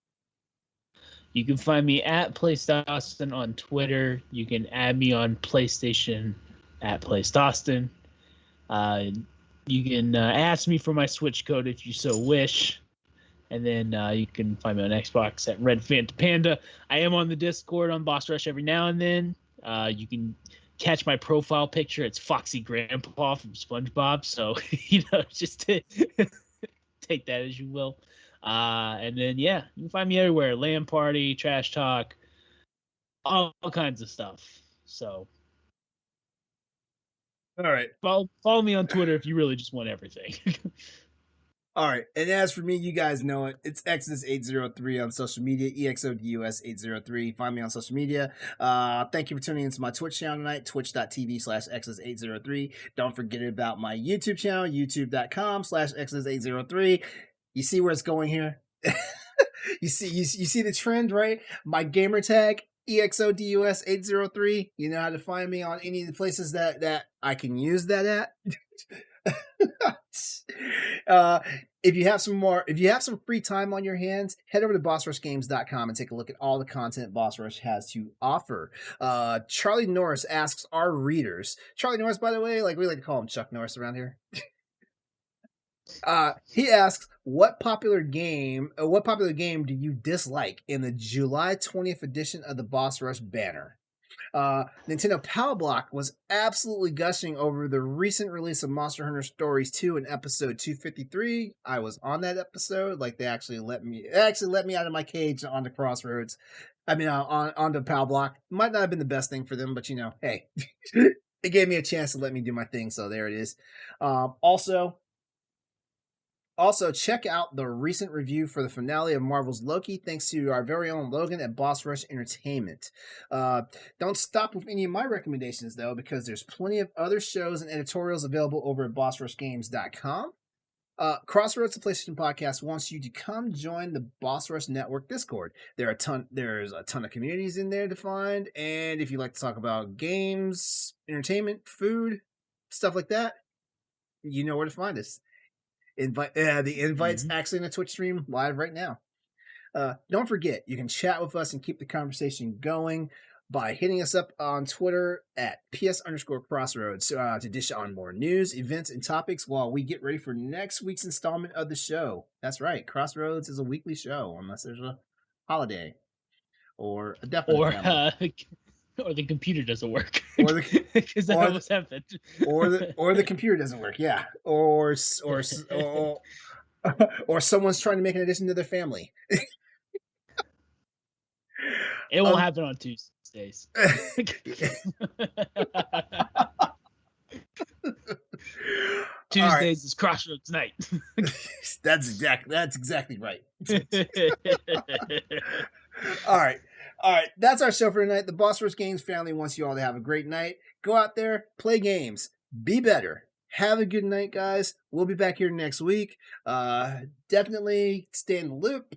You can find me at PlateStation on Twitter. You can add me on PlayStation at PlateStation. You can ask me for my Switch code if you so wish. And then you can find me on Xbox at Red Fanta Panda. I am on the Discord on Boss Rush every now and then. You can catch my profile picture. It's Foxy Grandpa from SpongeBob. So, you know, just take that as you will. And then, yeah, you can find me everywhere. LAN Party, Trash Talk, all kinds of stuff. So, all right. Follow me on Twitter if you really just want everything. All right, and as for me, you guys know it. It's Exodus803 on social media, EXODUS803. Find me on social media. Thank you for tuning into my Twitch channel tonight, twitch.tv/Exodus803. Don't forget about my YouTube channel, youtube.com/Exodus803. You see where it's going here? You see the trend, right? My gamer tag, EXODUS803. You know how to find me on any of the places that I can use that at. If you have some free time on your hands, head over to bossrushgames.com and take a look at all the content Boss Rush has to offer. Charlie Norris asks our readers. Charlie Norris, by the way, like we like to call him Chuck Norris around here. He asks, what popular game do you dislike in the July 20th edition of the Boss Rush banner? Nintendo Power Block was absolutely gushing over the recent release of Monster Hunter Stories 2 in episode 253. I was on that episode. Like, they actually let me out of my cage onto Crossroads. I mean, onto Power Block. Might not have been the best thing for them, but you know, hey, it gave me a chance to let me do my thing. So there it is. Also, check out the recent review for the finale of Marvel's Loki, thanks to our very own Logan at Boss Rush Entertainment. Don't stop with any of my recommendations, though, because there's plenty of other shows and editorials available over at bossrushgames.com. Crossroads, the PlayStation Podcast, wants you to come join the Boss Rush Network Discord. There's a ton of communities in there to find, and if you like to talk about games, entertainment, food, stuff like that, you know where to find us. The invite's actually in a Twitch stream live right now. Don't forget, you can chat with us and keep the conversation going by hitting us up on Twitter at PS_Crossroads to dish on more news, events, and topics while we get ready for next week's installment of the show. That's right, Crossroads is a weekly show unless there's a holiday or a death in the family. Or the computer doesn't work. Because that almost happened. Or the computer doesn't work. Yeah. Or someone's trying to make an addition to their family. It won't happen on Tuesdays. Tuesdays is Crossroads night. That's exactly right. All right. That's our show for tonight. The Boss Rush Games family wants you all to have a great night. Go out there, play games, be better. Have a good night, guys. We'll be back here next week. Definitely stay in the loop.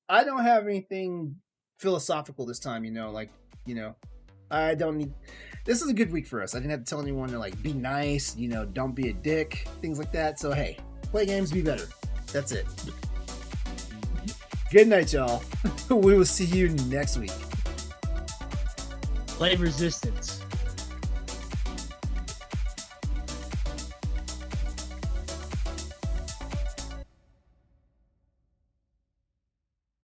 I don't have anything philosophical this time, I don't need. This is a good week for us. I didn't have to tell anyone to be nice, don't be a dick, things like that. So hey, play games, be better. That's it. Good night, y'all. We will see you next week. Play Resistance.